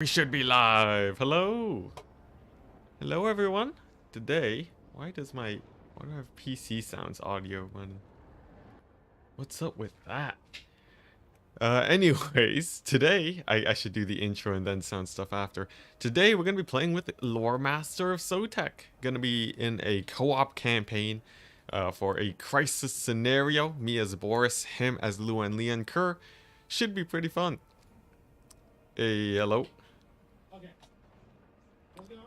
We should be live. Hello. Hello everyone. Today, why do I have PC sounds audio running? What's up with that? Anyways, today, I should do the intro and then sound stuff after. Today, we're going to be playing with Loremaster of Sotek. Gonna be in a co-op campaign for a crisis scenario. Me as Boris, him as Lou and Leon Kerr. Should be pretty fun. Hey, hello. Okay. How's it going?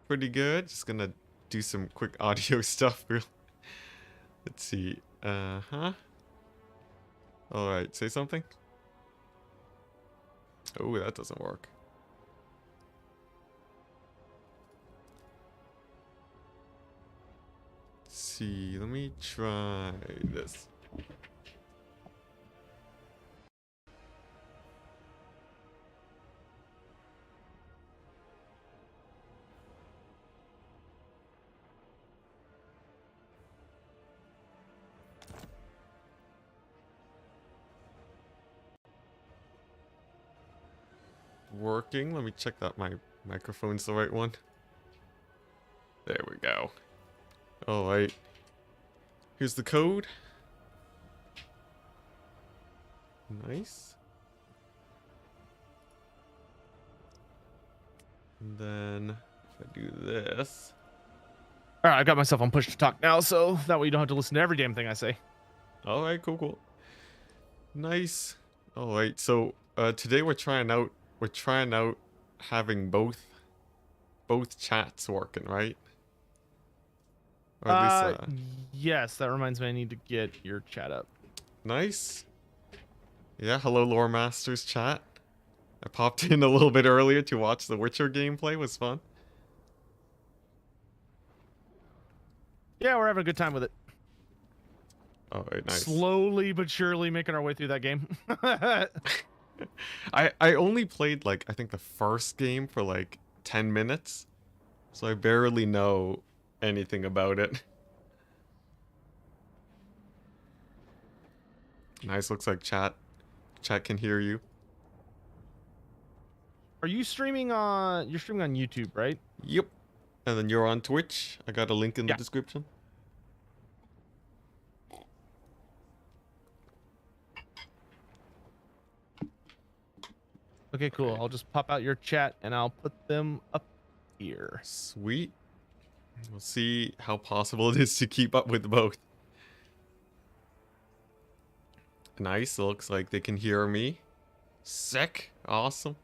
Pretty good. Just gonna do some quick audio stuff. Let's see. Alright, say something. Oh, that doesn't work. Let's see, let me try this. Working. Let me check that my microphone's the right one. There we go. Alright. Here's the code. Nice. And then if I do this. All right, I got myself on push to talk now, so that way you don't have to listen to every damn thing I say. Alright, cool. Nice. Alright, so today we're trying out having both chats working, right? Or at least, yes, that reminds me I need to get your chat up. nice. Yeah, hello Loremaster's chat. I popped in a little bit earlier to watch the Witcher gameplay. It was fun. Yeah, we're having a good time with it. Alright, nice. Slowly but surely making our way through that game. I only played like I think the first game for like 10 minutes. So I barely know anything about it. Nice, looks like chat can hear you. Are you streaming on? You're streaming on YouTube, right? Yep. And then you're on Twitch. I got a link in the description. Okay, cool. Okay. I'll just pop out your chat and I'll put them up here. Sweet. We'll see how possible it is to keep up with both. Nice. It looks like they can hear me. Sick. Awesome.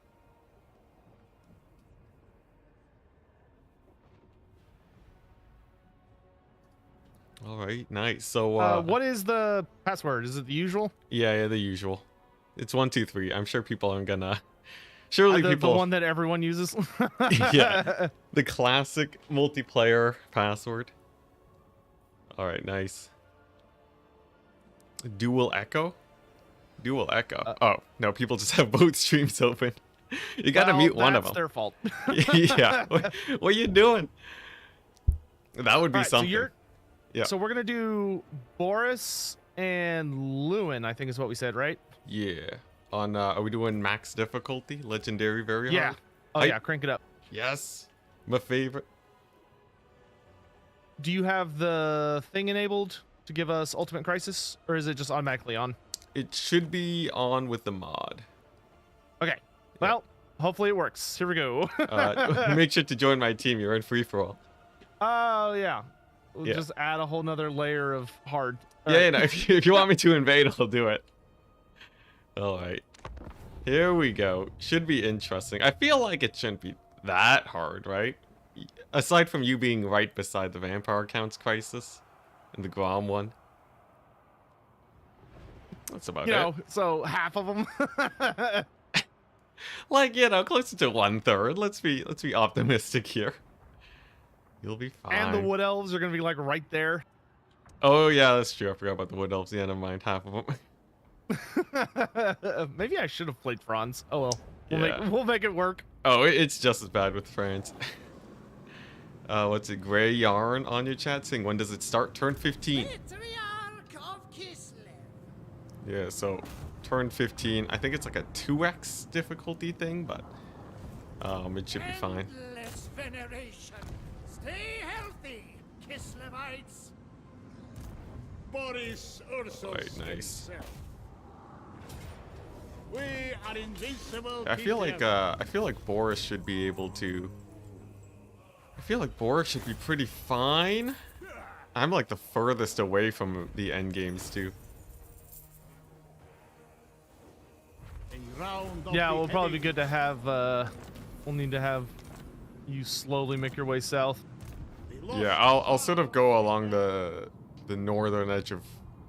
Alright, nice. So, what is the password? Is it the usual? yeah, the usual. It's 1, 2, 3. I'm sure people aren't gonna... Surely The people... one that everyone uses? Yeah. The classic multiplayer password. Alright, nice. Dual echo? Dual echo. Oh, no, people just have both streams open. You gotta mute one of them. That's their fault. Yeah. What are you doing? That would be something. So yeah. So we're gonna do Boris and Lewin, I think is what we said, right? Yeah. On are we doing max difficulty? Legendary very Yeah. hard? Oh yeah, crank it up. Yes. My favorite. Do you have the thing enabled to give us Ultimate Crisis, or is it just automatically on? It should be on with the mod. Okay. Well, hopefully it works. Here we go. Make sure to join my team. You're in free for all. Oh yeah. We'll just add a whole nother layer of hard. Yeah, no, if you want me to invade, I'll do it. Alright. Here we go. Should be interesting. I feel like it shouldn't be that hard, right? Aside from you being right beside the Vampire Counts Crisis and the Grom one. That's about it. So half of them. Like, closer to 1/3. Let's be optimistic here. You'll be fine. And the Wood Elves are gonna be like right there. Oh yeah, that's true. I forgot about the Wood Elves. Yeah, never mind. Half of them. Maybe I should have played Franz. Oh well. We'll make it work. Oh, it's just as bad with France. What's it? Gray Yarn on your chat saying, when does it start? Turn 15. Yeah, so turn 15. I think it's like a 2x difficulty thing, but It should be fine. Endless veneration. Stay healthy, Kislevites. Boris Ursus Right, nice. himself. We are invincible. I feel like Boris should be able to. I feel like Boris should be pretty fine. I'm like the furthest away from the end games too. Yeah, it will probably be good to have. We'll need to have you slowly make your way south. Yeah, I'll sort of go along the northern edge of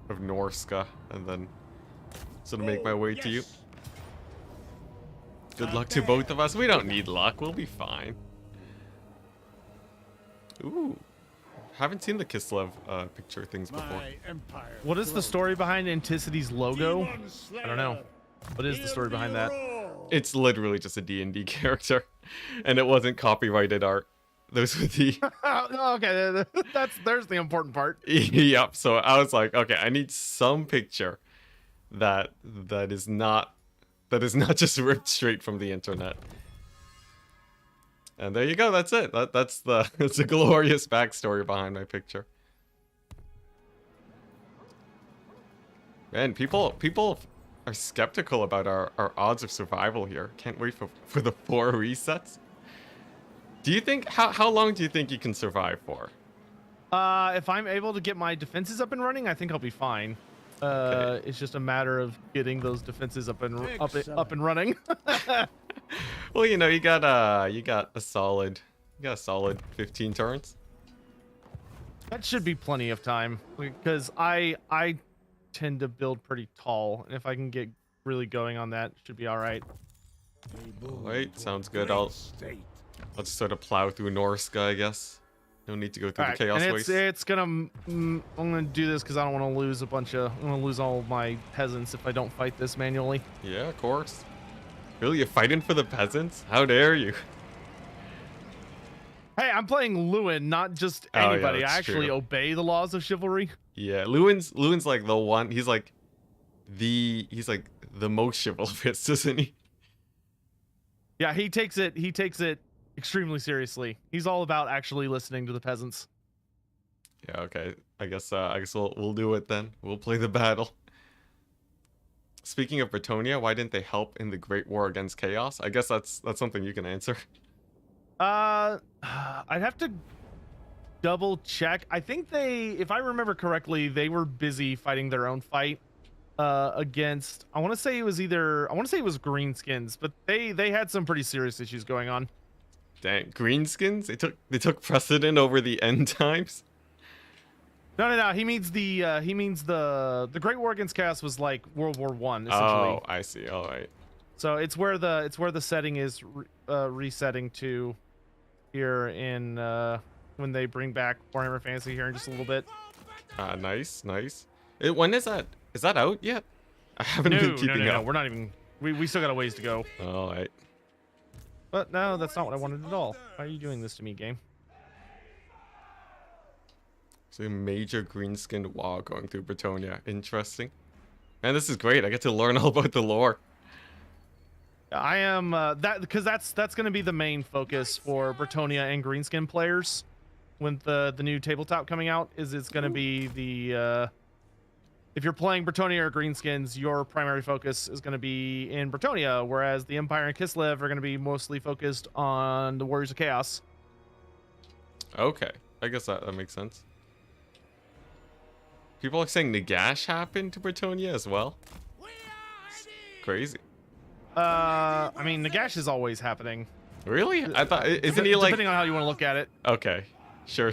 Norska and then sort of make my way to you. Good luck to both of us. We don't need luck. We'll be fine. Ooh. Haven't seen the Kislev picture things before. What is the story behind Anticity's logo? I don't know. What is the story behind that? It's literally just a D&D character. And it wasn't copyrighted art. Those were the... Okay, there's the important part. Yep, so I was like, okay, I need some picture that is not just ripped straight from the internet. And there you go, that's it. That's the glorious backstory behind my picture. Man, people are skeptical about our odds of survival here. Can't wait for the 4 resets. Do you think how long do you think you can survive for? If I'm able to get my defenses up and running, I think I'll be fine. Okay. It's just a matter of getting those defenses up and running. Well, you know, you got a solid 15 turns. That should be plenty of time because I tend to build pretty tall, and if I can get really going on that, it should be all right. All right, sounds good. I'll just sort of plow through Norska, I guess. No need to go through the chaos waste. It's gonna. I'm gonna do this because I don't want to lose I'm gonna lose all my peasants if I don't fight this manually. Yeah, of course. Really, you're fighting for the peasants? How dare you? Hey, I'm playing Lewin, not just Oh, yeah, anybody. that's I actually true. obey the laws of chivalry. Yeah, Lewin's like the one. He's like the most chivalrous, isn't he? Yeah, he takes it extremely seriously. He's all about actually listening to the peasants. Yeah, okay. I guess we'll do it then. We'll play the battle. Speaking of Brettonian, why didn't they help in the Great War against Chaos? I guess that's something you can answer. I'd have to double check. I think if I remember correctly, they were busy fighting their own fight against. I want to say it was Greenskins, but they had some pretty serious issues going on. Dang, Greenskins? They took precedent over the end times. No. He means the Great War against Chaos was like World War I, essentially. Oh, I see. All right. So it's where the setting is resetting to here in when they bring back Warhammer Fantasy here in just a little bit. Nice. When is that? Is that out yet? I haven't been keeping up. No. We're not even. We still got a ways to go. All right. But no, that's not what I wanted at all. Why are you doing this to me, game? So a major greenskin wall going through Brettonian. Interesting. Man, this is great. I get to learn all about the lore. I am because that's going to be the main focus for Brettonian and Greenskin players when the new tabletop coming out. It's going to be the if you're playing Brettonian or Greenskins, your primary focus is going to be in Brettonian, whereas the Empire and Kislev are going to be mostly focused on the Warriors of Chaos. Okay, I guess that makes sense. People are saying Nagash happened to Brettonian as well. It's crazy. I mean, Nagash is always happening. Really? I thought isn't he like? Depending on how you want to look at it. Okay, sure.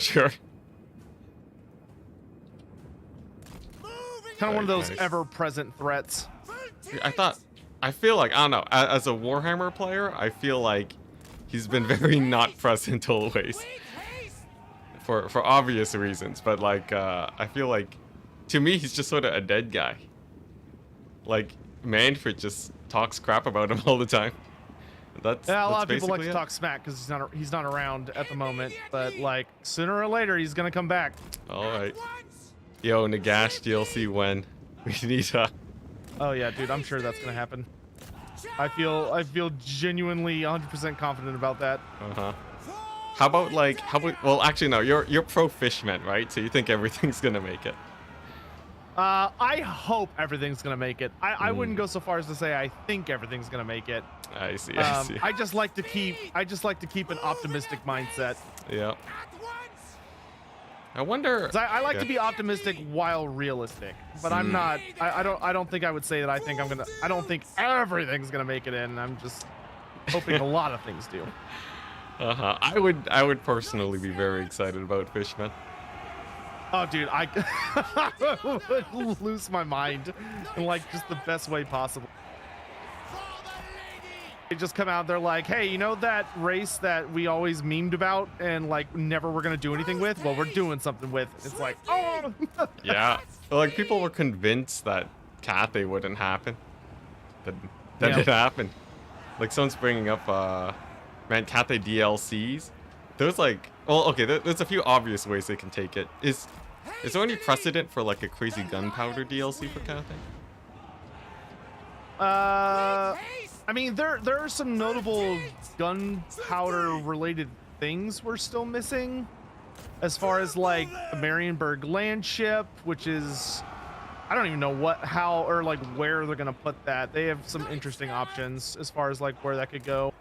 Kind of one of those Nice. ever-present threats. I feel like, I don't know, as a Warhammer player, I feel like he's been very not present always. For obvious reasons, but like, I feel like, to me, he's just sort of a dead guy. Like, Manfred just talks crap about him all the time. That's Yeah, a lot of people like basically to it. talk smack because he's not around at the moment, but like sooner or later he's gonna come back. All right. Yo, Nagash DLC when? We need Oh yeah, dude, I'm sure that's gonna happen. I feel genuinely 100% confident about that. How about well, actually no, you're pro Fishman, right? So you think everything's gonna make it? I hope everything's gonna make it. I wouldn't go so far as to say I think everything's gonna make it. I see. I see. I just like to keep an optimistic mindset. Yeah. I wonder. I like to be optimistic while realistic, but I'm not. I don't think I would say that I don't think everything's gonna make it in. I'm just hoping a lot of things do. I would personally be very excited about Fishman. Oh, dude, I would lose my mind in like just the best way possible. They just come out, they're like, hey, you know that race that we always memed about and like never were gonna do anything with? Well, we're doing something with. It's like, oh. Yeah, like people were convinced that Cathay wouldn't happen. That it happened. Like someone's bringing up, man, Cathay DLCs. There's like, well, okay, there's a few obvious ways they can take it. Is there any precedent for like a crazy gunpowder DLC for Cathay? I mean, there are some notable gunpowder related things we're still missing, as far as like the Marienburg land ship, which is, I don't even know how or like where they're gonna put that. They have some interesting options as far as like where that could go.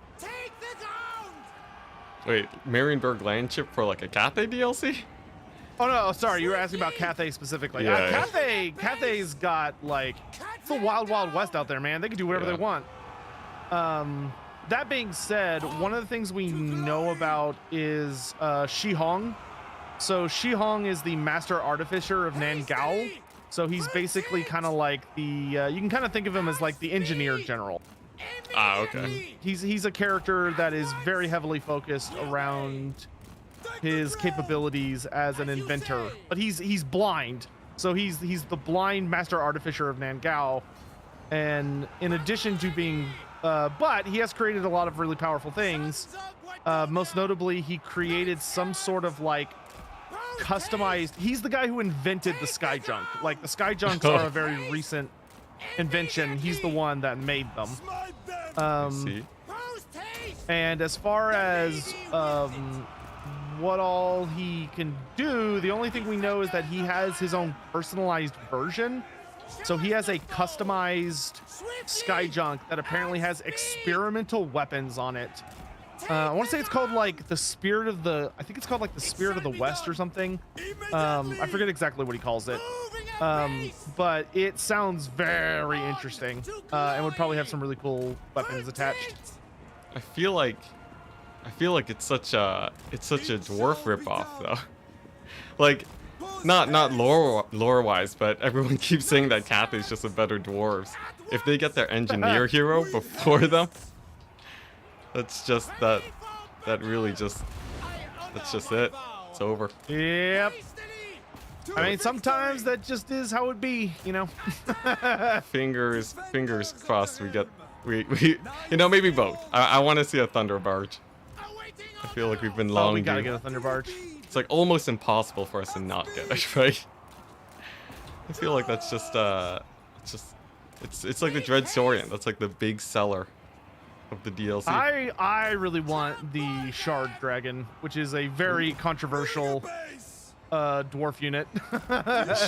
Wait, Marienburg land ship for like a Cathay DLC? Oh no, sorry, you were asking about Cathay specifically. Yeah, Cathay's got like, it's the wild west out there, man. They can do whatever they want. That being said, one of the things we know about is Shi Hong. So Shi Hong is the master artificer of Nangao. So he's basically kind of like the you can kind of think of him as like the engineer general. Ah, okay. He's a character that is very heavily focused around his capabilities as an inventor, but he's blind. So he's the blind master artificer of Nangao, and in addition to being but he has created a lot of really powerful things. Most notably, he created some sort of like customized, he's the guy who invented the sky junk. Like the sky junks are a very recent invention. He's the one that made them. And as far as what all he can do, the only thing we know is that he has his own personalized version. So he has a customized sky junk that apparently has experimental weapons on it. I want to say it's called like the Spirit of the, I think it's called like the Spirit of the West or something. I forget exactly what he calls it. But it sounds very interesting, and would probably have some really cool weapons attached. I feel like it's such a dwarf ripoff though. Like, not lore wise, but everyone keeps saying that Cathay's just a better dwarves. If they get their engineer hero before them, that's just that really just, that's just it. It's over. Yep. I mean, sometimes that just is how it be, you know. fingers crossed we you know, maybe both. I want to see a thunder barge. I feel like we've been long. We gotta get a thunder barge. It's like almost impossible for us to not get it, right? I feel like that's just it's like the Dread Saurian. That's like the big seller of the DLC. I really want the Shard Dragon, which is a very controversial dwarf unit.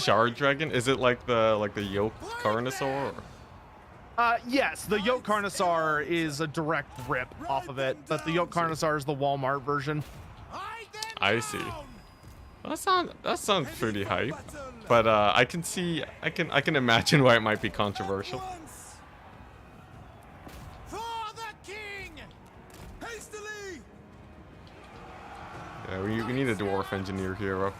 Shard Dragon? Is it like the Yoke Carnosaur? Yes, the Yoke Carnosaur is a direct rip off of it, but the Yoke Carnosaur is the Walmart version. I see. That sounds pretty hype, but I can imagine why it might be controversial. Yeah, we need a dwarf engineer hero.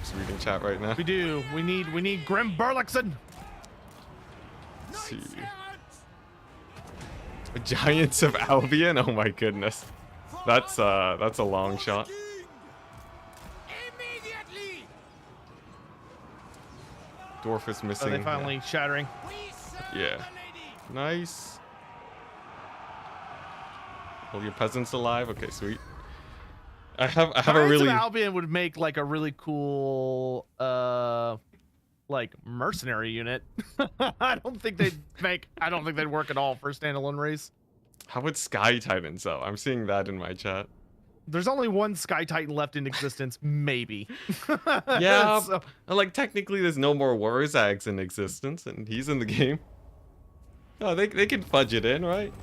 Just reading chat right now. We do. We need Grim Burlixon. Let's see. Giants of Albion. Oh my goodness, that's a long shot. Dwarf is missing. Are they finally shattering? Yeah. Nice. All your peasants alive. Okay, sweet. I have a really. Albion would make like a really cool like mercenary unit. I don't think they'd work at all for a standalone race. How about Sky Titans though? I'm seeing that in my chat. There's only one Sky Titan left in existence, maybe. Yeah, So- like technically there's no more Warzags in existence, and he's in the game. Oh, they can fudge it in, right?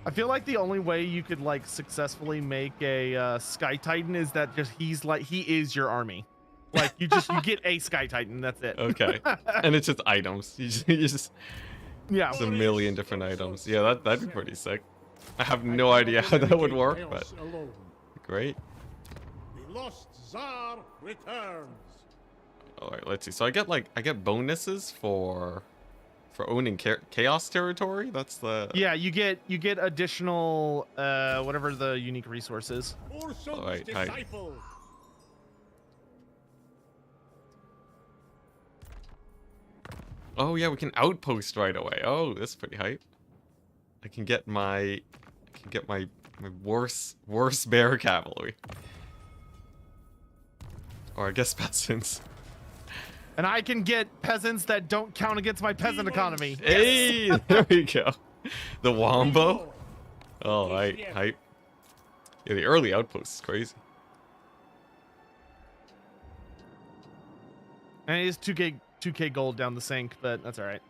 I feel like the only way you could like successfully make a Sky Titan is that just he is your army. Like you get a Sky Titan, that's it. Okay, and it's just items. You just Yeah. it's a million different items. Yeah, that'd be pretty sick. I have no idea how that would work, but Alone. great. The lost Tsar returns. All right, let's see. So I get bonuses for owning chaos territory. That's the Yeah, you get additional whatever the unique resource is. Ursun's Alright, hi. disciple. Oh yeah, we can outpost right away. Oh, that's pretty hype. I can get my worse bear cavalry. Or I guess peasants. And I can get peasants that don't count against my peasant economy. Hey, there we go. The wombo. Oh, right, hype. Yeah, the early outpost is crazy. And it is 2k gold down the sink, but that's all right.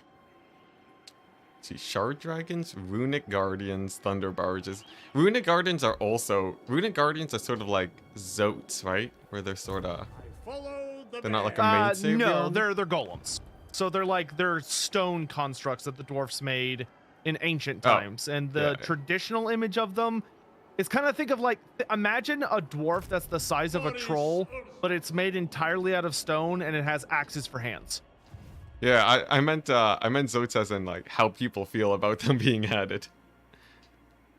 See, shard dragons, runic guardians, thunder barges. Runic guardians are sort of like zotes, right? Where they're sort of Follow the they're not like bear. a main savior. No, army? they're golems. So they're stone constructs that the dwarfs made in ancient Oh, times, and the yeah. traditional image of them is kind of think of like imagine a dwarf that's the size of a troll, but it's made entirely out of stone and it has axes for hands. Yeah, I meant zotes as in like how people feel about them being added.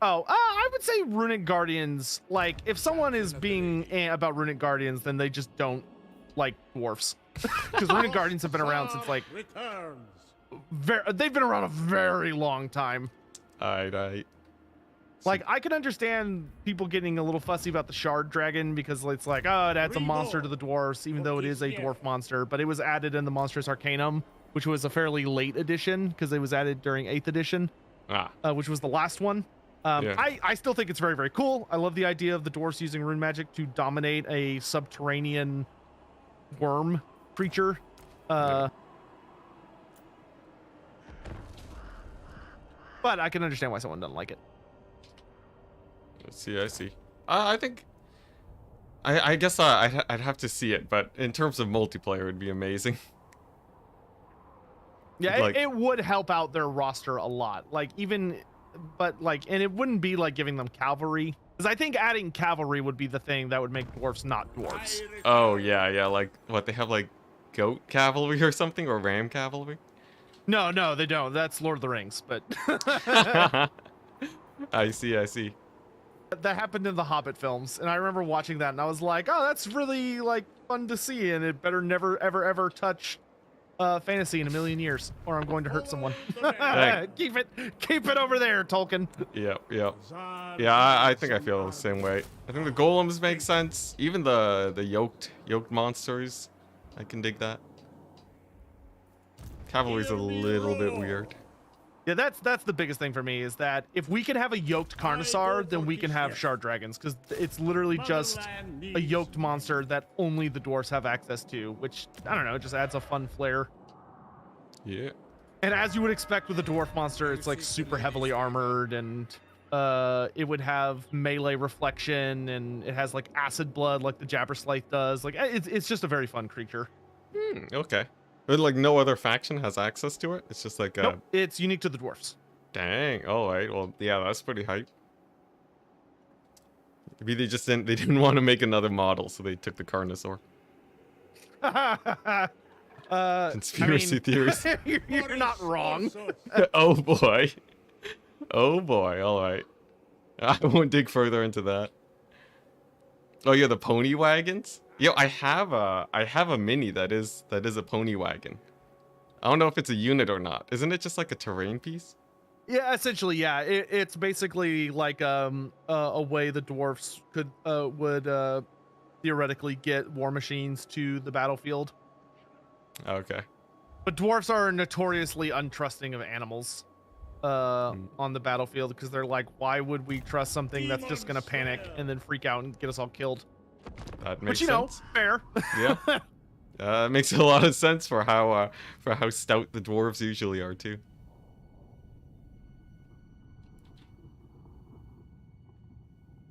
Oh, I would say runic guardians. Like, if someone is being about runic guardians, then they just don't like dwarfs, because runic guardians have been around since like Returns. they've been around a very long time. Alright. Like, I can understand people getting a little fussy about the shard dragon because it's like, oh, it adds a monster to the dwarfs, even though it is a dwarf monster. But it was added in the Monstrous Arcanum, which was a fairly late edition because it was added during 8th edition, which was the last one. Yeah. I still think it's very, very cool. I love the idea of the dwarves using rune magic to dominate a subterranean worm creature. Yeah. But I can understand why someone doesn't like it. I see. I think. I guess I'd have to see it, but in terms of multiplayer, it'd be amazing. Yeah, Like- it would help out their roster a lot. Like and it wouldn't be like giving them cavalry, because I think adding cavalry would be the thing that would make dwarfs not dwarfs. Oh yeah. Like what they have like goat cavalry or something, or ram cavalry. No, they don't. That's Lord of the Rings, but I see. that happened in the Hobbit films, and I remember watching that, and I was like, oh, that's really like fun to see, and it better never ever touch fantasy in a million years, or I'm going to hurt someone. Dang. keep it over there, Tolkien. Yep. Tsar Yeah, I think I feel the same way. I think the golems make sense. Even the yoked monsters, I can dig that. Cavalry's a little bit weird. Yeah, that's the biggest thing for me, is that if we can have a yoked Carnosaur, then we can have shard dragons, because it's literally just a yoked monster that only the dwarves have access to, which, I don't know, just adds a fun flair. Yeah. And as you would expect with a dwarf monster, it's like super heavily armored, and it would have melee reflection, and it has like acid blood like the Jabberslythe does. Like, it's just a very fun creature. Okay. But like no other faction has access to it. It's just like Nope, it's unique to the dwarfs. Dang. All right. Well, yeah, that's pretty hype. Maybe they didn't want to make another model, so they took the Carnosaur. Conspiracy theories. You're not wrong. Oh boy. Oh boy. All right. I won't dig further into that. Oh yeah, the pony wagons. Yo, I have a mini that is a pony wagon. I don't know if it's a unit or not. Isn't it just like a terrain piece? Yeah, essentially, yeah. It's basically like a way the dwarfs would theoretically get war machines to the battlefield. Okay. But dwarfs are notoriously untrusting of animals on the battlefield because they're like, why would we trust something that's just gonna panic and then freak out and get us all killed? That makes But you know, sense. fair. Yeah. It makes a lot of sense for how stout the dwarves usually are too.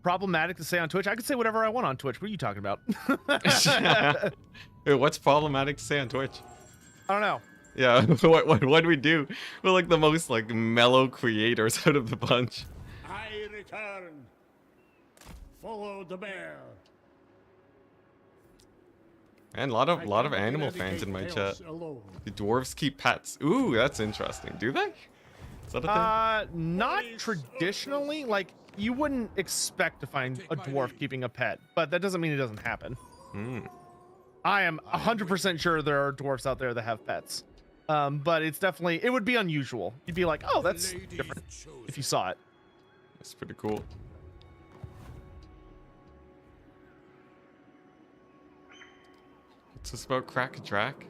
Problematic to say on Twitch. I could say whatever I want on Twitch. What are you talking about? Wait, what's problematic to say on Twitch? I don't know. Yeah, what do we do? We're like the most like mellow creators out of the bunch. I return. Follow the bear. And a lot I of cannot animal fans in my eradicate chat. chaos alone. The dwarves keep pets. Ooh, that's interesting. Do they? Is that a thing? Not traditionally. Like, you wouldn't expect to find a dwarf keeping a pet, but that doesn't mean it doesn't happen. Hmm. I am 100% sure there are dwarfs out there that have pets. But it's definitely, it would be unusual. You'd be like, oh, that's different if you saw it. That's pretty cool. What's this about Crack a Drac?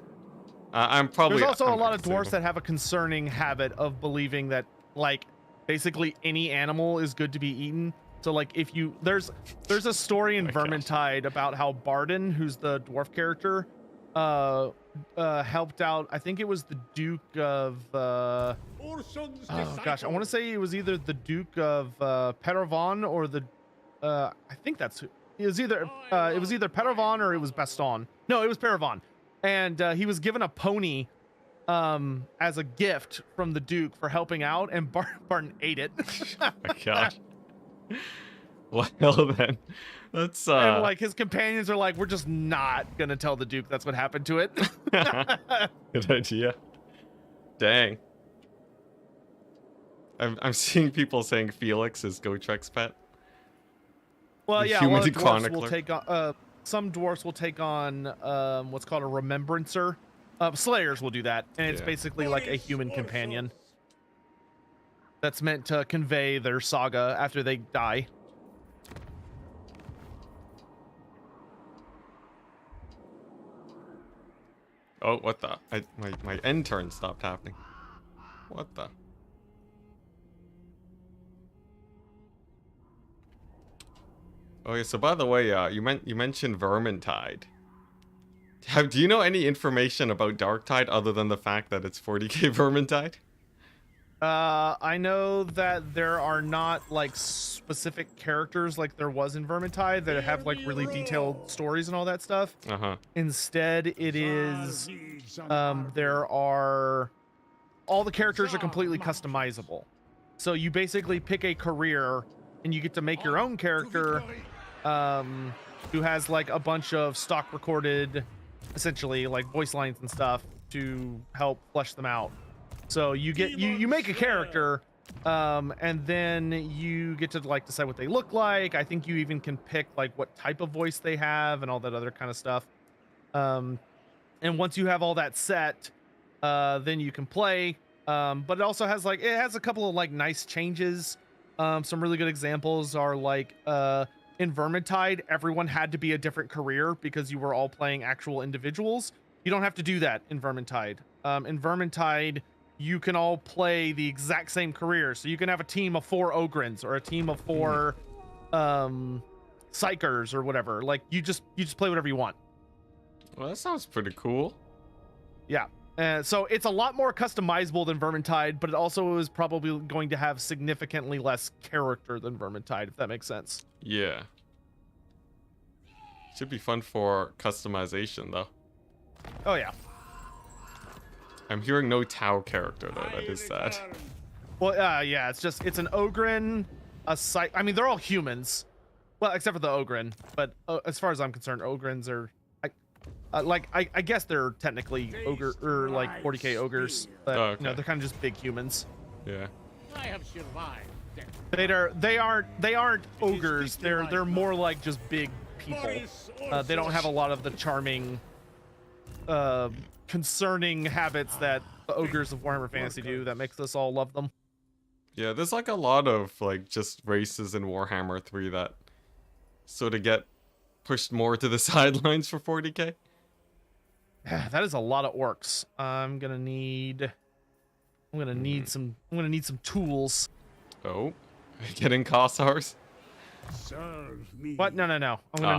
I'm probably. There's also I'm a lot of gonna dwarves save that have a concerning habit of believing that, like, basically any animal is good to be eaten. So, like, if you there's a story in Oh my gosh. Vermintide about how Barden, who's the dwarf character, helped out. I think it was the Duke of. Urson's Oh gosh, I want to disciple. say it was either the Duke of Peravon or the. I think that's who. It was either Peravon or it was Baston. No, it was Peravon, and he was given a pony as a gift from the Duke for helping out, and Barton ate it. Oh my gosh. Well then, that's And like his companions are like, we're just not gonna tell the Duke that's what happened to it. good idea. Dang. I'm seeing people saying Felix is Gotrek's pet. Well, The yeah, a human lot of dwarfs will chronicler. take on. Some dwarfs will take on what's called a remembrancer. Slayers will do that, and it's Yeah. basically like a human companion that's meant to convey their saga after they die. Oh, what the? My end turn stopped happening. What the? Oh yeah. So by the way, you mentioned Vermintide. Do you know any information about Darktide other than the fact that it's 40k Vermintide? I know that there are not like specific characters like there was in Vermintide that have like really detailed stories and all that stuff. Uh huh. Instead, it is there are all the characters are completely customizable. So you basically pick a career and you get to make your own character who has like a bunch of stock recorded, essentially like voice lines and stuff to help flesh them out. So you get you make a character and then you get to like decide what they look like. I think you even can pick like what type of voice they have and all that other kind of stuff. And once you have all that set, then you can play. But it also has like it has a couple of like nice changes. Some really good examples are like in Vermintide, everyone had to be a different career because you were all playing actual individuals. You don't have to do that in Vermintide. In Vermintide, you can all play the exact same career. So you can have a team of 4 Ogrins or a team of 4 Psychers or whatever. Like you just play whatever you want. Well, that sounds pretty cool. Yeah. So it's a lot more customizable than Vermintide, but it also is probably going to have significantly less character than Vermintide, if that makes sense. Yeah. Should be fun for customization though. Oh yeah. I'm hearing no Tau character though. That is sad. Well, yeah, it's an Ogrin, a Psych. I mean, they're all humans, well, except for the Ogrin. But as far as I'm concerned, Ogrins are, I guess they're technically ogre or like 40k ogres, but Oh, okay. you know, they're kind of just big humans. Yeah. I have survived death. They aren't ogres. They're more like just big people. They don't have a lot of the charming, concerning habits that the ogres of Warhammer Fantasy do that makes us all love them. Yeah, there's like a lot of like just races in Warhammer 3 that sort of get pushed more to the sidelines for 40k. That is a lot of orcs. I'm gonna need some tools. Oh, getting Kossars? Serve me. What? No. I'm gonna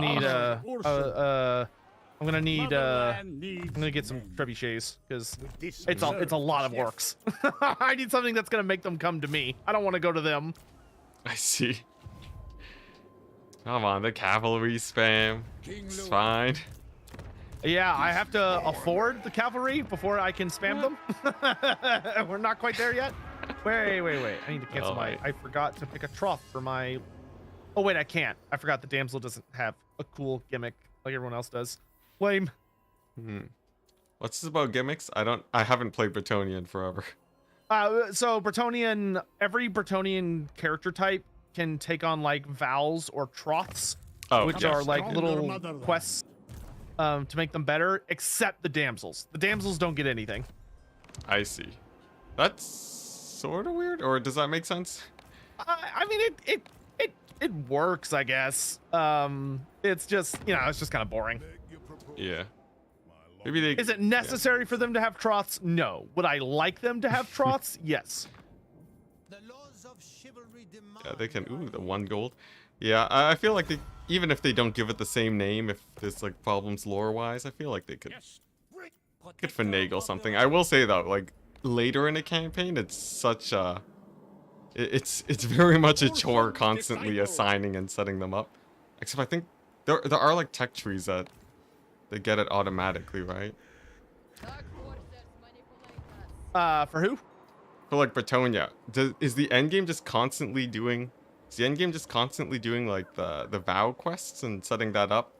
need I'm gonna get some trebuchets because it's a lot of orcs. I need something that's gonna make them come to me. I don't want to go to them. I see. Come on, the cavalry spam. It's fine. Yeah, I have to afford the cavalry before I can spam them. We're not quite there yet. Wait. I need to cancel my. I forgot to pick a trough for my. Oh wait, I can't. I forgot the damsel doesn't have a cool gimmick like everyone else does. Lame. What's this about gimmicks? I haven't played Brettonian forever. So every Brettonian character type can take on like vows or troths, which are like little quests to make them better, except the damsels. The damsels don't get anything. I see. That's sort of weird, or does that make sense? I mean, it works, I guess. It's just, it's just kind of boring. Yeah. Maybe they. Is it necessary for them to have troths? No. Would I like them to have troths? Yes. Yeah, they can. Ooh, the 1 gold. Yeah, I feel like even if they don't give it the same name, if there's like problems lore-wise, I feel like they could finagle something. I will say though, like later in a campaign, it's such a. It's very much a chore constantly assigning and setting them up. Except I think there are like tech trees that they get it automatically, right? For who? For like Brettonian. Is the endgame just constantly doing? Is the endgame just constantly doing like the vow quests and setting that up?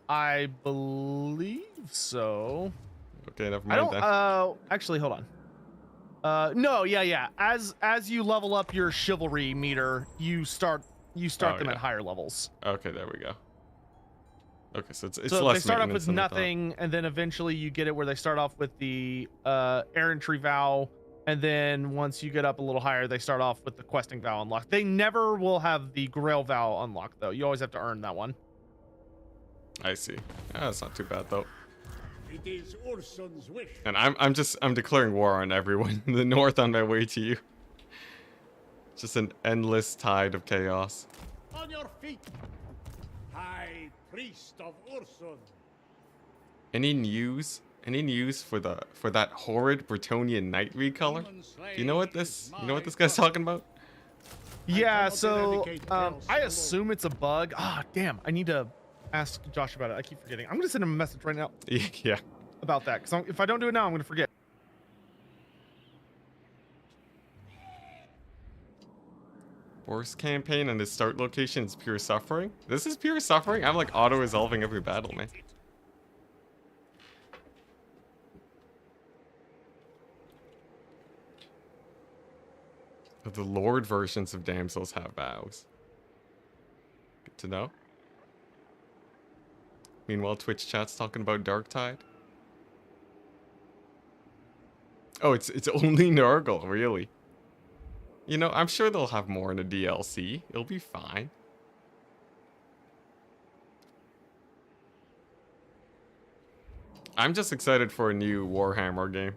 I believe so. Okay, never mind then. Actually, hold on. No, yeah. As you level up your chivalry meter, you start them at higher levels. Okay, there we go. Okay, so it's so less they start off maintenance with than I thought. nothing, and then eventually you get it where they start off with the errantry vow, and then once you get up a little higher, they start off with the questing vow unlocked. They never will have the Grail vow unlocked though. You always have to earn that one. I see. That's not too bad though. It is Urson's wish. And I'm declaring war on everyone in the north on my way to you. Just an endless tide of chaos. On your feet, High Priest of Urson. Any news? Any news for that horrid Brettonian night recolor? Do you know what this guy's talking about? Yeah, so I assume it's a bug. Ah, damn. I need to ask Josh about it. I keep forgetting. I'm gonna send him a message right now. Yeah. About that, because if I don't do it now, I'm gonna forget. Worst campaign and his start location is pure suffering. This is pure suffering. I'm like auto-resolving every battle, man. The Lord versions of damsels have vows. Good to know. Meanwhile, Twitch chat's talking about Darktide. Oh, it's only Nurgle, really. You know, I'm sure they'll have more in the DLC. It'll be fine. I'm just excited for a new Warhammer game.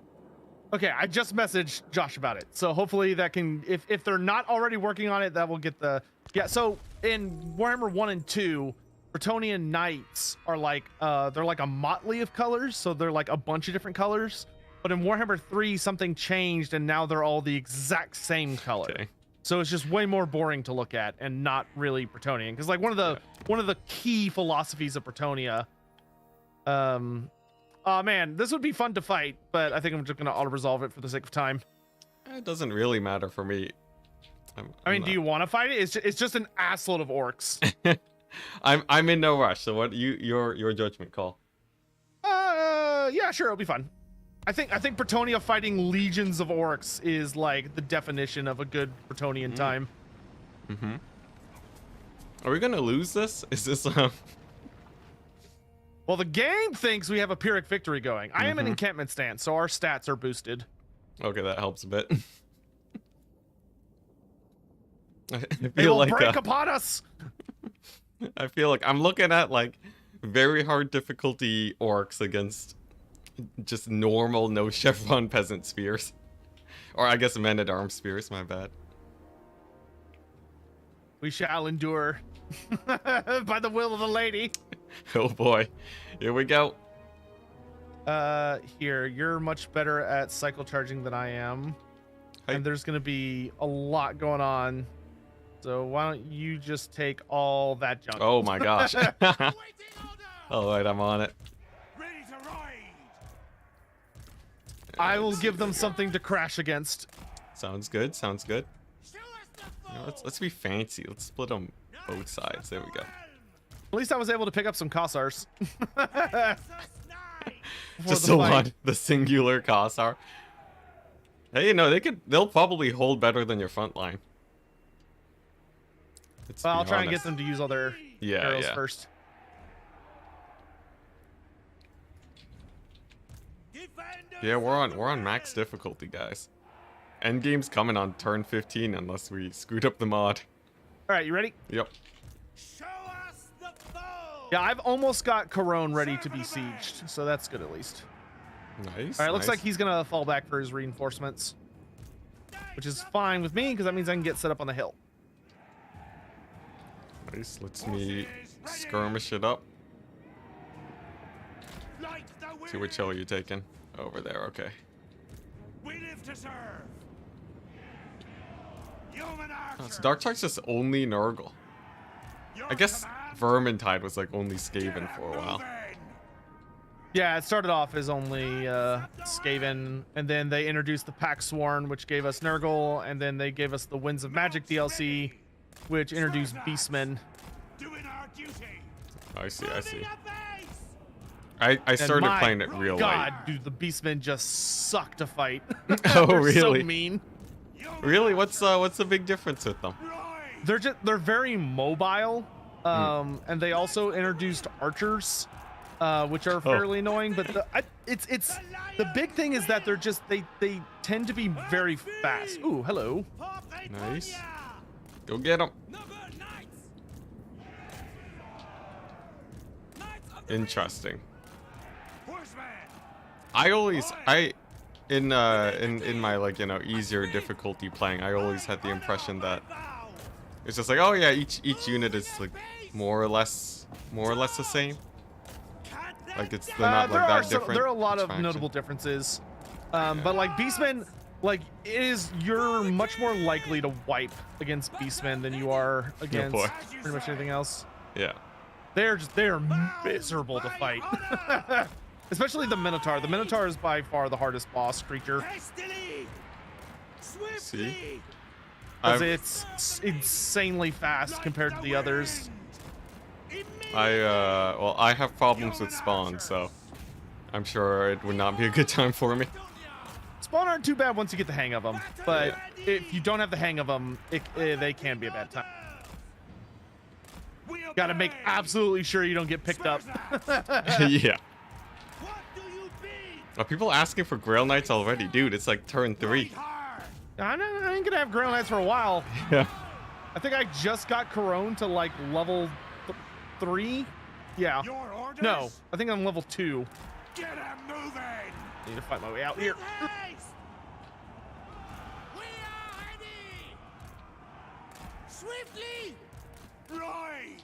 Okay, I just messaged Josh about it. So hopefully that can, if they're not already working on it, that will get the, yeah, so in Warhammer 1 and 2, Brettonian knights are like, they're like a motley of colors. So they're like a bunch of different colors. But in Warhammer 3, something changed and now they're all the exact same color. Okay. So it's just way more boring to look at and not really Brettonian. Because like one of the key philosophies of Bretonnia, oh man, this would be fun to fight, but I think I'm just gonna auto-resolve it for the sake of time. It doesn't really matter for me. I mean, do you want to fight it? It's just an assload of orcs. I'm in no rush. So what your judgment call? Yeah, sure, it'll be fun. I think Bretonnia fighting legions of orcs is like the definition of a good Brettonian time. Mm-hmm. Are we gonna lose this? Is this Well, the game thinks we have a Pyrrhic victory going. I am an encampment stance, so our stats are boosted. Okay, that helps a bit. I They feel will like break upon us. I feel like I'm looking at like very hard difficulty orcs against just normal no chevron peasant spears. Or I guess men-at-arms spears, my bad. We shall endure by the will of the lady. Oh boy. Here we go. Here, you're much better at cycle charging than I am. Hi. And there's going to be a lot going on. So why don't you just take all that junk? Oh my gosh. Alright, I'm on it. Ready to ride. I will give them something to crash against. Sounds good, sounds good. Show us the You know, let's be fancy. Let's split them both sides. There we go. At least I was able to pick up some Kossars. Just the one, the singular Kossar. Hey, you know, they'll probably hold better than your front line. Let's Well, I'll be try and get honest. them to use all their Yeah, arrows yeah. first. Yeah, we're on max difficulty, guys. Endgame's coming on turn 15 unless we screwed up the mod. All right, you ready? Yep. Show us the foe. Yeah, I've almost got Corone ready to be sieged, so that's good at least. Nice. All right, looks nice. like he's gonna fall back for his reinforcements, which is fine with me because that means I can get set up on the hill. Nice. Let's me skirmish it up. Like the See which hill are you taking? Over there. Okay. We live to serve. Human Oh, archer. so Darktide's just only Nurgle. I guess Vermintide was like only Skaven for a while. Yeah, it started off as only Skaven, and then they introduced the Pack Sworn, which gave us Nurgle, and then they gave us the Winds of Magic DLC, which introduced Beastmen. Doing our duty. I see. I see. Moving a base. I And started my playing it real God, dude, the Beastmen just suck to fight. Oh, They're really? So mean. late. Really? What's the big difference with them? They're very mobile, and they also introduced archers, which are fairly annoying. But it's the big thing is that they tend to be very fast. Ooh, hello. Nice. Go get them. Interesting. In my, like, you know, easier difficulty playing, I always had the impression that it's just like, oh yeah, each unit is like more or less the same. Like they're not like that different. There are a lot each of faction. notable differences, but like Beastmen, like you're much more likely to wipe against Beastmen than you are against boy. pretty much anything else. Yeah. They're miserable to fight. Especially the Minotaur. The Minotaur is by far the hardest boss creature. See? Because it's insanely fast compared to the others. Well, I have problems with spawn, so I'm sure it would not be a good time for me. Spawn aren't too bad once you get the hang of them, but if you don't have the hang of them, they can be a bad time. Gotta make absolutely sure you don't get picked up. Yeah. Are people asking for Grail Knights already? Dude, it's like turn 3. I ain't gonna have Grail Knights for a while. Yeah. I think I just got Corone to like level 3. Yeah. No, I think I'm level 2. Get him moving. Need to fight my way out here. We are ready. Swiftly. Ride.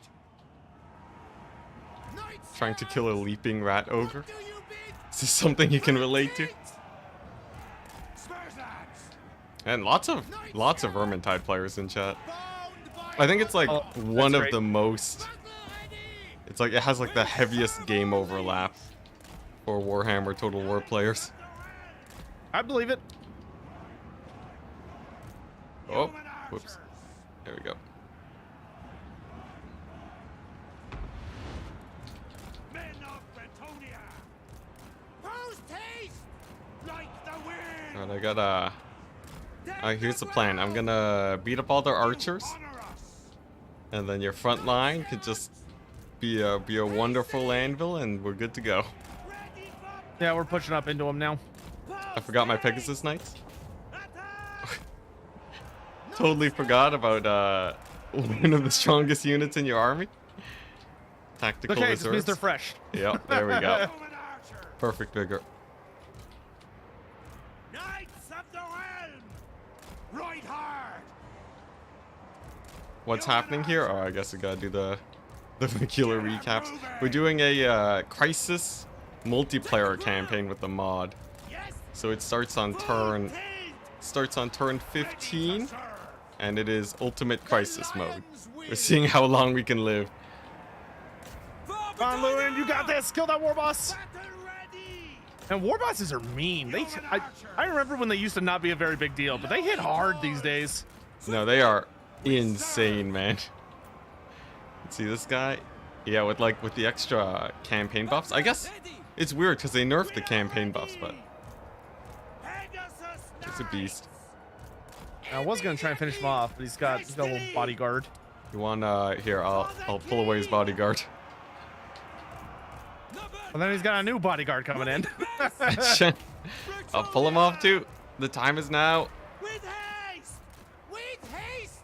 Trying to kill a leaping rat ogre. Do you bid? Is this something you can relate to? And lots of Vermintide players in chat. I think it's like one of great. the most. It's like it has like the heaviest game overlap for Warhammer Total War players. I believe it. Oh, whoops. There we go. Men of Brettonian. Post haste like the wind. Alright, I gotta. Here's the plan. I'm gonna beat up all their archers, Honor us. and then your front line could just be a wonderful anvil, and we're good to go. Ready for Yeah, we're pushing up into them now. I forgot my Pegasus Knights. Totally forgot about one of the strongest units in your army. Tactical Okay, it just means reserves. they're fresh. Yep, there we go. Roman archer. Perfect vigor. Knights of the realm. Right hard. What's happening here? Oh, I guess we gotta do the regular recaps. We're doing a Crisis multiplayer campaign with the mod. Yes. So it starts on turn 15, and it is Ultimate Crisis mode. We're seeing how long we can live. Come on, Lewin, you got this. Kill that war boss. Battle ready. And war bosses are mean. I remember when they used to not be a very big deal, but they hit hard these days. No, they are insane, man. See this guy? Yeah, with the extra campaign buffs. I guess it's weird because they nerfed the campaign buffs, but Pegasus it's a beast. I was gonna try and finish him off, but he's got a little bodyguard. You want here? I'll pull away his bodyguard. And then he's got a new bodyguard coming in. I'll pull him off too. The time is now. With haste. With haste.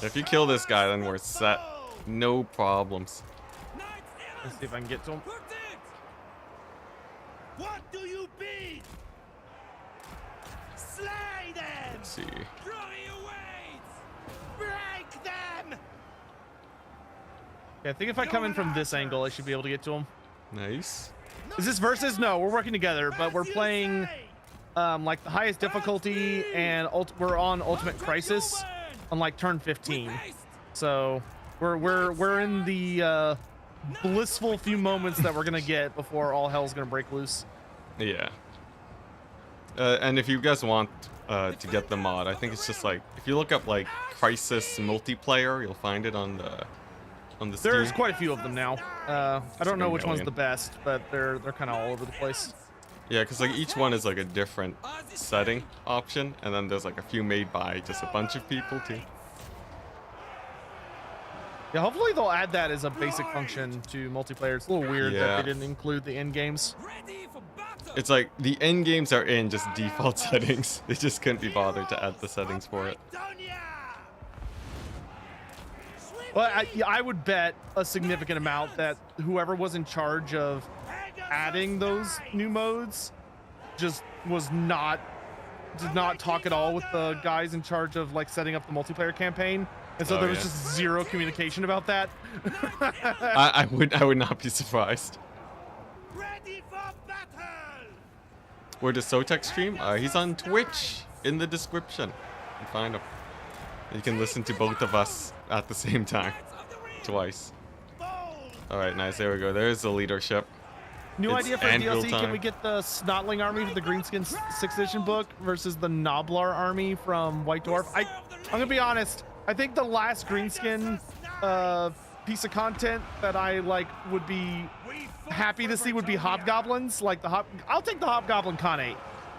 If you kill this guy, then we're set. No problems. Let's see if I can get to him. What do you bid? Slay them. Let's see. Break them. Yeah, I think if I come in from this angle, I should be able to get to him. Nice. Is this versus? No, we're working together, but we're playing like the highest difficulty, and we're on Ultimate Crisis on like turn 15. So we're in the blissful few moments that we're gonna get before all hell's gonna break loose. Yeah. And if you guys want to get the mod, I think it's just like if you look up like Crisis multiplayer, you'll find it on the Steam. There's quite a few of them now. I don't know which one's million. the best, but they're kind of all over the place. Yeah, because like each one is like a different setting option, and then there's like a few made by just a bunch of people too. Yeah, hopefully they'll add that as a basic function to multiplayer. It's a little weird that Yeah. they didn't include the end games. It's like the end games are in just default settings. They just couldn't be bothered to add the settings for it. But I would bet a significant amount that whoever was in charge of adding those new modes just did not talk at all with the guys in charge of like setting up the multiplayer campaign, and so Oh, there was yeah. just zero communication about that. I would not be surprised. Ready for battle. Where does Sotek stream? He's on Twitch in the description. You can find him. You can listen to both of us at the same time, twice. All right, nice. There we go. There's the leadership. New It's idea for anvil DLC. time. Can we get the Snotling army from the Greenskin 6th edition book versus the Noblar army from White Dwarf? I'm gonna be honest. I think the last Greenskin piece of content that I like would be happy to see would be hobgoblins. Like I'll take the hobgoblin Khanate,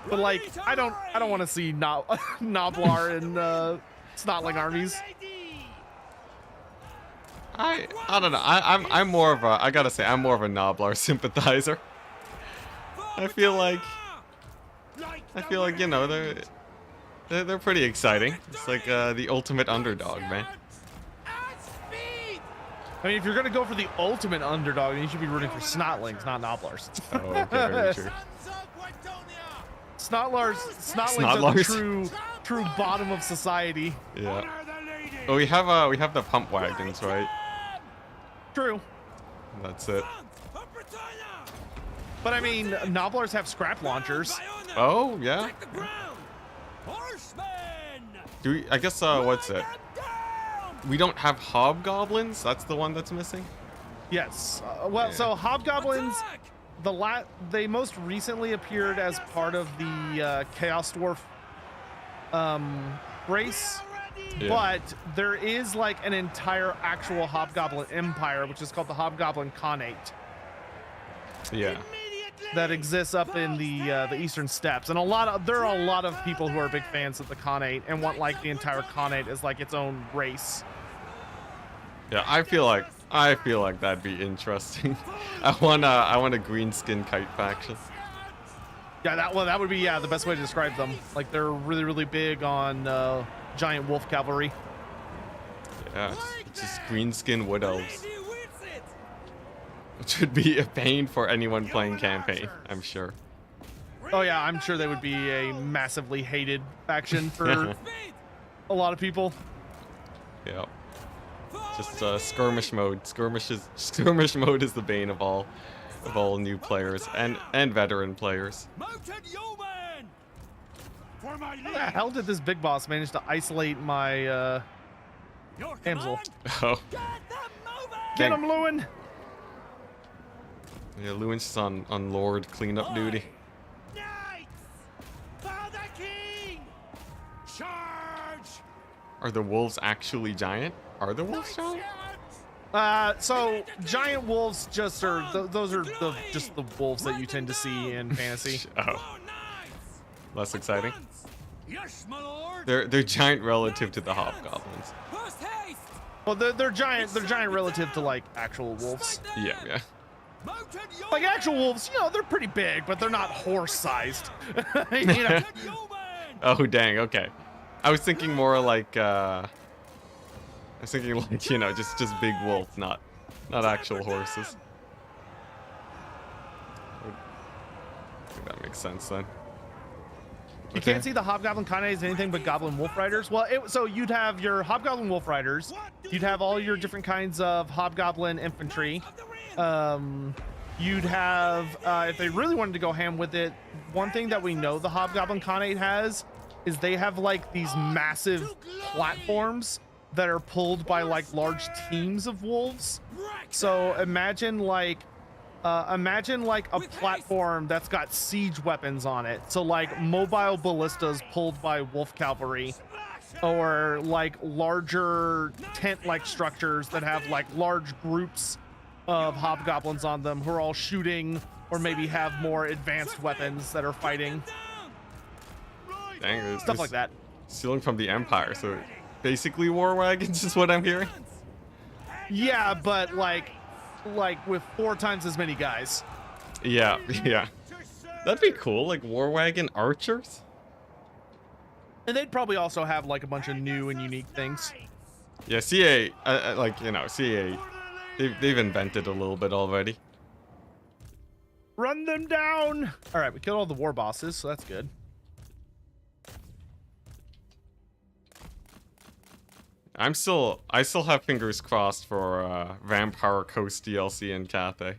but like I don't want to see Noblar and Snotling armies. I don't know. I'm more of a. I gotta say, I'm more of a Noblar sympathizer. I feel like you know they're pretty exciting. It's like the ultimate underdog, man. I mean, if you're gonna go for the ultimate underdog, then you should be rooting for Snotlings, not Noblars. Oh, okay, very true. Snotlings are Snotlars? the true bottom of society. Yeah. Oh, we have the pump wagons, right? True. That's it. But I mean, Noblars have scrap launchers. Oh yeah. Do we? I guess what's it? We don't have hobgoblins. That's the one that's missing. Yes. Yeah. So hobgoblins, they most recently appeared as part of the Chaos Dwarf race. Yeah. But there is like an entire actual hobgoblin empire, which is called the Hobgoblin Khanate, Yeah. that exists up in the eastern steppes, and there are a lot of people who are big fans of the Khanate and want like the entire Khanate as like its own race. Yeah. I feel like that'd be interesting. I want a green skin kite faction. Yeah, that would be the best way to describe them. Like they're really big on giant wolf cavalry. Yeah, it's just greenskin wood elves. Which would be a pain for anyone playing campaign, I'm sure. Oh yeah, I'm sure they would be a massively hated faction for a lot of people. Yeah. Just skirmish mode. Skirmish mode is the bane of all new players and veteran players. How the hell did this big boss manage to isolate my damsel? Oh. Get him, Lewin! Yeah, Lewin's just on Lord cleanup duty. Are the wolves actually giant? Are the wolves giant? So giant wolves just are those are just the wolves that you tend to see in fantasy. Oh. Less exciting. They're giant relative to the hobgoblins. Well, they're giant relative to like actual wolves. Yeah. Like actual wolves, you know, they're pretty big, but they're not horse-sized. You know? Oh dang, okay. I was thinking more like you know, just big wolves, not actual horses. I think that makes sense then. You can't see the hobgoblin Kane as anything but goblin wolf riders. Well, so you'd have your hobgoblin wolf riders. You'd have all your different kinds of hobgoblin infantry. You'd have, if they really wanted to go ham with it, one thing that we know the hobgoblin Khanate has is they have like these massive platforms that are pulled by like large teams of wolves. So imagine like a platform that's got siege weapons on it. So like mobile ballistas pulled by wolf cavalry, or like larger tent-like structures that have like large groups of hobgoblins on them who are all shooting, or maybe have more advanced weapons that are fighting. Dang, Stuff like that. Stealing from the Empire, so basically war wagons is what I'm hearing. Yeah, but like with 4 times as many guys. Yeah. That'd be cool, like war wagon archers. And they'd probably also have like a bunch of new and unique things. Yeah, CA, like, you know, CA, they've invented a little bit already. Run them down! All right, we killed all the war bosses, so that's good. I still have fingers crossed for Vampire Coast DLC in Cathay.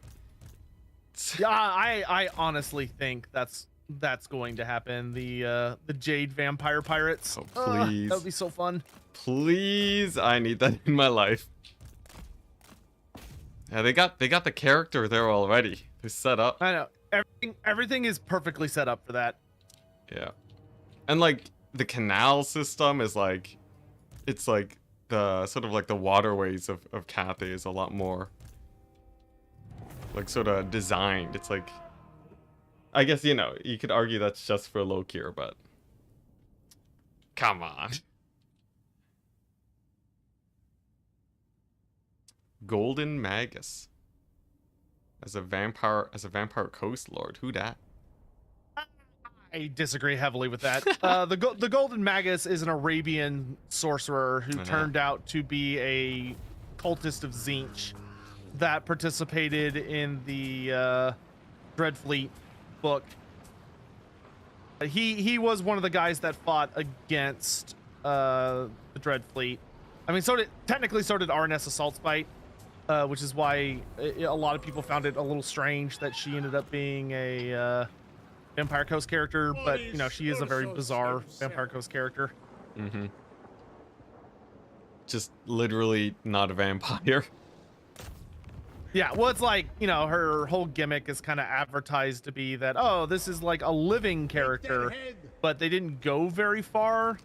Yeah, I honestly think that's going to happen. The Jade Vampire Pirates. Oh, please. That would be so fun. Please, I need that in my life. Yeah, they got the character there already. They're set up. I know. Everything is perfectly set up for that. Yeah. And like the canal system is like, it's like the sort of like the waterways of Cathay is a lot more like sort of designed. It's like, I guess, you know, you could argue that's just for Lokir, but come on. Golden Magus as a vampire coast lord. Who dat? I disagree heavily with that. The Golden Magus is an Arabian sorcerer who turned out to be a cultist of Tzeentch that participated in the Dreadfleet book. He was one of the guys that fought against the Dreadfleet. I mean, technically so did Arness Assault Spite, which is why a lot of people found it a little strange that she ended up being a Vampire Coast character, but you know, she is a very bizarre Vampire Coast character. Mm-hmm. Just literally not a vampire. Yeah, well, it's like, you know, her whole gimmick is kind of advertised to be that, oh, this is like a living character, but they didn't go very far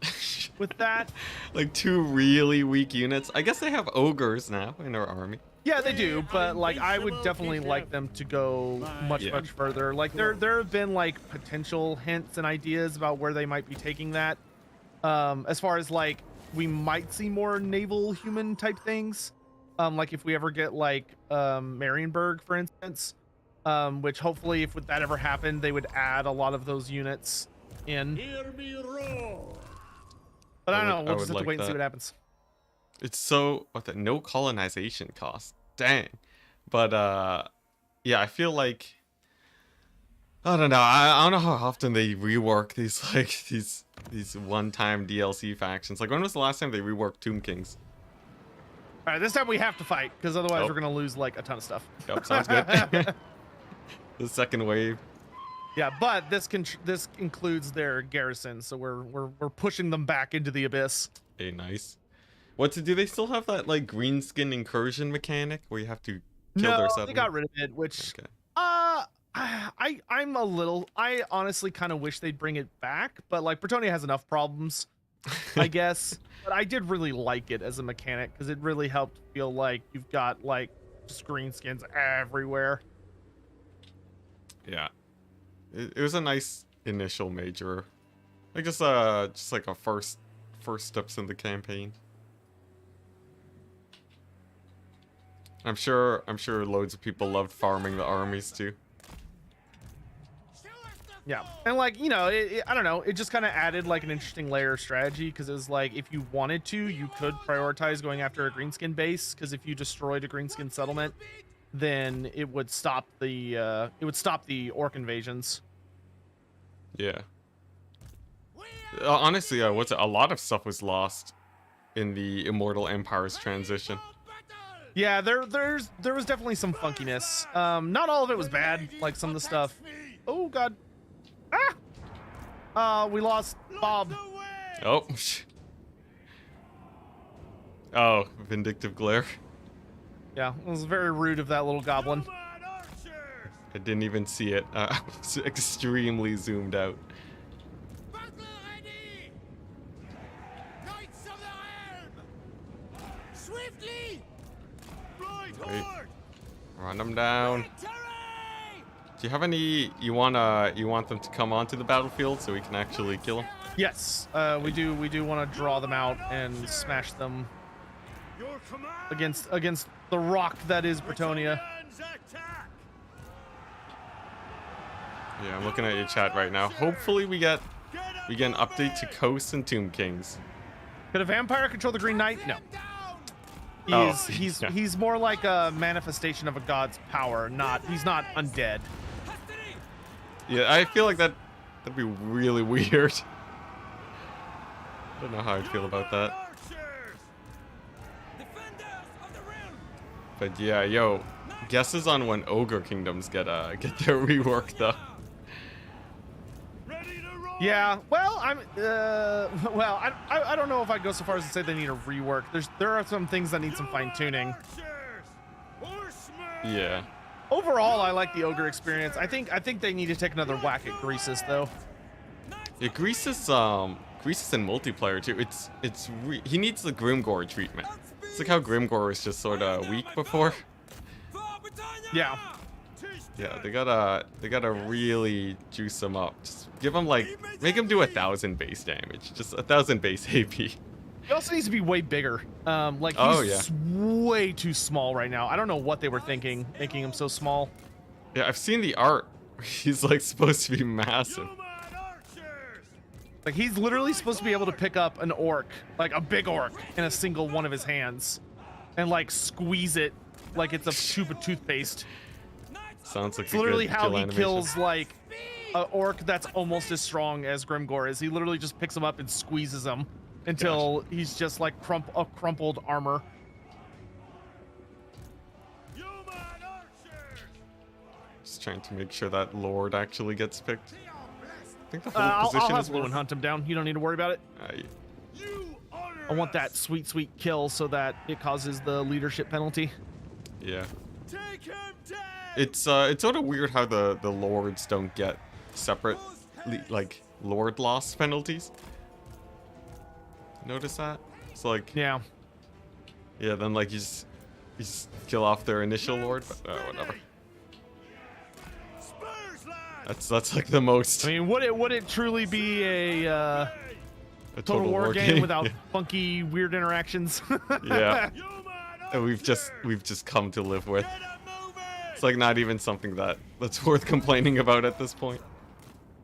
with that. Like 2 really weak units. I guess they have ogres now in their army. Yeah, they do, but like I would definitely like them to go much further. Like there have been like potential hints and ideas about where they might be taking that. As far as like we might see more naval human type things. Like if we ever get like Marienburg, for instance, which hopefully if that ever happened, they would add a lot of those units in. But I don't know, we'll just have to wait and see what happens. It's so what the no colonization cost. Dang. But yeah, I feel like I don't know. I don't know how often they rework these like these one-time DLC factions. Like when was the last time they reworked Tomb Kings? All right, this time we have to fight because otherwise Oh. we're gonna lose like a ton of stuff. Yep, sounds good. The second wave. Yeah, but this includes their garrison, so we're pushing them back into the abyss. Hey, nice. Do they still have that like green skin incursion mechanic where you have to kill their No, settlement? they got rid of it, which Okay. I honestly kind of wish they'd bring it back, but like Brettonian has enough problems, I guess. But I did really like it as a mechanic because it really helped feel like you've got like just green skins everywhere. Yeah. It was a nice initial major. Like just like a first steps in the campaign. I'm sure loads of people loved farming the armies too. Yeah, and like, you know, I don't know, it just kind of added like an interesting layer of strategy because it was like if you wanted to, you could prioritize going after a greenskin base because if you destroyed a greenskin settlement, then it would stop the orc invasions. Yeah. Honestly, a lot of stuff was lost in the Immortal Empire's transition. Yeah, there was definitely some funkiness. Not all of it was bad. Like some of the stuff. Oh God. Ah. We lost Bob. Oh. Oh, vindictive glare. Yeah, it was very rude of that little goblin. I didn't even see it. It's extremely zoomed out. Right. Run them down. Do you have any? You want them to come onto the battlefield so we can actually kill them? Yes, we do want to draw them out and smash them against the rock that is Brettonian. Yeah, I'm looking at your chat right now. Hopefully we get an update to Coast and Tomb Kings. Could a vampire control the Green Knight? No. He's more like a manifestation of a god's power. He's not undead. Yeah, I feel like that'd be really weird. I don't know how I'd feel about that. But yeah, yo, guesses on when Ogre Kingdoms get their rework though. Yeah, well, I don't know if I'd go so far as to say they need a rework. There are some things that need some fine tuning. Yeah. Overall, I like the Ogre experience. I think they need to take another whack at Greasus though. Yeah, Greasus in multiplayer too. He needs the Grimgore treatment. It's like how Grimgore was just sort of weak before. Yeah. Yeah, they gotta really juice him up. Just give him make him do 1,000 base damage. Just 1,000 base AP. He also needs to be way bigger. He's way too small right now. I don't know what they were thinking, making him so small. Yeah, I've seen the art. He's like supposed to be massive. Like he's literally supposed to be able to pick up an orc, like a big orc, in a single one of his hands, and like squeeze it like it's a tube of toothpaste. Sounds like it's literally how he animation. kills like an orc that's almost as strong as Grimgore is. He literally just picks him up and squeezes him until he's just like crumpled armor. Just trying to make sure that Lord actually gets picked. I think the whole I'll position have is Lewin hunt him down. You don't need to worry about it. I want that sweet kill so that it causes the leadership penalty. Yeah. It's sort of weird how the lords don't get separate like lord loss penalties. Notice that? It's like yeah, then like you just kill off their initial lord, but whatever. That's like the most. I mean, would it truly be a total war game without funky weird interactions? Yeah. And we've just come to live with. It's like not even something that's worth complaining about at this point.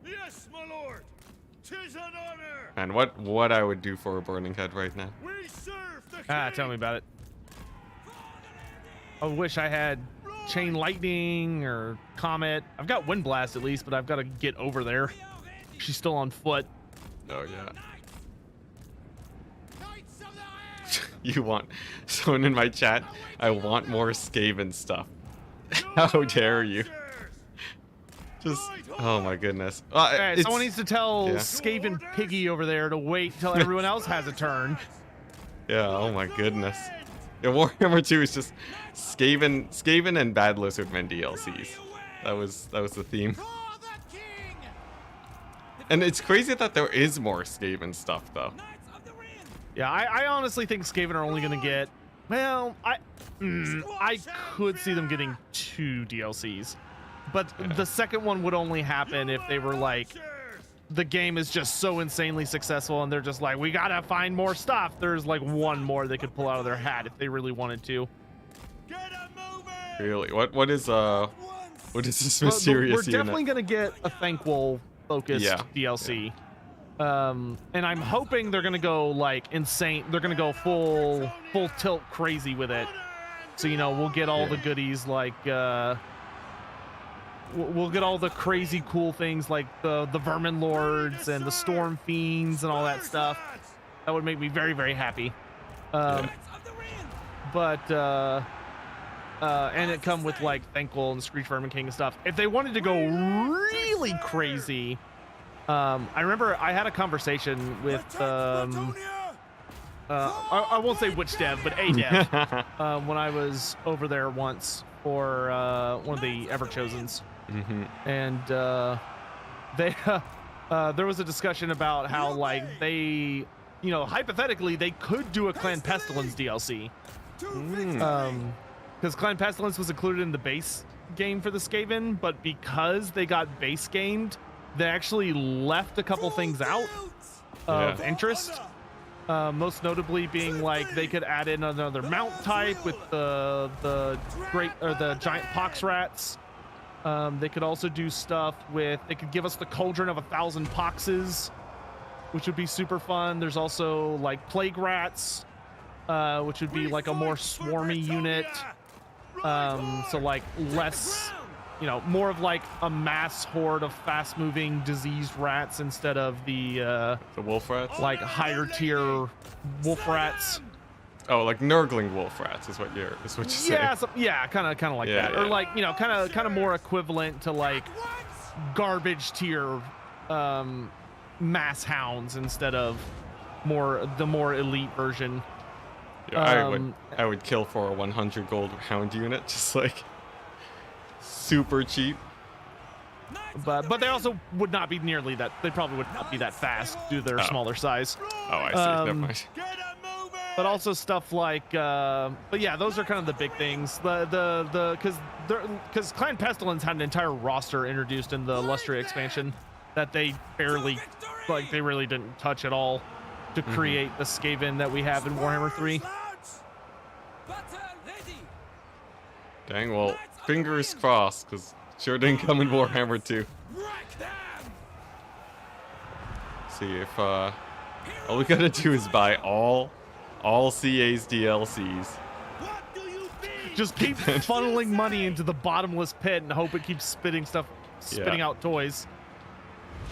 Yes, my lord. 'Tis an honor. Man, what I would do for a burning head right now. We serve the Tell me about it. I wish I had chain lightning or comet. I've got wind blast at least, but I've got to get over there. She's still on foot. Oh yeah. You want someone in my chat? I want more Skaven stuff. How dare you? Just oh my goodness. Hey, It's- someone needs to tell yeah. Skaven Piggy over there to wait till everyone else has a turn. Yeah. Oh my goodness. Yeah, Warhammer 2 is just Skaven and bad Lizardmen DLCs. That was the theme. And it's crazy that there is more Skaven stuff though. Yeah, I honestly think Skaven are only going to get, well, I could see them getting 2 DLCs. But Yeah. the second one would only happen if they were like, the game is just so insanely successful and they're just like, we got to find more stuff. There's like one more they could pull out of their hat if they really wanted to. Really? What is this But mysterious we're definitely unit? going to get a Thankwol focused Yeah. DLC. And I'm hoping they're gonna go like insane. They're gonna go full tilt crazy with it. So you know we'll get all the goodies like we'll get all the crazy cool things like the Vermin Lords and the Storm Fiends and all that stuff. That would make me very, very happy. But and it come with like Thankwol and the Screech Vermin King and stuff. If they wanted to go really crazy. I remember I had a conversation with I won't say which dev, but a dev when I was over there once for one of the Everchosens, and they there was a discussion about how like they, you know, hypothetically they could do a Clan Pestilence DLC, because Clan Pestilence was included in the base game for the Skaven, but because they got base gamed, they actually left a couple things out of interest. Most notably being like they could add in another mount type with the giant pox rats. They could also do stuff with, they could give us the cauldron of 1,000 poxes, which would be super fun. There's also like plague rats, which would be like a more swarmy unit. So like less, you know, more of like a mass horde of fast-moving diseased rats instead of the wolf rats? like higher tier wolf rats. Oh, like Nurgling wolf rats is what you're saying. Yeah, yeah, kind of like that, or like, you know, kind of more equivalent to like garbage tier mass hounds instead of the more elite version. Yeah, I would kill for a 100 gold hound unit, just like super cheap. But they also would not be nearly that. They probably would not be that fast due to their smaller size. Oh, I see. Never mind. But also stuff like, but yeah, those are kind of the big things. Because Clan Pestilence had an entire roster introduced in the Lustria expansion that they barely, like, they really didn't touch at all to create the Skaven that we have in Warhammer 3. Dang, well, fingers crossed, because sure didn't come in Warhammer 2. See if all we gotta do is buy all CA's DLCs. Just keep funneling money into the bottomless pit and hope it keeps spitting out toys.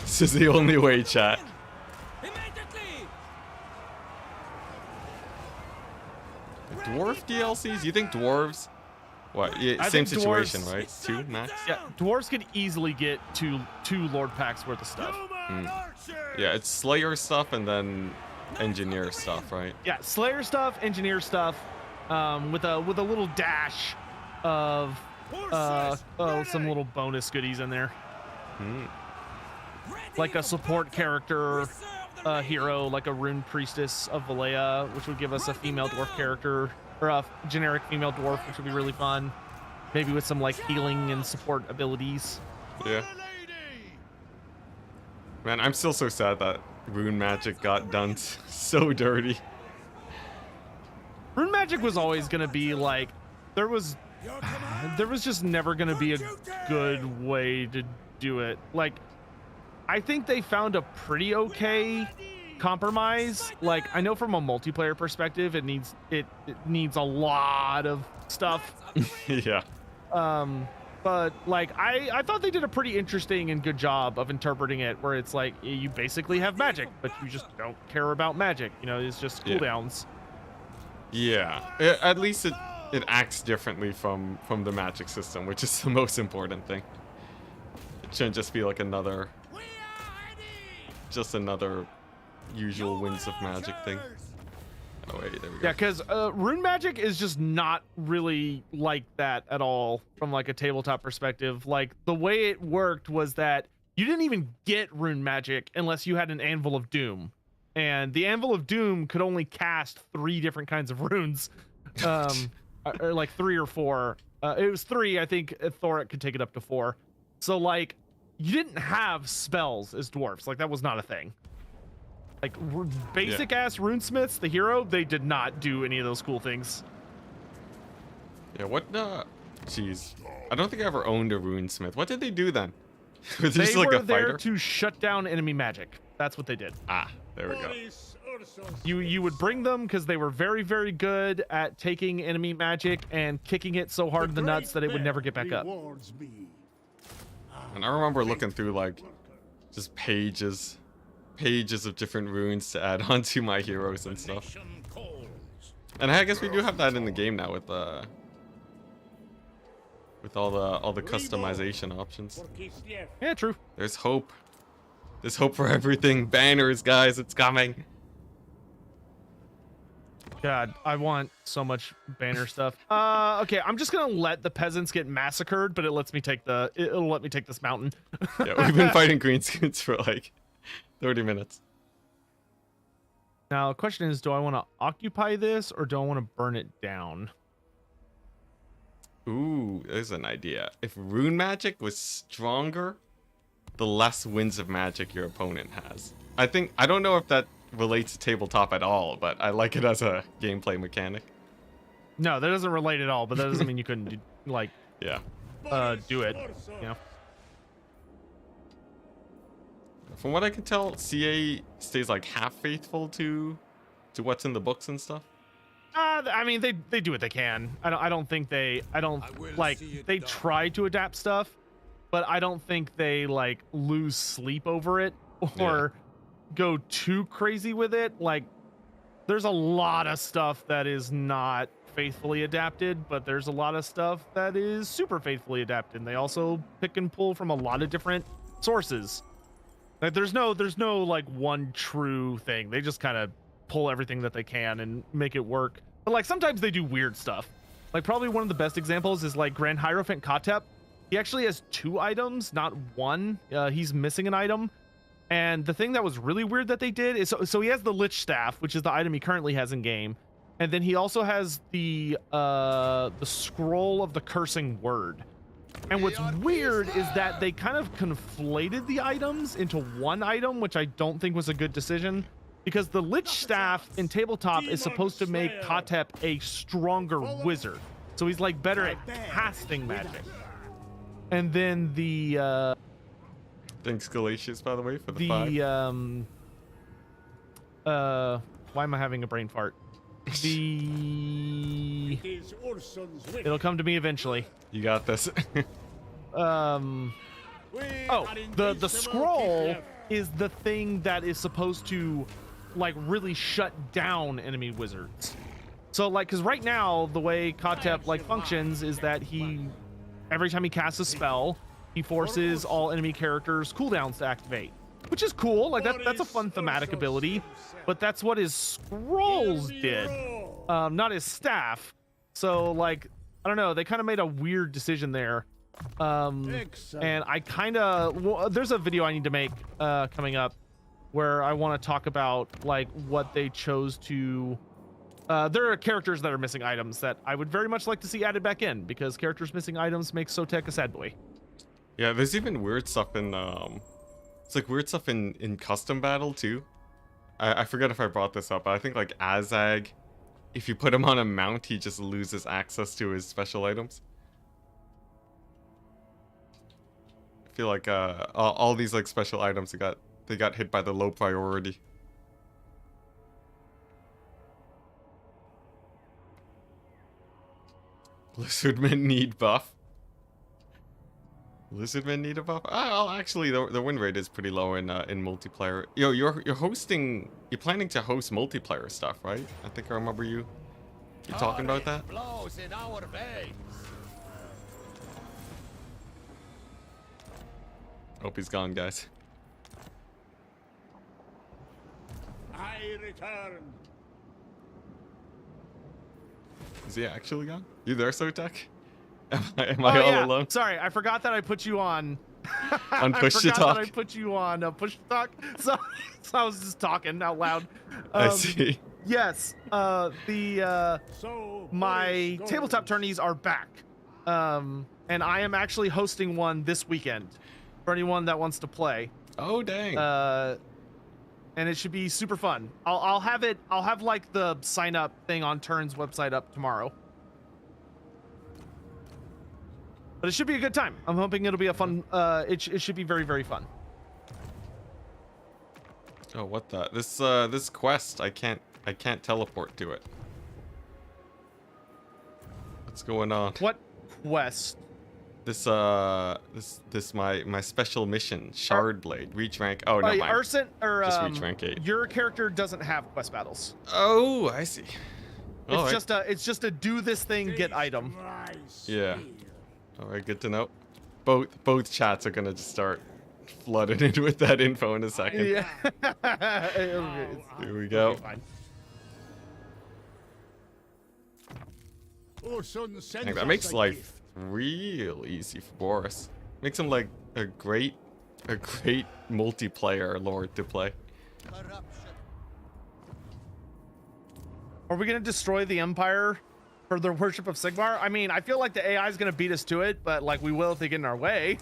This is the only way, chat. Dwarf DLCs? You think dwarves? What? Yeah, I same think situation, dwarves- right? 2 max? Yeah, dwarves could easily get two Lord Packs worth of stuff. Yeah, it's Slayer stuff and then Engineer stuff, right? Yeah, Slayer stuff, Engineer stuff, with a little dash of some little bonus goodies in there, like a support character, hero, like a Rune Priestess of Valea, which would give us a female dwarf character, or a generic female dwarf, which would be really fun. Maybe with some like healing and support abilities. Yeah. Man, I'm still so sad that Rune Magic got done so dirty. Rune Magic was always gonna be like, there was just never gonna be a good way to do it. Like, I think they found a pretty okay compromise. Like, I know from a multiplayer perspective, it needs a lot of stuff. Yeah. But like I thought they did a pretty interesting and good job of interpreting it, where it's like you basically have magic, but you just don't care about magic. You know, it's just cooldowns. Yeah. At least it acts differently from the magic system, which is the most important thing. It shouldn't just be like another usual winds of magic thing. Oh wait, there we go. Yeah, because rune magic is just not really like that at all from like a tabletop perspective. Like the way it worked was that you didn't even get rune magic unless you had an Anvil of Doom, and the Anvil of Doom could only cast 3 different kinds of runes, or like 3 or 4. It was 3, I think. Thoric could take it up to 4. So like you didn't have spells as dwarfs. Like that was not a thing. Like basic ass runesmiths, the hero, they did not do any of those cool things. Yeah, what jeez. I don't think I ever owned a runesmith. What did they do then? Was They just like were a there fighter? to shut down enemy magic. That's what they did. Ah, there we go. You would bring them because they were very, very good at taking enemy magic and kicking it so hard in the nuts that it would never get back up. And I remember looking through like just pages of different runes to add onto my heroes and stuff. And I guess we do have that in the game now with all the customization options. Yeah, true. There's hope. There's hope for everything. Banners, guys, it's coming. God, I want so much banner stuff. Okay, I'm just gonna let the peasants get massacred, but it'll let me take this mountain. Yeah, we've been fighting greenskins for like 30 minutes. Now, the question is, do I want to occupy this or do I want to burn it down? Ooh, there's an idea. If rune magic was stronger, the less winds of magic your opponent has. I don't know if that relates to tabletop at all, but I like it as a gameplay mechanic. No, that doesn't relate at all, but that doesn't mean you couldn't do, like, Yeah. do it, you know? From what I can tell, CA stays like half faithful to what's in the books and stuff. I mean, they do what they can. I don't think they try to adapt stuff, but I don't think they like lose sleep over it or go too crazy with it. Like, there's a lot of stuff that is not faithfully adapted, but there's a lot of stuff that is super faithfully adapted. And they also pick and pull from a lot of different sources. Like, there's no like one true thing. They just kind of pull everything that they can and make it work. But like sometimes they do weird stuff. Like probably one of the best examples is like Grand Hierophant Kotep. He actually has 2 items, not 1. He's missing an item. And the thing that was really weird that they did is so he has the Lich Staff, which is the item he currently has in game. And then he also has the Scroll of the Cursing Word. And what's weird is that they kind of conflated the items into one item, which I don't think was a good decision, because the Lich Staff in tabletop is supposed to make Kotep a stronger wizard. So he's like better at casting magic. And then the Thanks, Galatius, by the way, for the 5. why am I having a brain fart? It'll come to me eventually. You got this. The scroll is the thing that is supposed to like really shut down enemy wizards. So like, because right now the way Kotep like functions is that every time he casts a spell, he forces all enemy characters' cooldowns to activate, which is cool. Like that's a fun thematic ability, but that's what his scrolls did, not his staff. So like, I don't know, they kind of made a weird decision there. And I kind of, there's a video I need to make coming up where I want to talk about like what they chose to. There are characters that are missing items that I would very much like to see added back in, because characters missing items make Sotek a sad boy. Yeah, there's even weird stuff in it's like weird stuff in custom battle too. I forget if I brought this up, but I think like Azag, if you put him on a mount, he just loses access to his special items. I feel like all these like special items they got hit by the low priority. Lizardmen need buff. Lizardmen need a buff. Oh, actually, the win rate is pretty low in multiplayer. Yo, you're hosting. You're planning to host multiplayer stuff, right? I think I remember you talking about that. Blows in our veins. Hope he's gone, guys. I return. Is he actually gone? You there, Sotek? Am I all alone? Sorry, I forgot that I put you on. On push to I forgot talk? that I put you on push to talk. So I was just talking out loud. I see. Yes. So My goes. tabletop tourneys are back. And I am actually hosting one this weekend for anyone that wants to play. Oh dang. And it should be super fun. I'll have like the sign up thing on Turn's website up tomorrow. But it should be a good time. I'm hoping it'll be a fun. It should be very, very fun. Oh, what the? This quest, I can't teleport to it. What's going on? What quest? This my special mission, Shard Blade, reach rank. Oh no, mine. Urson, or Just reach rank 8. Your character doesn't have quest battles. Oh, I see. It's just a do this thing, get item. Yeah. All right, good to know. Both chats are gonna just start flooding in with that info in a second. Yeah. Here we go. Fine. Dang, that makes life real easy for Boris. Makes him like a great multiplayer lord to play. Are we gonna destroy the Empire for their worship of Sigmar? I mean, I feel like the AI is gonna beat us to it, but like we will if they get in our way.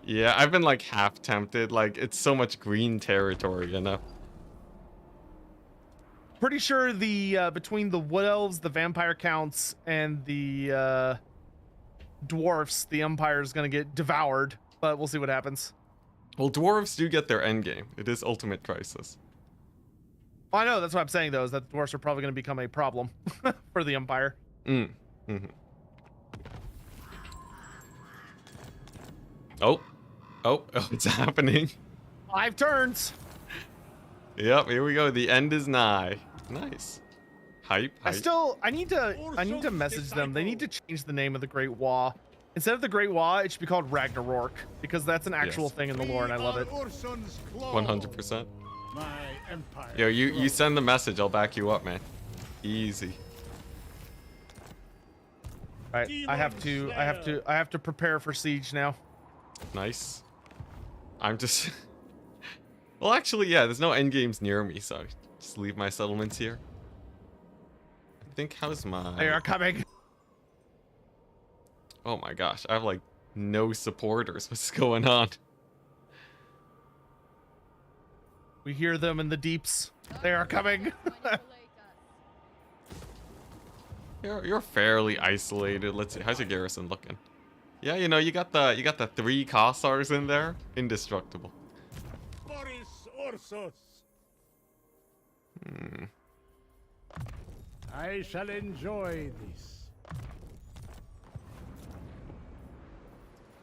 Yeah, I've been like half tempted. Like it's so much green territory, you know. Pretty sure the between the wood elves, the vampire counts, and the dwarfs, the Empire is gonna get devoured. But we'll see what happens. Well, dwarves do get their endgame. It is Ultimate Crisis. Well, I know, that's what I'm saying though, is that the dwarfs are probably gonna become a problem for the Empire. Oh, it's happening. 5 turns. Yep, here we go. The end is nigh. Nice. Hype. I need to message them. They need to change the name of the Great Wa. Instead of the Great Wa, it should be called Ragnarok, because that's an actual thing in the lore, and I love it. 100%. My empire. Yo, you send the message. I'll back you up, man. Easy. All right, I have to prepare for siege now. Nice. I'm just. Well, actually, yeah. There's no end games near me, so I just leave my settlements here. I think how's my. They are coming. Oh my gosh, I have like no supporters. What's going on? We hear them in the deeps. They are coming. You're fairly isolated. Let's see, how's your garrison looking? Yeah, you know, you got the 3 Kossars in there. Indestructible. Boris Ursus. I shall enjoy this.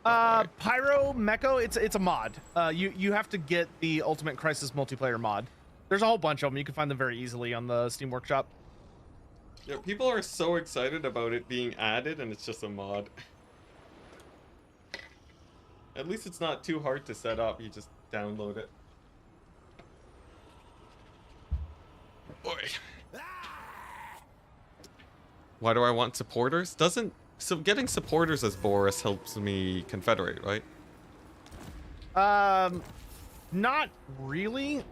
Pyro Meko, it's a mod. You have to get the Ultimate Crisis multiplayer mod. There's a whole bunch of them. You can find them very easily on the Steam Workshop. Yeah, people are so excited about it being added, and it's just a mod. At least it's not too hard to set up. You just download it. Boy. Why do I want supporters? So getting supporters as Boris helps me confederate, right? Not really.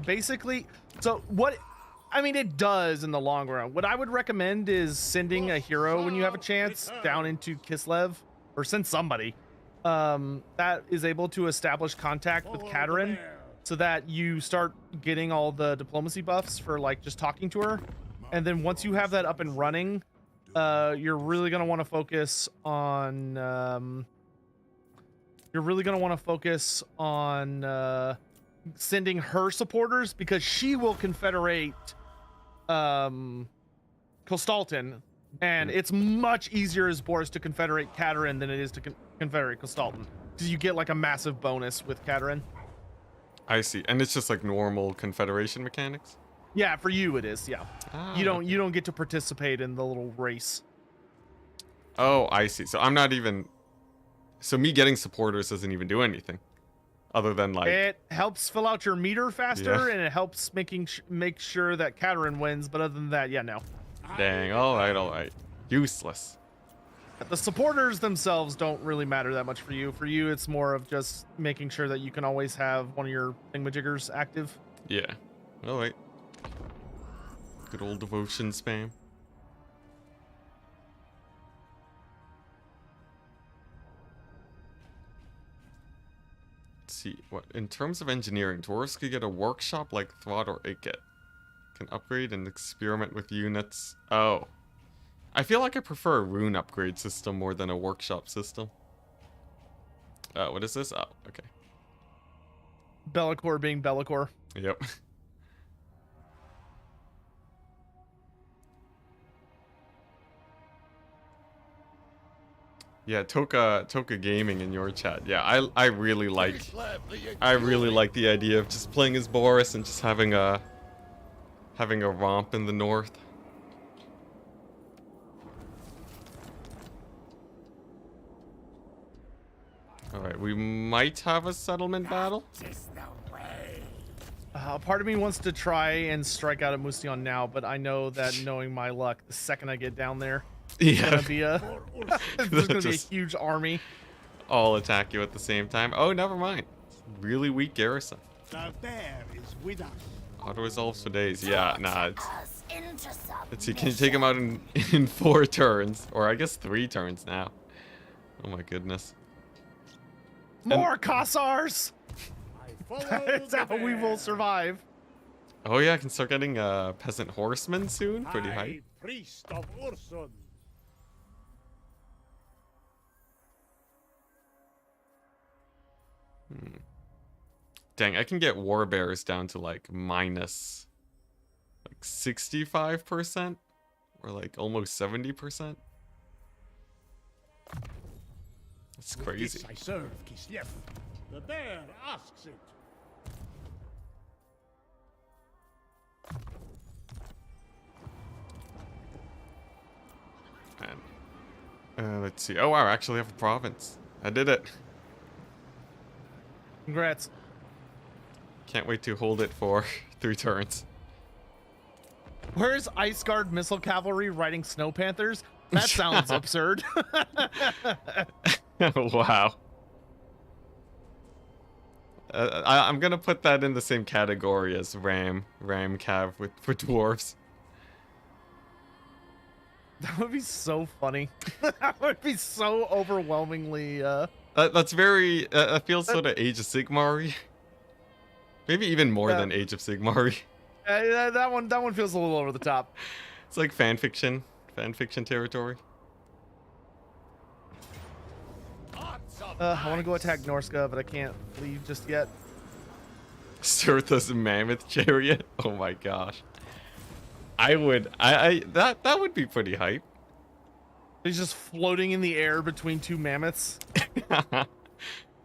Basically, so what? I mean, it does in the long run. What I would recommend is sending a hero when you have a chance down into Kislev, or send somebody that is able to establish contact with Katerin, so that you start getting all the diplomacy buffs for like just talking to her. And then once you have that up and running, you're really gonna want to focus on sending her supporters, because she will confederate Kostalton And it's much easier as Boris to confederate Katerin than it is to confederate Kostalton, because you get like a massive bonus with Katerin. I see. And it's just like normal confederation mechanics? Yeah, for you it is. Yeah, Ah, you okay. don't get to participate in the little race. Oh, I see. So I'm not even... So me getting supporters doesn't even do anything. Other than like... It helps fill out your meter faster, Yeah. and it helps make sure that Katerin wins. But other than that, yeah, no. Dang, alright. Useless. The supporters themselves don't really matter that much for you. For you, it's more of just making sure that you can always have one of your thingamajiggers active. Yeah. Alright. Good old devotion spam. Let's see, what in terms of engineering, dwarves could get a workshop like Throd or Iket. Can upgrade and experiment with units. Oh. I feel like I prefer a rune upgrade system more than a workshop system. What is this? Oh, okay. Be'lakor being Be'lakor. Yep. Yeah, Toka Gaming in your chat. Yeah, I really like the idea of just playing as Boris and just having a romp in the north. Alright, we might have a settlement battle. Part of me wants to try and strike out at Mustion now, but I know that knowing my luck, the second I get down there, it's Yeah. gonna be there's gonna be a Just- huge army. All attack you at the same time. Oh, never mind. Really weak garrison. The bear is with us. Auto resolves for days. Yeah, nah. Let's see. Can you take him out in 4 turns, or I guess 3 turns now? Oh my goodness. More Kossars! I follow That's the how we will bear. survive. Oh yeah, I can start getting peasant horsemen soon. Pretty High hype. priest of Ursun. Dang, I can get war bears down to like minus like 65% or like almost 70%. That's With crazy. this I serve Kislev. The bear asks it. And let's see. Oh wow, I actually have a province. I did it. Congrats. Can't wait to hold it for 3 turns. Where's Ice Guard Missile Cavalry riding Snow Panthers? That sounds absurd. Wow. I'm gonna put that in the same category as Ram Cav for dwarves. That would be so funny. That would be so overwhelmingly. That's very. That feels sort of Age of Sigmar-y. Maybe even more than Age of Sigmar-y. That one feels a little over the top. It's like fan fiction territory. I want to go attack Norska, but I can't leave just yet. Sirtha's mammoth chariot. Oh my gosh. That would be pretty hype. He's just floating in the air between 2 mammoths.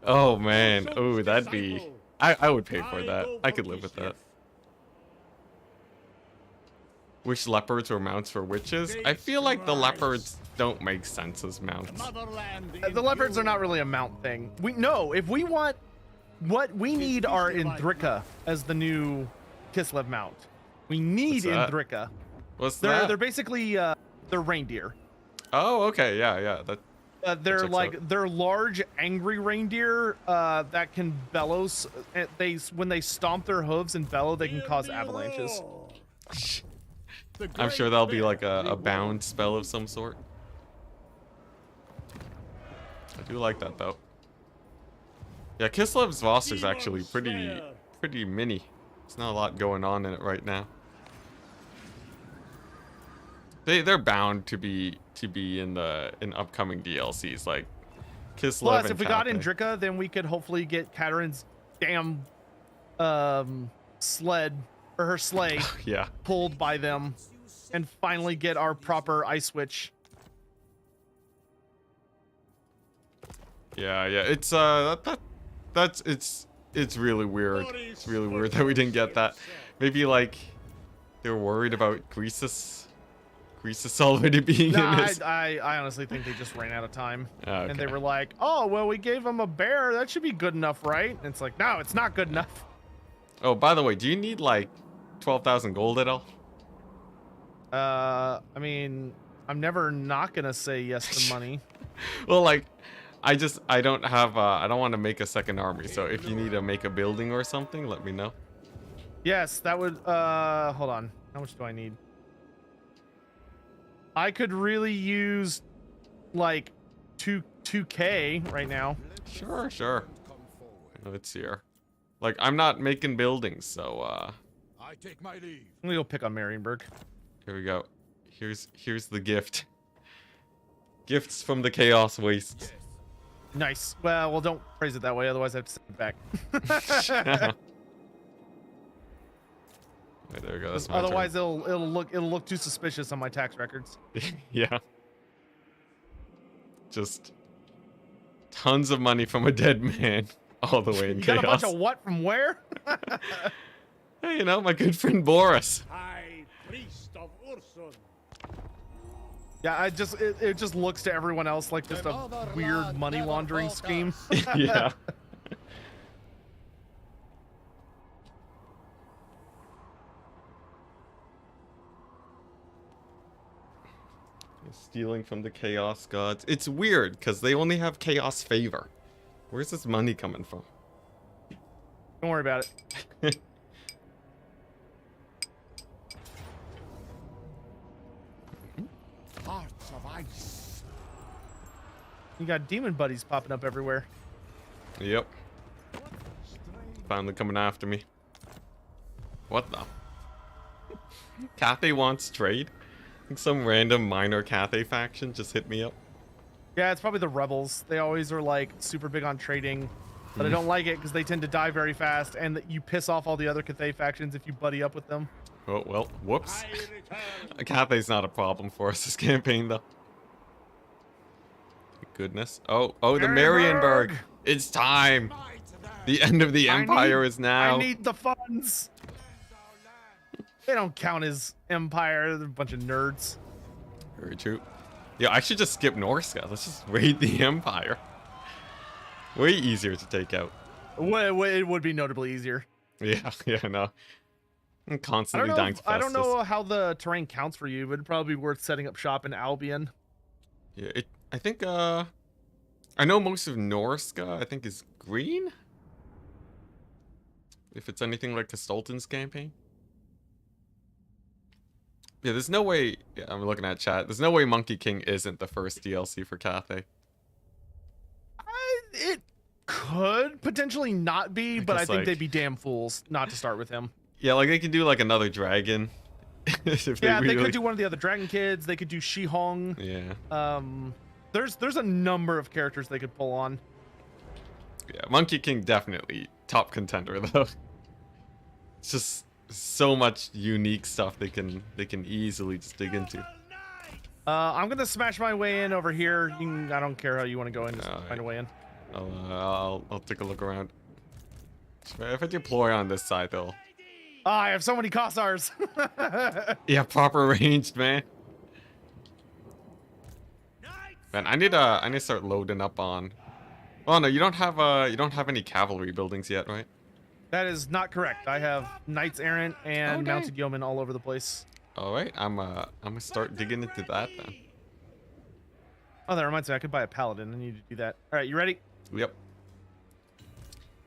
Oh man. Oh, Urson's that'd be. disciple. I would pay for I that. go I for could live with Kislev. that. Wish leopards were mounts for witches. I feel like the leopards don't make sense as mounts. Motherland The leopards are not endures. really a mount thing. If we want, what we need are Indrika as the new Kislev mount. We need What's that? Indrika. What's They're that? basically they're reindeer. Oh, okay. Yeah. That They're checks like out. they're large, angry reindeer that can bellow. When they stomp their hooves and bellow, they can Hear cause me avalanches. roar. The I'm sure great that'll be bear like a rewards bound spell of some sort. I do like that though. Yeah, Kislev's Voss is actually Demon pretty mini. There's not a lot going on in it right now. They're bound to be in upcoming DLCs like Kislev Plus, and if we got Cathay. Indrika, then we could hopefully get Katerin's damn sled or her sleigh Yeah. pulled by them. and finally get our proper ice switch. Yeah, it's it's really weird. It's really weird that we didn't get that. Maybe like they were worried about Greasus already being in his. I honestly think they just ran out of time. Okay. And they were like, oh, well, we gave him a bear. That should be good enough, right? And it's like, no, it's not good enough. Oh, by the way, do you need like 12,000 gold at all? I mean, I'm never not gonna say yes to money. Well, like, I don't have, I don't want to make a second army. So if you need to make a building or something, let me know. Yes, that would, hold on. How much do I need? I could really use like 2K right now. Sure. Let's see here. Like, I'm not making buildings, so I take my leave. I'm gonna go pick on Marienburg. here we go. Here's the gift. Gifts from the Chaos Wastes. Nice. Well, don't phrase it that way, otherwise I have to send it back. Right, there we go. That's my Otherwise, it'll look too suspicious on my tax records. turn. Yeah. Just tons of money from a dead man, all the way in You chaos. got a bunch of what from where? Hey, you know, my good friend Boris. High priest of Ursun. Yeah, it just looks to everyone else like just a weird money laundering scheme. Yeah. Stealing from the Chaos Gods. It's weird because they only have Chaos favor. Where's this money coming from? Don't worry about it. Hearts of ice. You got demon buddies popping up everywhere. Yep. Finally coming after me. What the? Cathay wants trade? I think some random minor Cathay faction just hit me up. Yeah, it's probably the rebels. They always are like super big on trading, but I don't like it because they tend to die very fast, and that you piss off all the other Cathay factions if you buddy up with them. Oh, well, whoops. I return. Cathay's not a problem for us this campaign, though. Goodness. Oh, the Marienburg! Marienburg. It's time. Fight them. The end of the Empire is now. I need the funds. They don't count as empire. They're a bunch of nerds. Very true. Yeah, I should just skip Norska. Let's just raid the Empire. Way easier to take out. It would be notably easier. Yeah, no. I'm constantly dying to I don't Festus. know how the terrain counts for you, but it'd probably be worth setting up shop in Albion. Yeah, I think, I know most of Norska, I think, is green? If it's anything like Kastolton's campaign. Yeah, there's no way, yeah, I'm looking at chat, there's no way Monkey King isn't the first DLC for Cathay. It could potentially not be, but I guess, think like- they'd be damn fools not to start with him. Yeah, like they can do like another dragon. If Yeah, they really... could do one of the other Dragon Kids. They could do Shi-Hong. Yeah. There's a number of characters they could pull on. Yeah, Monkey King definitely top contender though. It's just so much unique stuff they can easily just dig into. I'm gonna smash my way in over here. I don't care how you want to go in. Just Alright. find a way in. I'll take a look around. If I deploy on this side though. Oh, I have so many Kossars. Yeah, proper ranged, man. Man, I need to start loading up on. Oh no, you don't have any cavalry buildings yet, right? That is not correct. I have Knights Errant and Okay. Mounted Yeomen all over the place. All right, I'm gonna start digging into that then. Oh, that reminds me, I could buy a Paladin. I need to do that. All right, you ready? Yep.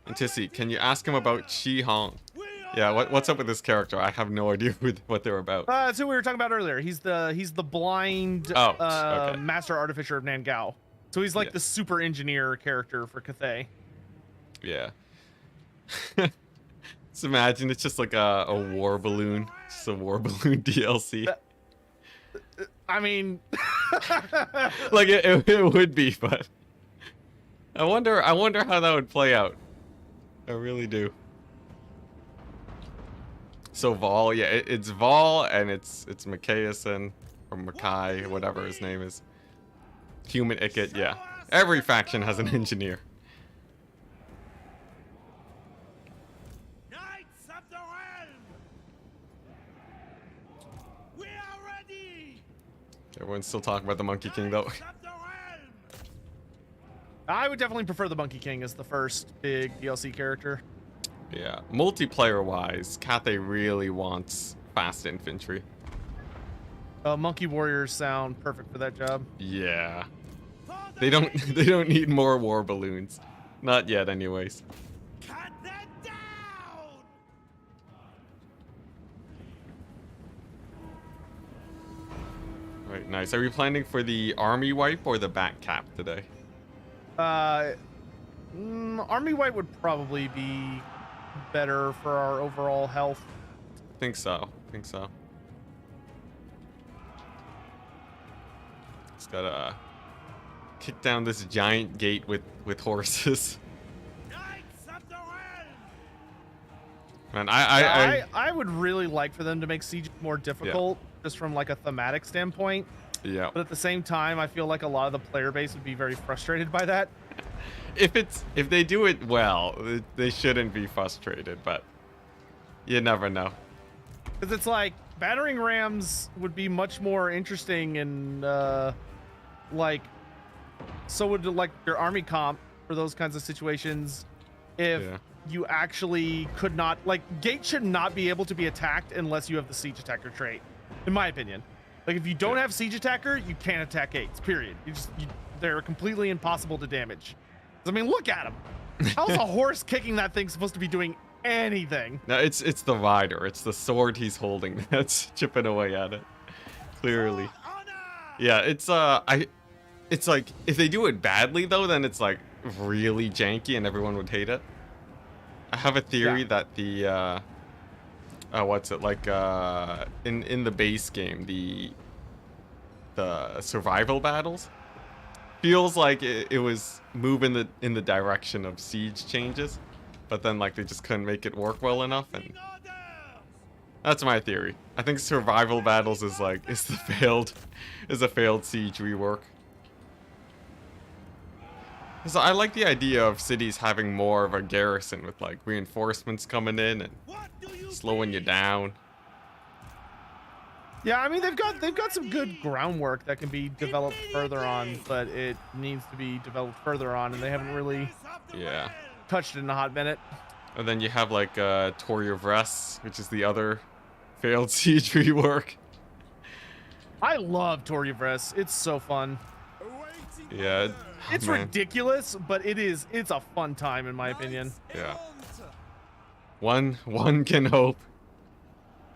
Enticity, can you ask him about Shi-Hong? Yeah, what's up with this character? I have no idea what they're about. That's who we were talking about earlier. He's the blind Oh, okay. master artificer of Nangao. So he's like Yeah. the super engineer character for Cathay. Yeah. Just imagine it's just like a war balloon. Just a war balloon DLC. I mean, Like it would be, but I wonder how that would play out. I really do. So Vol, yeah, it's Vol and it's Mikaeson or Makai, whatever his name is. Human Icket, yeah. Every faction has an engineer. Knights of the Realm! We are ready! Everyone's still talking about the Monkey King though. Knights of the Realm! I would definitely prefer the Monkey King as the first big DLC character. Yeah, multiplayer wise, Cathay really wants fast infantry. Monkey Warriors sound perfect for that job. Yeah. For the They don't lady, they don't need more war balloons. Not yet anyways. cut them down! Right, nice. Are we planning for the army wipe or the back cap today? Army White would probably be better for our overall health. Think so. Think so. Just gotta kick down this giant gate with horses. Knights of the Realm! Man, I would really like for them to make Siege more difficult, just from like a thematic standpoint. yeah. But at the same time, I feel like a lot of the player base would be very frustrated by that. If they do it well, they shouldn't be frustrated, but you never know. Because it's like battering rams would be much more interesting and like so would like your army comp for those kinds of situations if Yeah. you actually could not like gate should not be able to be attacked unless you have the siege attacker trait, in my opinion. Like if you don't have siege attacker, you can't attack gates. Period. They're completely impossible to damage. I mean, look at him. How's a horse kicking that thing supposed to be doing anything? No, it's the rider. It's the sword he's holding that's chipping away at it. Clearly. For honor! Yeah, it's like if they do it badly though, then it's like really janky and everyone would hate it. I have a theory that the what's it like in the base game, the survival battles feels like it was moving in the direction of siege changes, but then like they just couldn't make it work well enough, and In order! that's my theory. I think survival battles is a failed siege rework. So I like the idea of cities having more of a garrison with like reinforcements coming in and What do you slowing you please? down. Yeah, I mean they've got some good groundwork that can be developed further on, but it needs to be developed further on, and they haven't really Knights of the Yeah. Realm! touched it in a hot minute. And then you have like Toria Vress, which is the other failed siege rework. I love Torjavres. It's so fun. Awaiting Yeah. order! It's Man. ridiculous, but it's a fun time in my opinion. Yeah. One can hope.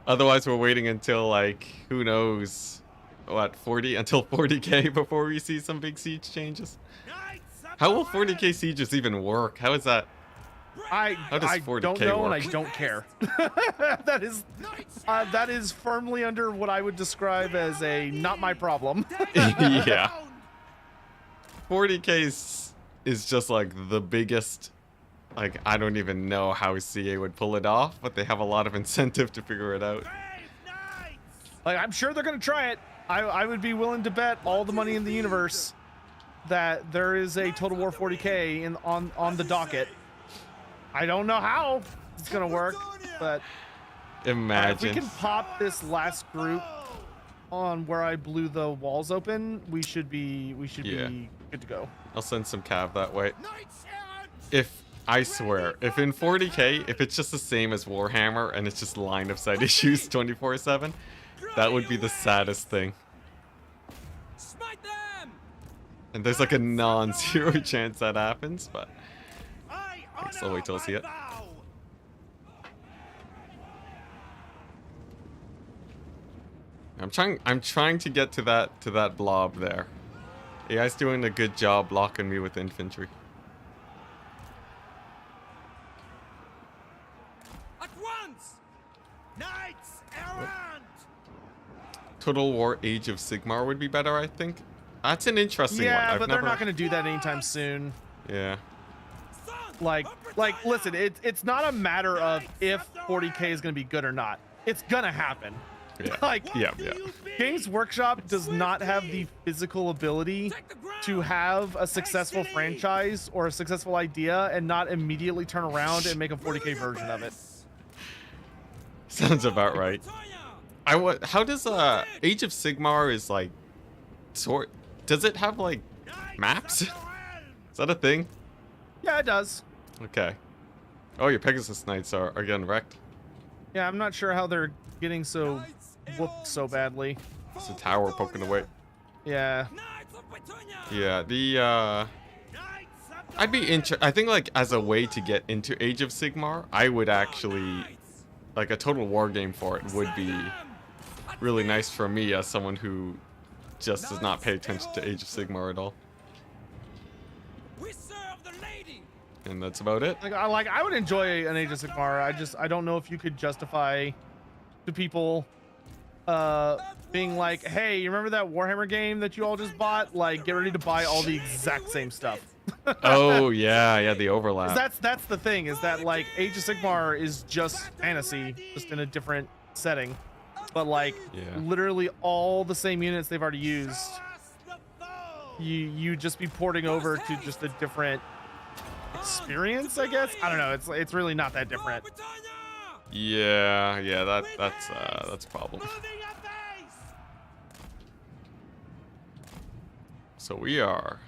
Otherwise, we're waiting until like who knows what 40k before we see some big siege changes. Knights of How the will Realm! 40k sieges even work? How is that? I does I 40K don't know and I work? don't care. that is firmly under what I would describe as a not my problem. Yeah. 40k is just like the biggest. Like I don't even know how CA would pull it off, but they have a lot of incentive to figure it out. Brave knights! Like I'm sure they're gonna try it. I would be willing to bet all the money in the universe that there is a Total War 40k on the docket. I don't know how it's gonna work, but if we Imagine. can pop this last group on where I blew the walls open, we should be Yeah. good to go. I'll send some cav that way. Knights errant! If I swear, if in 40k, if it's just the same as Warhammer and it's just line of sight issues 24/7, that would be the saddest thing. Smite them! And there's like a non-zero chance that happens, but I guess I'll wait till I see it. honor my vow! I'm trying to get to that blob there. AI's doing a good job blocking me with infantry. At once! Knights errant! Total War Age of Sigmar would be better, I think. That's an interesting one. Yeah, I've but never... they're not gonna do that anytime soon. Yeah. Sons Like of Brettonian! listen, it's not a matter of if 40k is gonna be good or not. it's gonna happen. Yeah. Like, yeah. Games Workshop does not have the physical ability to have a successful franchise or a successful idea and not immediately turn around and make a 40K version of it. Sounds about right. How does Age of Sigmar is like does it have like maps? Is that a thing? Yeah, it does. Okay. Oh, your Pegasus Knights are getting wrecked. Yeah, I'm not sure how they're getting so whooped so badly. It's a tower poking away. Yeah. Yeah, I'd be I think like as a way to get into Age of Sigmar, I would actually like a total war game for it would be really nice for me as someone who just does not pay attention to Age of Sigmar at all. And that's about it. Like I would enjoy an Age of Sigmar. I don't know if you could justify to people being like, hey, you remember that Warhammer game that you all just bought? Like, get ready to buy all the exact same stuff. Oh yeah, the overlap. That's the thing, is that like Age of Sigmar is just fantasy, just in a different setting. But like literally all the same units they've already used, you just be porting over to just a different experience, I guess. I don't know. It's really not that different. Yeah, that's a problem. So we are.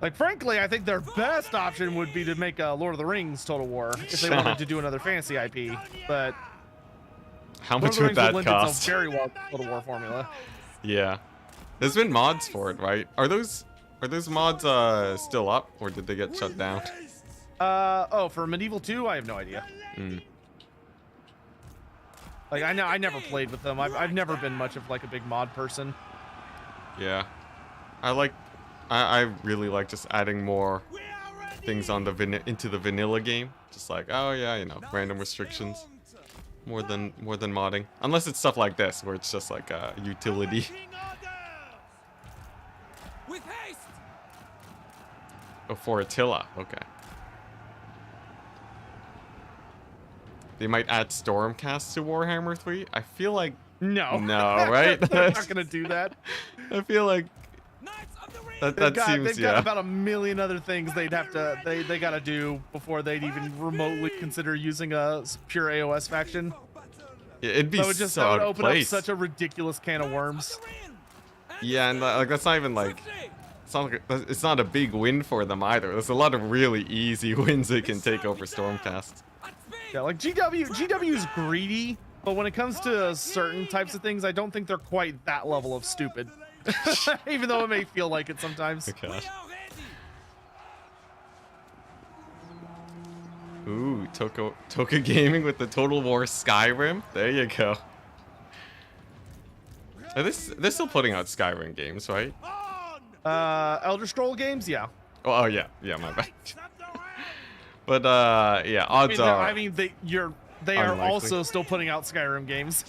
Like, frankly, I think their best option would be to make a Lord of the Rings Total War if they wanted to do another fantasy IP. But how much would that cost? Very well to Total War formula. Yeah, there's been mods for it, right? Are those mods still up, or did they get shut down? Oh, for Medieval 2, I have no idea. Like, I never played with them. I've never been much of like a big mod person. Yeah, I really like just adding more things on into the vanilla game. Just like, oh yeah, random restrictions. More than modding. Unless it's stuff like this, where it's just like a utility. Oh, for Attila. Okay. They might add Stormcast to Warhammer 3. I feel like no, right? They're not gonna do that. I feel like that seems they've got about a million other things they gotta do before they'd even remotely consider using a pure AOS faction. Yeah, it'd be that would open up such a ridiculous can of worms. Yeah, and like that's not even like it's not a big win for them either. There's a lot of really easy wins they can take over Stormcast. Yeah, like GW is greedy, but when it comes to certain types of things, I don't think they're quite that level of stupid. Even though it may feel like it sometimes. Okay. Ooh, Toka Gaming with the Total War Skyrim. There you go. They're still putting out Skyrim games, right? Elder Scroll games, yeah. Oh yeah, my bad. But yeah, odds are. I mean, they are also still putting out Skyrim games.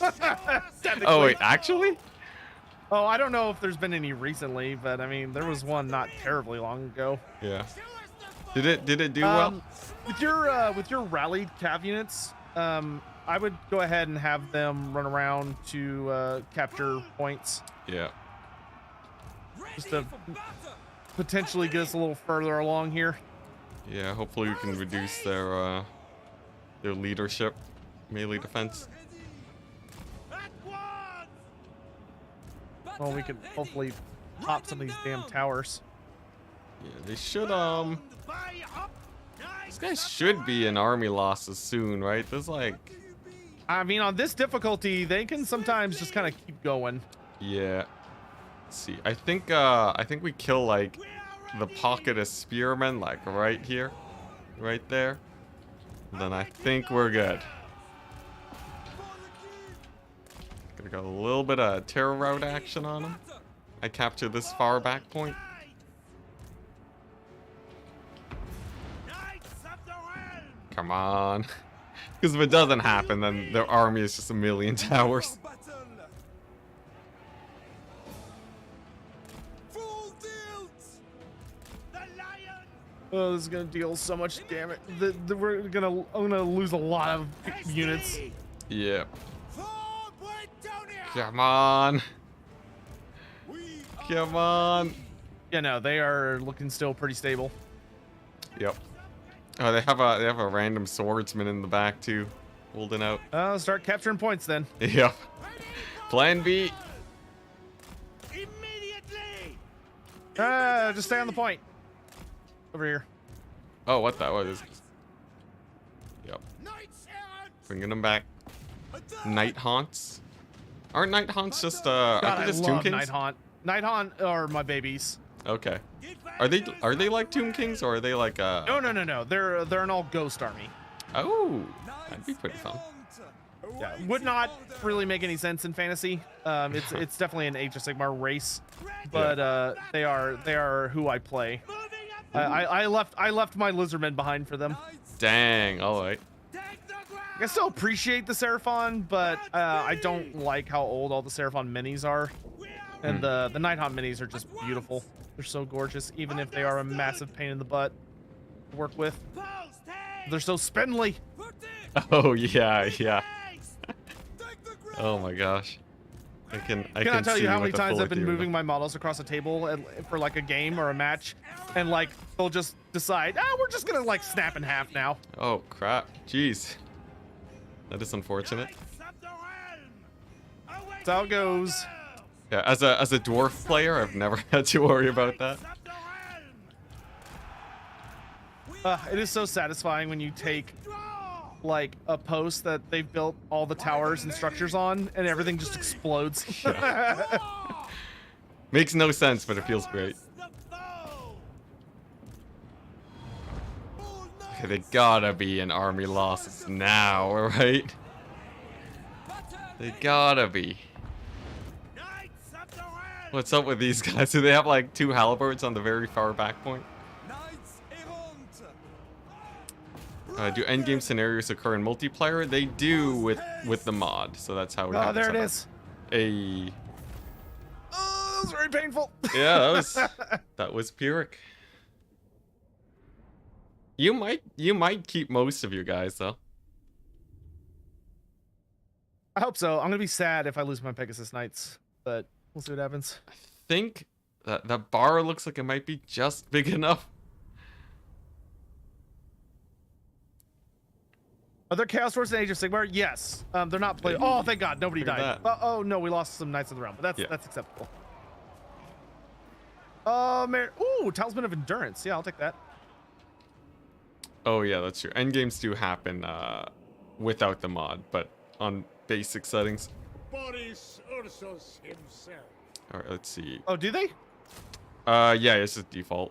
Oh wait, actually? Oh, I don't know if there's been any recently, but I mean, there was one not terribly long ago. Yeah. Did it do well? With your rallied cav units, I would go ahead and have them run around to capture points. Yeah. Just to potentially get us a little further along here. Yeah, hopefully we can reduce their leadership, melee defense. Well, we can hopefully pop some of these damn towers. Yeah, they should these guys should be in army losses soon, right? There's like, I mean, on this difficulty, they can sometimes just kind of keep going. Yeah. Let's see. I think we kill like the pocket of spearmen, like right here, right there. And then I think we're good. Gonna got a little bit of terror route action on them. I capture this far back point. Come on. Because if it doesn't happen, then their army is just a million towers. Oh, this is gonna deal so much damage. I'm gonna lose a lot of units. Yeah. Come on. Come on. Yeah, no, they are looking still pretty stable. Yep. Oh, they have a random swordsman in the back too, holding out. Start capturing points then. Yep. Plan B. Immediately! Just stay on the point. Over here. Oh, what that was? Yep. Knights errant! Bringing them back. Night haunts. Aren't night haunts just God, aren't I they just Tomb love Kings? Night Haunt. Night Haunt are my babies. Okay. Are they like Tomb Kings or are they like No. They're an all ghost army. Oh, that'd be pretty fun. Yeah, would not really make any sense in fantasy. It's definitely an Age of Sigmar race, but they are who I play. I left my Lizardmen behind for them. Dang, alright. I still appreciate the Seraphon, but I don't like how old all the Seraphon minis are. And the Night Haunt minis are just beautiful. They're so gorgeous, even if they are a massive pain in the butt to work with. They're so spindly. Oh yeah. Oh my gosh. I can tell see you how many what the times I've been fourth moving my models across a table for like a game or a match, and like they'll just decide, we're just gonna like snap in half now. Oh crap. Jeez. That is unfortunate. That's how it goes. Yeah, as a dwarf player, I've never had to worry about that. It is so satisfying when you take like a post that they've built all the towers and structures on, and everything just explodes. Yeah. Makes no sense, but it feels great. Okay, they gotta be an army losses now, right? They gotta be. What's up with these guys? Do they have like 2 halberds on the very far back point? Do endgame scenarios occur in multiplayer? They do with the mod, so that's how we have there set it up. is. A Oh, it's very painful. yeah, that was Pyrrhic. You might keep most of you guys though. I hope so. I'm gonna be sad if I lose my Pegasus Knights, but we'll see what happens. I think that the bar looks like it might be just big enough. Are there Chaos Dwarfs in Age of Sigmar? Yes. They're not played. Oh, thank God, nobody Look at died. that. Oh no, we lost some Knights of the Realm, but that's acceptable. Ooh, Talisman of Endurance. Yeah, I'll take that. Oh yeah, that's true. Endgames do happen without the mod, but on basic settings. Boris Ursus himself. All right, let's see. Oh, do they? Yeah, it's just default.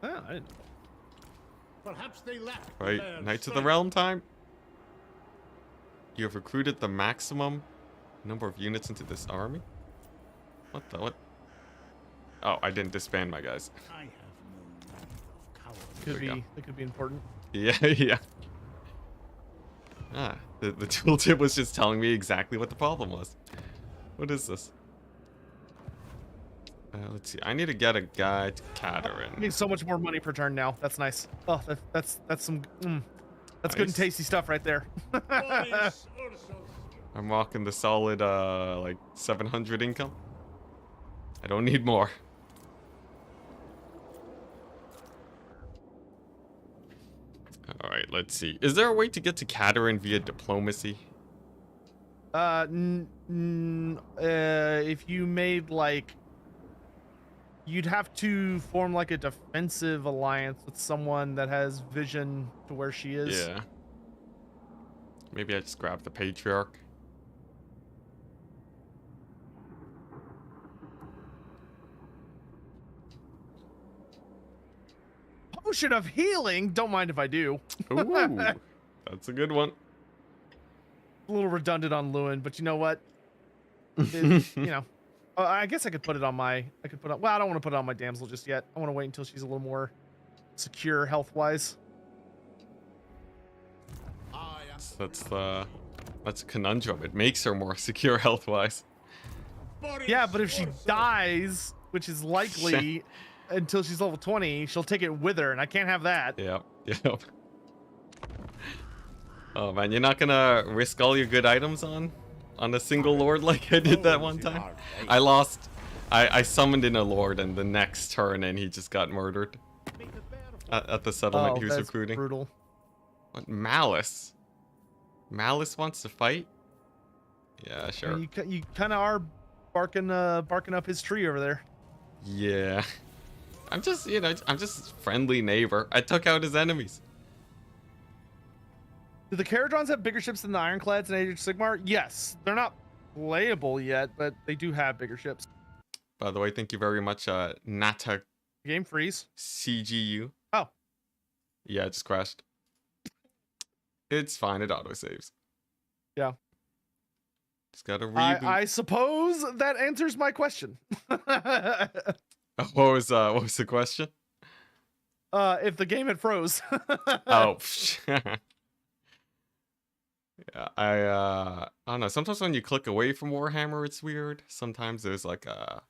Oh, I didn't. Perhaps they lack Right, Knights of the Realm time. You have recruited the maximum number of units into this army. What the what? Oh, I didn't disband my guys. I have no manner of cowardice. Could we go. be. It could be important. Yeah. Ah, the tooltip was just telling me exactly what the problem was. What is this? Let's see. I need to get a guy to I Catherine. need so much more money per turn now. That's nice. Oh, that's some. That's good and Nice. tasty stuff right there. Boris Ursus. I'm rocking the solid like 700 income. I don't need more. All right, let's see. Is there a way to get to Catherine via diplomacy? If you made like, you'd have to form like a defensive alliance with someone that has vision to where she is. Yeah. Maybe I just grab the patriarch. Potion of healing. Don't mind if I do. Ooh, that's a good one. A little redundant on Lewin, but you know what? You know, I guess I could put it on my. Well, I don't want to put it on my damsel just yet. I want to wait until she's a little more secure health-wise. That's a conundrum. It makes her more secure health-wise. Yeah, but if she dies, which is likely until she's level 20, she'll take it with her, and I can't have that. Yep. Oh man, you're not gonna risk all your good items on on a single lord like I did that one time. I lost. I summoned in a lord, and the next turn, and he just got murdered at the settlement he was that's recruiting. Brutal. What, Malice? Malice wants to fight? Yeah, sure. You kind of are barking up his tree over there. Yeah. I'm just, you know, I'm just friendly neighbor. I took out his enemies. Do the Caradrons have bigger ships than the Ironclads in Age of Sigmar? Yes. They're not playable yet, but they do have bigger ships. By the way, thank you very much, Nata Game freeze. CGU. Oh. Yeah, it just crashed. It's fine, it autosaves. Yeah. Just gotta reboot. I suppose that answers my question. What was the question? If the game had froze. Oh. Yeah, I don't know. Sometimes when you click away from Warhammer, it's weird. Sometimes there's like a...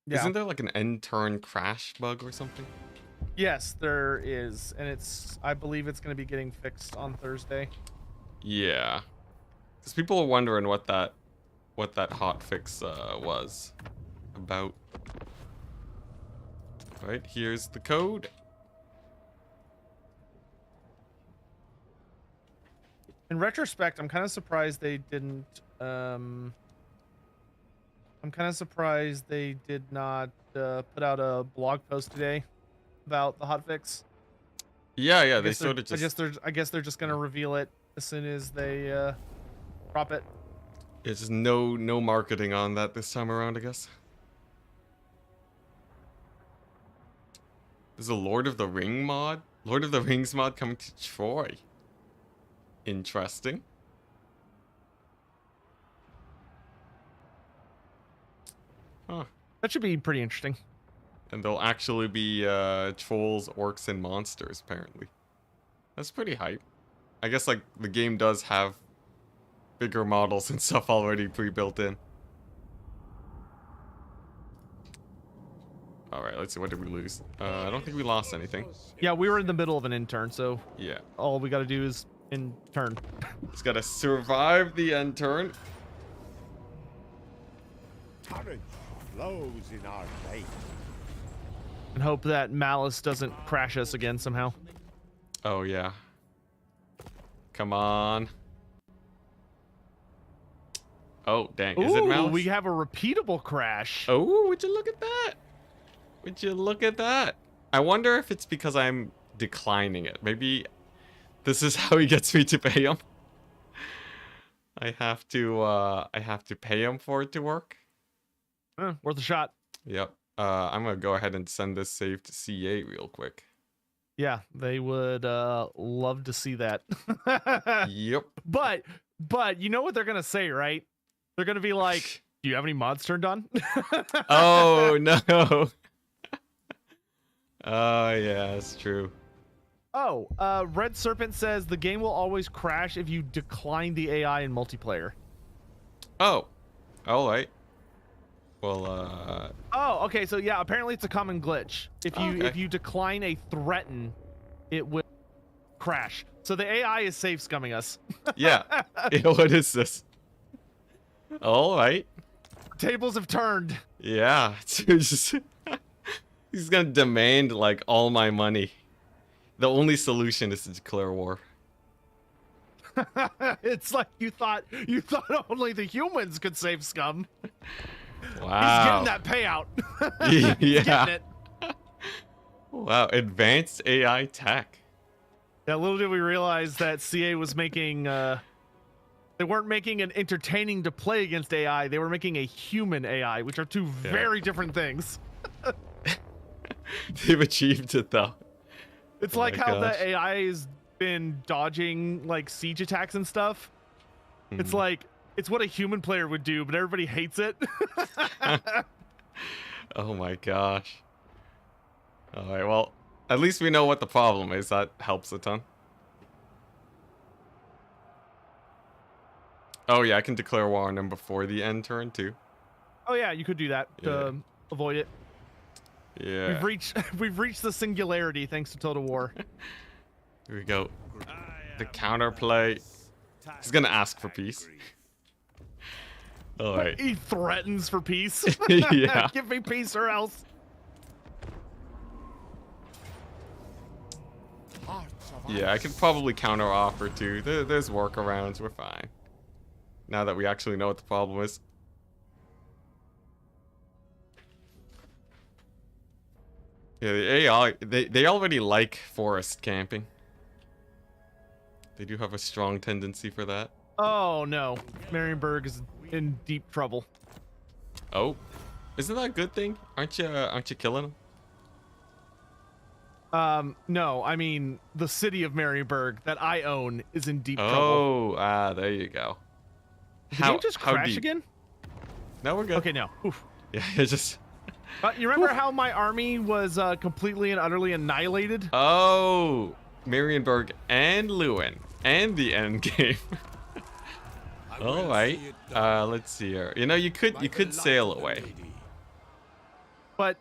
Yeah. Isn't there like an end turn crash bug or something? Yes, there is, and I believe it's going to be getting fixed on Thursday. Yeah, because people are wondering what that hot fix was about. All right, here's the code. In retrospect, I'm kind of surprised they didn't. I'm kind of surprised they did not put out a blog post today about the hotfix. Yeah, they sort of just. I guess they're just gonna reveal it as soon as they drop it. It's just no marketing on that this time around, I guess. There's a Lord of the Ring mod. Lord of the Rings mod coming to Troy. Interesting. Huh. That should be pretty interesting. And there'll actually be trolls, orcs, and monsters, apparently. That's pretty hype. I guess, like, the game does have bigger models and stuff already pre-built in. Alright, let's see, what did we lose? I don't think we lost anything. Yeah, we were in the middle of an intern, so Yeah. all we gotta do is intern. Just gotta survive the end turn. Courage flows in our veins. And hope that Malice doesn't crash us again somehow. Oh, yeah. Come on. Oh, dang. Is it Malice? We have a repeatable crash. Oh, would you look at that? Would you look at that? I wonder if it's because I'm declining it. Maybe this is how he gets me to pay him. I have to pay him for it to work. Worth a shot. Yep. I'm gonna go ahead and send this save to CA real quick. Yeah, they would love to see that. Yep. But you know what they're gonna say, right? They're gonna be like, "Do you have any mods turned on?" Oh no. Oh yeah, that's true. Oh, Red Serpent says the game will always crash if you decline the AI in multiplayer. Oh. All right. Well, Oh, okay. So yeah, apparently it's a common glitch. If you decline a threaten, it will crash. So the AI is safe scumming us. yeah. What is this? All right. Tables have turned. Yeah. He's gonna demand like all my money. The only solution is to declare war. It's like you thought only the humans could save scum. Wow. He's getting that payout. He's getting it. Wow, advanced AI tech. Yeah, little did we realize that CA was making they weren't making an entertaining to play against AI, they were making a human AI, which are two very different things. They've achieved it though. It's like how the AI has been dodging like siege attacks and stuff. It's like it's what a human player would do, but everybody hates it. Oh my gosh. All right, well, at least we know what the problem is. That helps a ton. Oh yeah, I can declare war on them before the end turn too. Oh yeah, you could do that to avoid it. Yeah. We've reached the singularity thanks to Total War. Here we go. The counterplay. He's gonna ask for peace. All right. He threatens for peace. Yeah. Give me peace or else. Hearts of Yeah, I could probably counter offer too. There's workarounds. We're fine. Now that we actually know what the problem is. Yeah, the AI, they already like forest camping. They do have a strong tendency for that. Oh no, Marienburg is in deep trouble. Oh, isn't that a good thing? Aren't you killing them? No, I mean the city of Marienburg that I own is in deep trouble. Oh, there you go. Did you just crash deep? again? No, we're good. Okay, no. Oof. Yeah, it's just. You remember how my army was completely and utterly annihilated? Oh, Marienburg and Lewin and the end game. All right. Let's see here. You know, you could sail away. But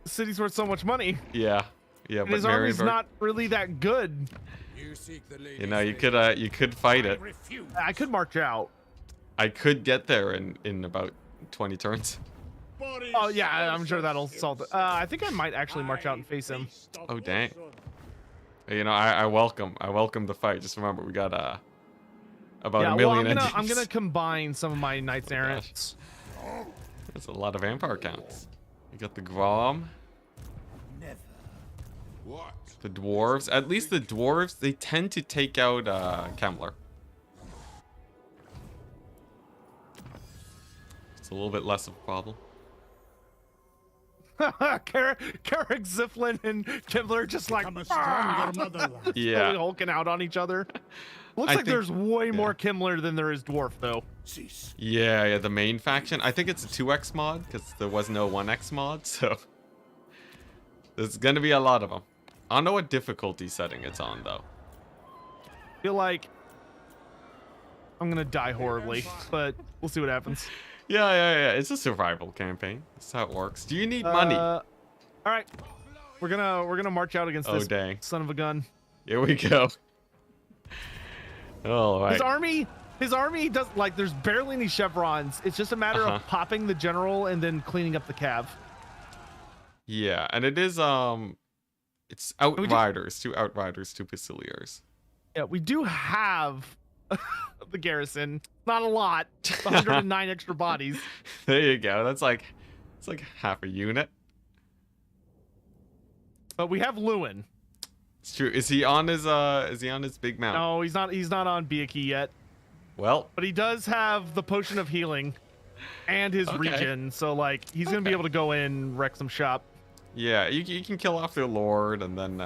the city's worth so much money. Yeah, yeah, And but his army's Marienburg. not really that good. You know, you could fight it. refuse. I could march out. I could get there in about 20 turns. Oh yeah, I'm sure that'll solve it. I think I might actually march out and face him. Oh, dang. You know, I welcome the fight. Just remember, we got about Yeah, a well, million I'm gonna engines. combine some of my knights errants. That's a lot of vampire counts. You got the Grom, Never. What? the dwarves. At least the dwarves, they tend to take out Kemmler. It's a little bit less of a problem. Carrick, Ziflin, and Kimbler just like I'm a stronger motherland. Yeah. really hulking out on each other. Looks I like think- there's way yeah. more Kimbler than there is Dwarf, though. Cease. Yeah, the main faction. I think it's a 2x mod because there was no 1x mod, so there's gonna be a lot of them. I don't know what difficulty setting it's on though. Feel like I'm gonna die horribly, but we'll see what happens. Yeah. It's a survival campaign. That's how it works. Do you need money? All right, we're gonna march out against Oh, this dang. son of a gun. Here we go. All right. His army does like there's barely any chevrons. It's just a matter Uh-huh. of popping the general and then cleaning up the cav. Yeah, and it is it's outriders, 2 outriders, 2 Pistoliers. Yeah, we do have the garrison. Not a lot. 109 extra bodies. There you go. It's like half a unit. But we have Lewin. It's true. Is he on his big mount? No, he's not on Biaki yet. Well, But he does have the potion of healing and his Okay. regen. So like he's gonna be able to go in, wreck some shop. yeah, you can kill off their lord, and then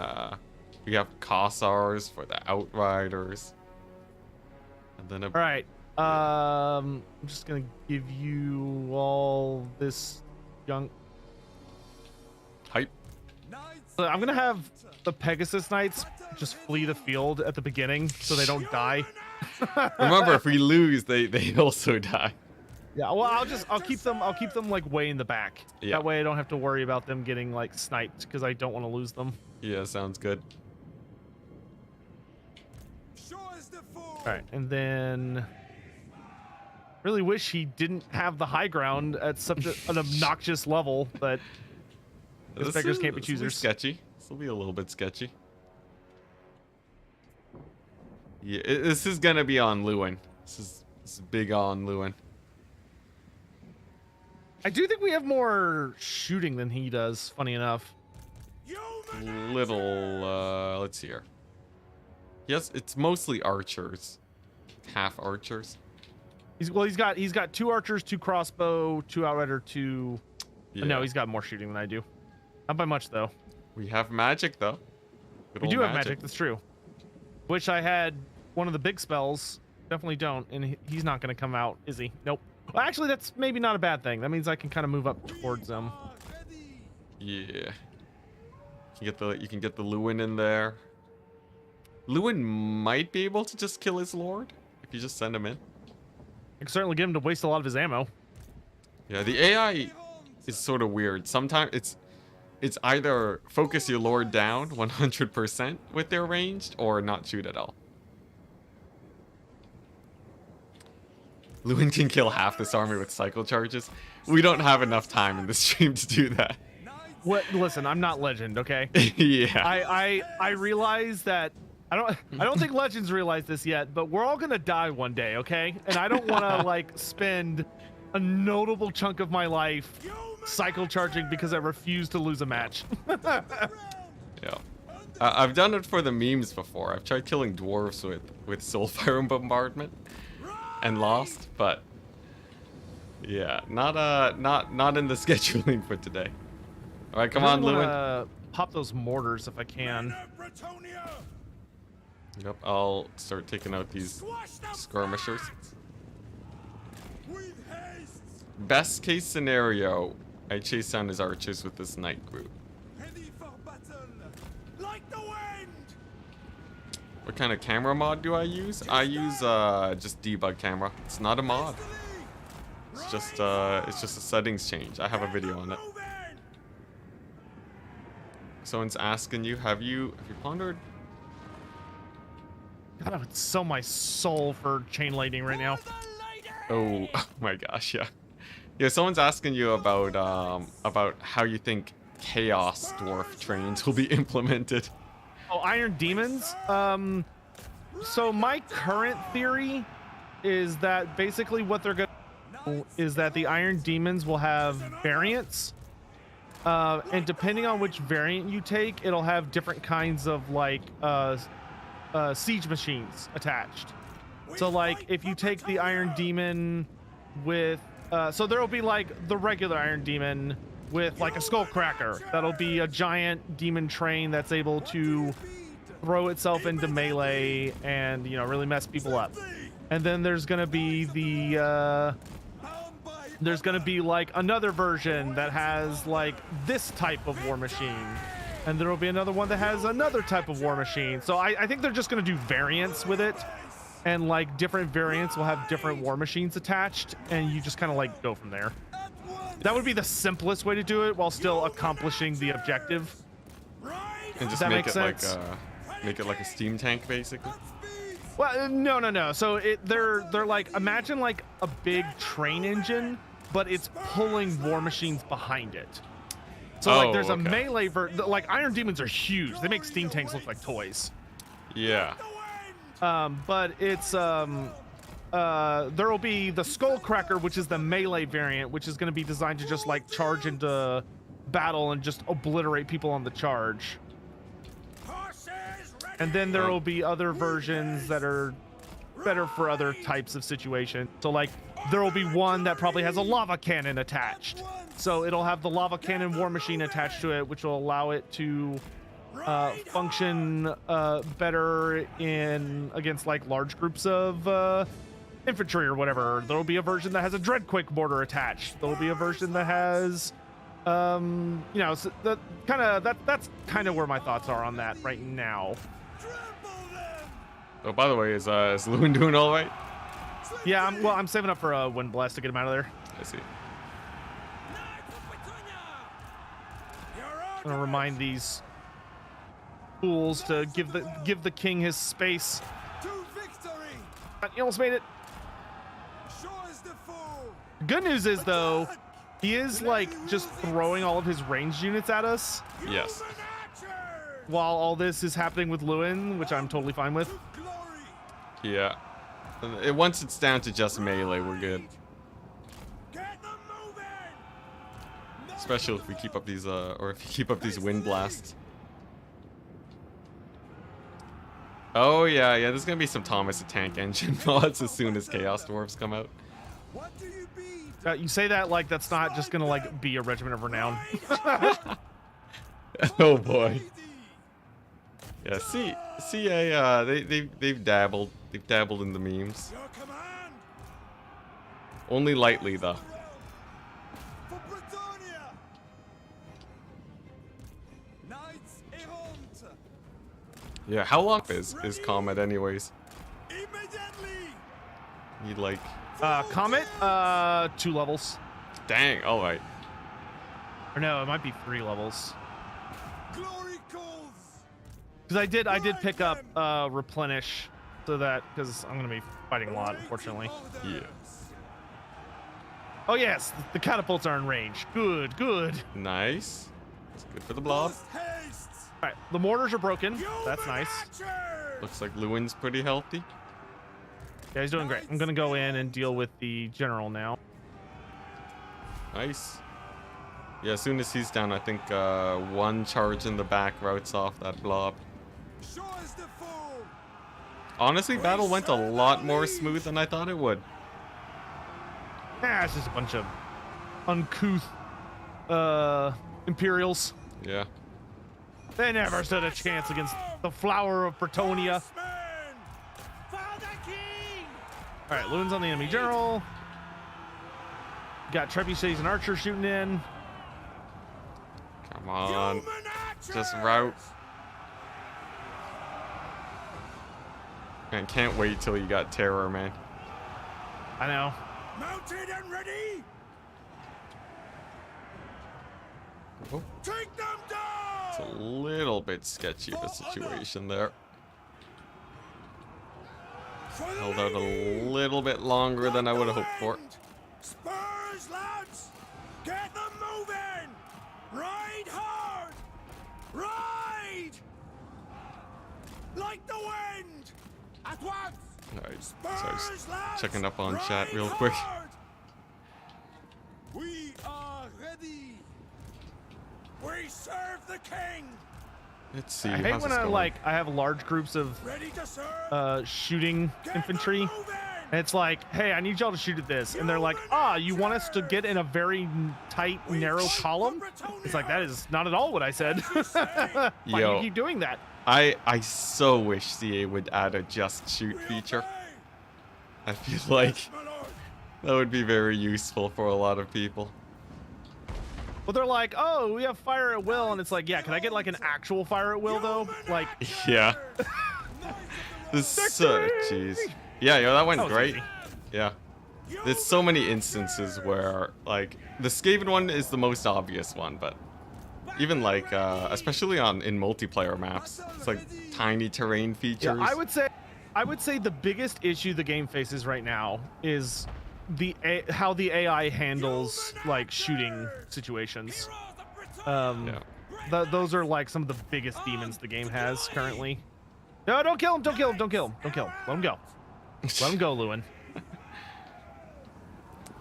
we have Kossars for the outriders. And then All right. I'm just gonna give you all this junk. hype. So I'm gonna have the Pegasus Knights just flee the field at the beginning so they don't die. Remember, if we lose, they also die. Yeah, well, I'll keep them like way in the back. Yeah. That way I don't have to worry about them getting like sniped because I don't want to lose them. Yeah, sounds good. All right, and then really wish he didn't have the high ground at such an obnoxious level, but his beggars can't be This will choosers. sketchy. This will be a little bit sketchy. Yeah, this is gonna be on Lewin. This is big on Lewin. I do think we have more shooting than he does. Funny enough. Little, let's see here. Yes, it's mostly archers. Half archers. He's got 2 archers, 2 crossbow, 2 outrider, 2. Yeah. No, he's got more shooting than I do. Not by much though. We have magic though. Good We old do have magic. That's true. Wish I had one of the big spells. Definitely don't. And he's not going to come out, is he? Nope. Well, actually, that's maybe not a bad thing. That means I can kind of move up towards them. Yeah. You can get the Lewin in there. Lewin might be able to just kill his lord if you just send him in. I can certainly get him to waste a lot of his ammo. Yeah, the AI is sort of weird. Sometimes it's either focus your lord down 100% with their ranged or not shoot at all. Lewin can kill half this army with cycle charges. We don't have enough time in this stream to do that. What? Listen, I'm not Legend, okay? Yeah. I realize that I don't think Legends realize this yet, but we're all gonna die one day, okay? And I don't want to like spend a notable chunk of my life cycle charging because I refuse to lose a match. Yeah. I've done it for the memes before. I've tried killing dwarves with Soulfire and Bombardment and lost, but yeah, not in the scheduling for today. All right, come on, Lewin. Pop those mortars if I can. Yep, I'll start taking out these skirmishers. Best case scenario, I chase down his archers with this knight group. What kind of camera mod do I use? I use just debug camera. It's not a mod. It's just a settings change. I have a video on it. Someone's asking you, have you pondered? God, I would sell my soul for chain lightning right now. Oh my gosh, yeah. Yeah, someone's asking you about how you think Chaos Dwarf trains will be implemented. Oh, Iron Demons? So my current theory is that basically what they're gonna do is that the Iron Demons will have variants. And depending on which variant you take, it'll have different kinds of like siege machines attached. So like if you take the Iron Demon with so there'll be like the regular Iron Demon with like a skull cracker. That'll be a giant demon train that's able to throw itself into melee and, you know, really mess people up. And then there's gonna be the there's gonna be like another version that has like this type of war machine, and there will be another one that has another type of war machine. So I think they're just gonna do variants with it, and like different variants will have different war machines attached, and you just kind of like go from there. That would be the simplest way to do it while still accomplishing the objective. And just make it like a steam tank, basically. Well, no. So they're like, imagine like a big train engine, but it's pulling war machines behind it. So like there's a melee like Iron Demons are huge. They make steam tanks look like toys. Yeah. But it's there will be the Skull Cracker, which is the melee variant, which is going to be designed to just like charge into battle and just obliterate people on the charge. And then there will be other versions that are better for other types of situations. So like there will be one that probably has a lava cannon attached. So it'll have the lava cannon war machine attached to it, which will allow it to function better against like large groups of infantry or whatever. There will be a version that has a Dreadquake mortar attached. There will be a version that has you know, so that's kind of where my thoughts are on that right now. Oh, by the way, is Lewin doing all right? Yeah, I'm saving up for a Wind Blast to get him out of there. I see. I'm gonna remind these fools to give the king his space. He almost made it. Good news is though, he is like just throwing all of his ranged units at us. Yes. While all this is happening with Lewin, which I'm totally fine with. Yeah. Once it's down to just melee, we're good. Especially if we keep up these or if you keep up these wind blasts. Oh yeah, there's gonna be some Thomas the Tank Engine mods as soon as Chaos Dwarfs come out. You say that like that's not just gonna like be a regiment of renown. Oh boy. Yeah, CA they've dabbled in the memes. Only lightly though. Yeah, how long is Comet anyways? Need like Comet 2 levels. Dang, alright. Or no, it might be 3 levels. Because I did pick up replenish, so that because I'm gonna be fighting a lot, unfortunately. Yeah. Oh yes, the catapults are in range. Good, good. Nice. It's good for the blob. Haste! All right, the mortars are broken. That's nice. Looks like Lewin's pretty healthy. Yeah, he's doing great. I'm gonna go in and deal with the general now. Nice. Yeah, as soon as he's down, I think one charge in the back routes off that blob. Show us the fool! Honestly, battle went a lot more smooth than I thought it would. Ah, it's just a bunch of uncouth Imperials. Yeah. They never stood a chance against the flower of Brettonian. All right, Lewin's on the enemy general. Got trebuchets and archers shooting in. Come on. Just route. Man, can't wait till you got terror, man. I know. Mounted and ready! Oh, Take them it's a down! little bit sketchy of a situation there. For the Held out a lady! little bit longer than I would have hoped for. Spurs, lads! Get them moving! Ride hard! Ride! Like the wind! At once! Alright, so I Spurs, was lads! checking up on chat Ride real quick. hard! We are ready! We serve the king! Let's see. I hate how's when this going? I have large groups of Ready to serve! shooting Get infantry. them moving! And it's like, hey, I need y'all to shoot at this. And they're like, you want us to get in a very tight, narrow column? It's like, that is not at all what I said. Why do you Yo. keep doing that? I so wish CA would add a just shoot feature. I feel like My lord! that would be very useful for a lot of people. Well, they're like, oh, we have fire at will. And it's like, yeah, can I get like an actual fire at will, though? Like, Yeah. This so jeez. Yeah, yo, that went That was great. easy. Yeah. There's so many instances where, like, the Skaven one is the most obvious one, but even like, especially in multiplayer maps, it's like tiny terrain features. yeah, I would say the biggest issue the game faces right now is how the AI handles like shooting situations. Yeah. Those are like some of the biggest demons the game has currently. No, don't kill him! Don't kill him! Don't kill him! Don't kill him! Let him go. Let him go, Lewin.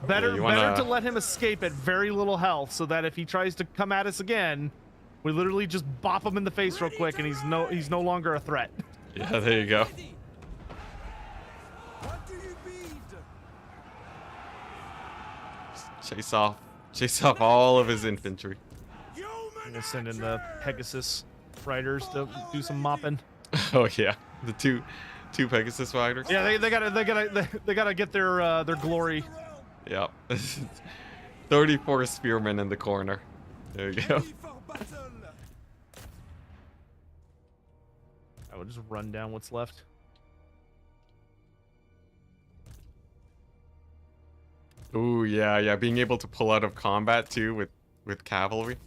Better, you wanna- better to let him escape at very little health, so that if he tries to come at us again, we literally just bop him in the face real quick, and he's no longer a threat. Yeah, there you go. What do you need? Chase off all of his infantry. I'm gonna send in the Pegasus riders to do some mopping. Oh yeah, the two Pegasus riders. Yeah, they gotta get their glory. Yep. 34 spearmen in the corner. There you go. Ready for battle! I will just run down what's left. Ooh, yeah, being able to pull out of combat too with cavalry.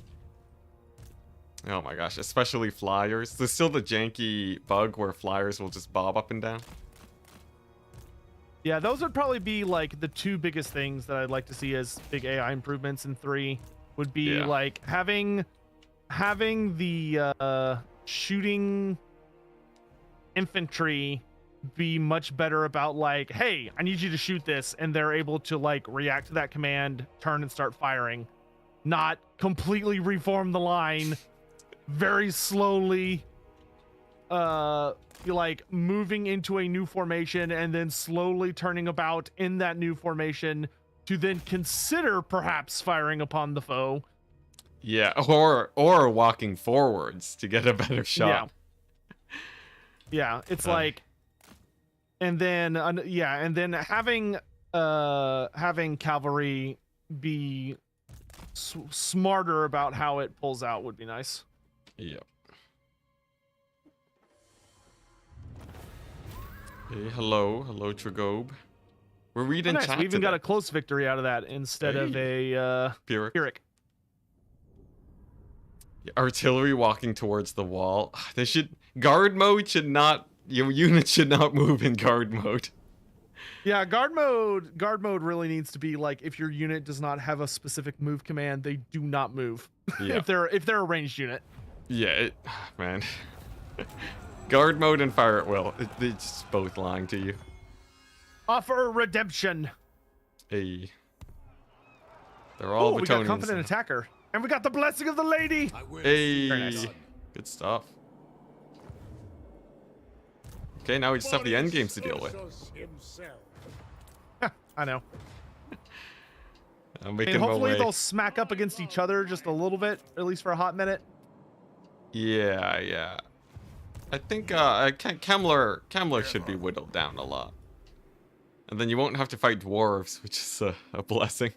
Oh my gosh, especially flyers. There's still the janky bug where flyers will just bob up and down. Yeah, those would probably be like the two biggest things that I'd like to see as big AI improvements in 3 would be Yeah. like having the shooting infantry be much better about like, hey, I need you to shoot this, and they're able to like react to that command, turn and start firing, not completely reform the line very slowly, like moving into a new formation and then slowly turning about in that new formation to then consider perhaps firing upon the foe. Yeah, or walking forwards to get a better shot. Yeah, it's Uh. like, and then having cavalry be smarter about how it pulls out would be nice. Yep. Hey, hello, Tragobe. We're reading Nice. chat We even got today. a close victory out of that instead of a Pyrrhic. Pyrrhic. Artillery walking towards the wall. Guard mode should not, your unit should not move in guard mode. Yeah, guard mode really needs to be like if your unit does not have a specific move command, they do not move. Yeah. if they're a ranged unit. Yeah, man. Guard mode and fire at will. It's both lying to you. Offer redemption. Hey. They're all we got Brettonians. confident attacker. And we got the blessing of the lady. Hey. Very nice. Good stuff. Okay, now we just have the end games to deal with. I know. I'm making my hopefully way. they'll smack up against each other just a little bit, at least for a hot minute. Yeah. I think Kemmler should be whittled down a lot. And then you won't have to fight dwarves, which is a blessing.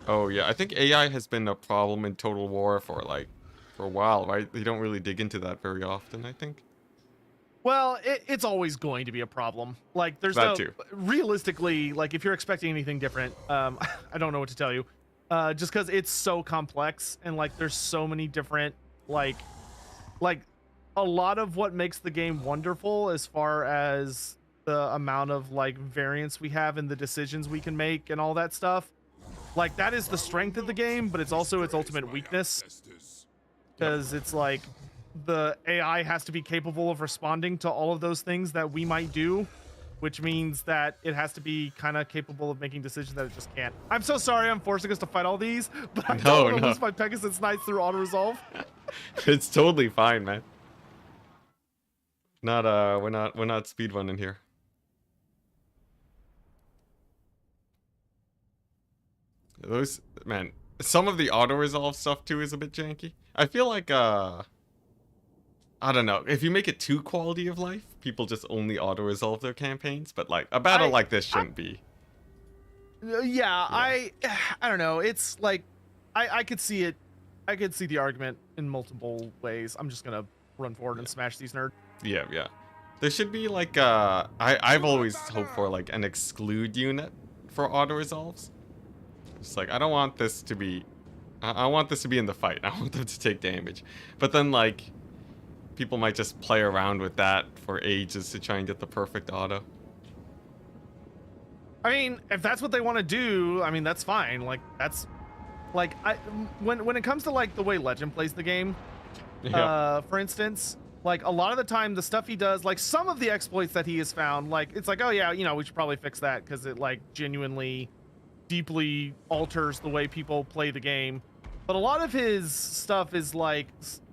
Oh yeah, I think AI has been a problem in Total War for a while, right? They don't really dig into that very often, I think. Well, it's always going to be a problem. Like, there's That too. Realistically, like, if you're expecting anything different, I don't know what to tell you. Just because it's so complex and, like, there's so many different, like, a lot of what makes the game wonderful as far as the amount of, like, variance we have in the decisions we can make and all that stuff. Like, that is the strength of the game, but it's also its ultimate weakness. Because it's like, the AI has to be capable of responding to all of those things that we might do, which means that it has to be kind of capable of making decisions that it just can't. I'm so sorry I'm forcing us to fight all these, but I don't want to lose my Pegasus Knights through auto-resolve. It's totally fine, man. We're not speedrunning here. Those, man, some of the auto-resolve stuff too is a bit janky. I feel like I don't know, if you make it too quality of life, people just only auto-resolve their campaigns, but like a battle like this shouldn't be. Yeah, I don't know. It's like I could see it. I could see the argument in multiple ways. I'm just gonna run forward and smash these nerds. Yeah. There should be like I've always hoped for like an exclude unit for auto-resolves. It's like, I don't want this to be, I want this to be in the fight. I want them to take damage. But then, like, people might just play around with that for ages to try and get the perfect auto. I mean, if that's what they want to do, I mean, that's fine. Like, that's, like, when it comes to, like, the way Legend plays the game, for instance, like, a lot of the time, the stuff he does, like, some of the exploits that he has found, like, it's like, oh, yeah, you know, we should probably fix that because it, like, genuinely deeply alters the way people play the game. But a lot of his stuff is like,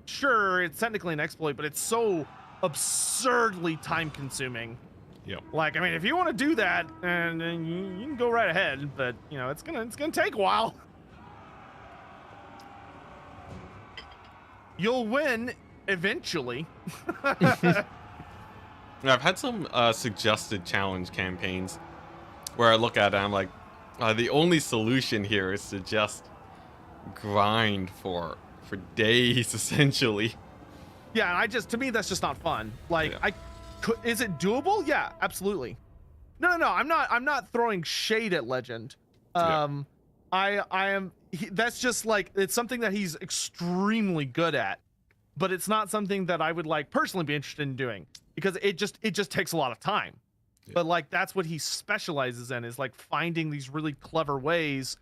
sure, it's technically an exploit, but it's so absurdly time consuming. Yep. Like, I mean, if you want to do that, and you can go right ahead, but you know, it's gonna take a while. You'll win eventually. I've had some suggested challenge campaigns where I look at it and I'm like, the only solution here is to just grind for days, essentially. Yeah, and to me, that's just not fun. Like, Yeah. Is it doable? Yeah, absolutely. No, I'm not throwing shade at Legend. That's just like, it's something that he's extremely good at, but it's not something that I would like personally be interested in doing because it just takes a lot of time. But like, that's what he specializes in, is like finding these really clever ways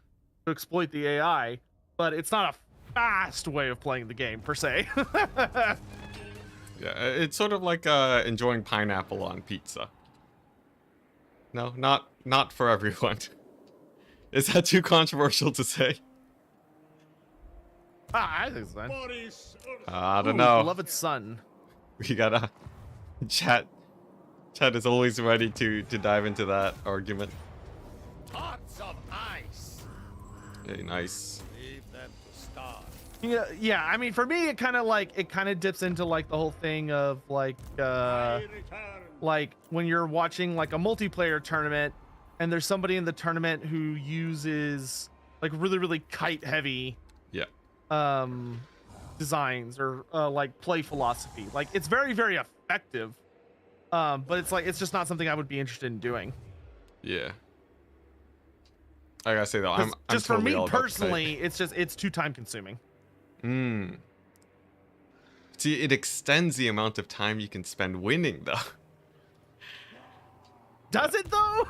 to exploit the AI, but it's not a fast way of playing the game per se. Yeah, it's sort of like enjoying pineapple on pizza. No, not for everyone. Is that too controversial to say? I think it's fine. I don't know. Beloved son. We gotta chat is always ready to dive into that argument. Hearts of ice. Hey, nice. Leave them to starve. Yeah, I mean, for me, it kind of dips into like the whole thing of like when you're watching like a multiplayer tournament and there's somebody in the tournament who uses like really kite heavy designs or like play philosophy. Like, it's very effective, but it's like, it's just not something I would be interested in doing. Yeah. I gotta say though, I'm just totally for all me about personally, it's too time consuming. Hmm. See, it extends the amount of time you can spend winning, though. Does it though?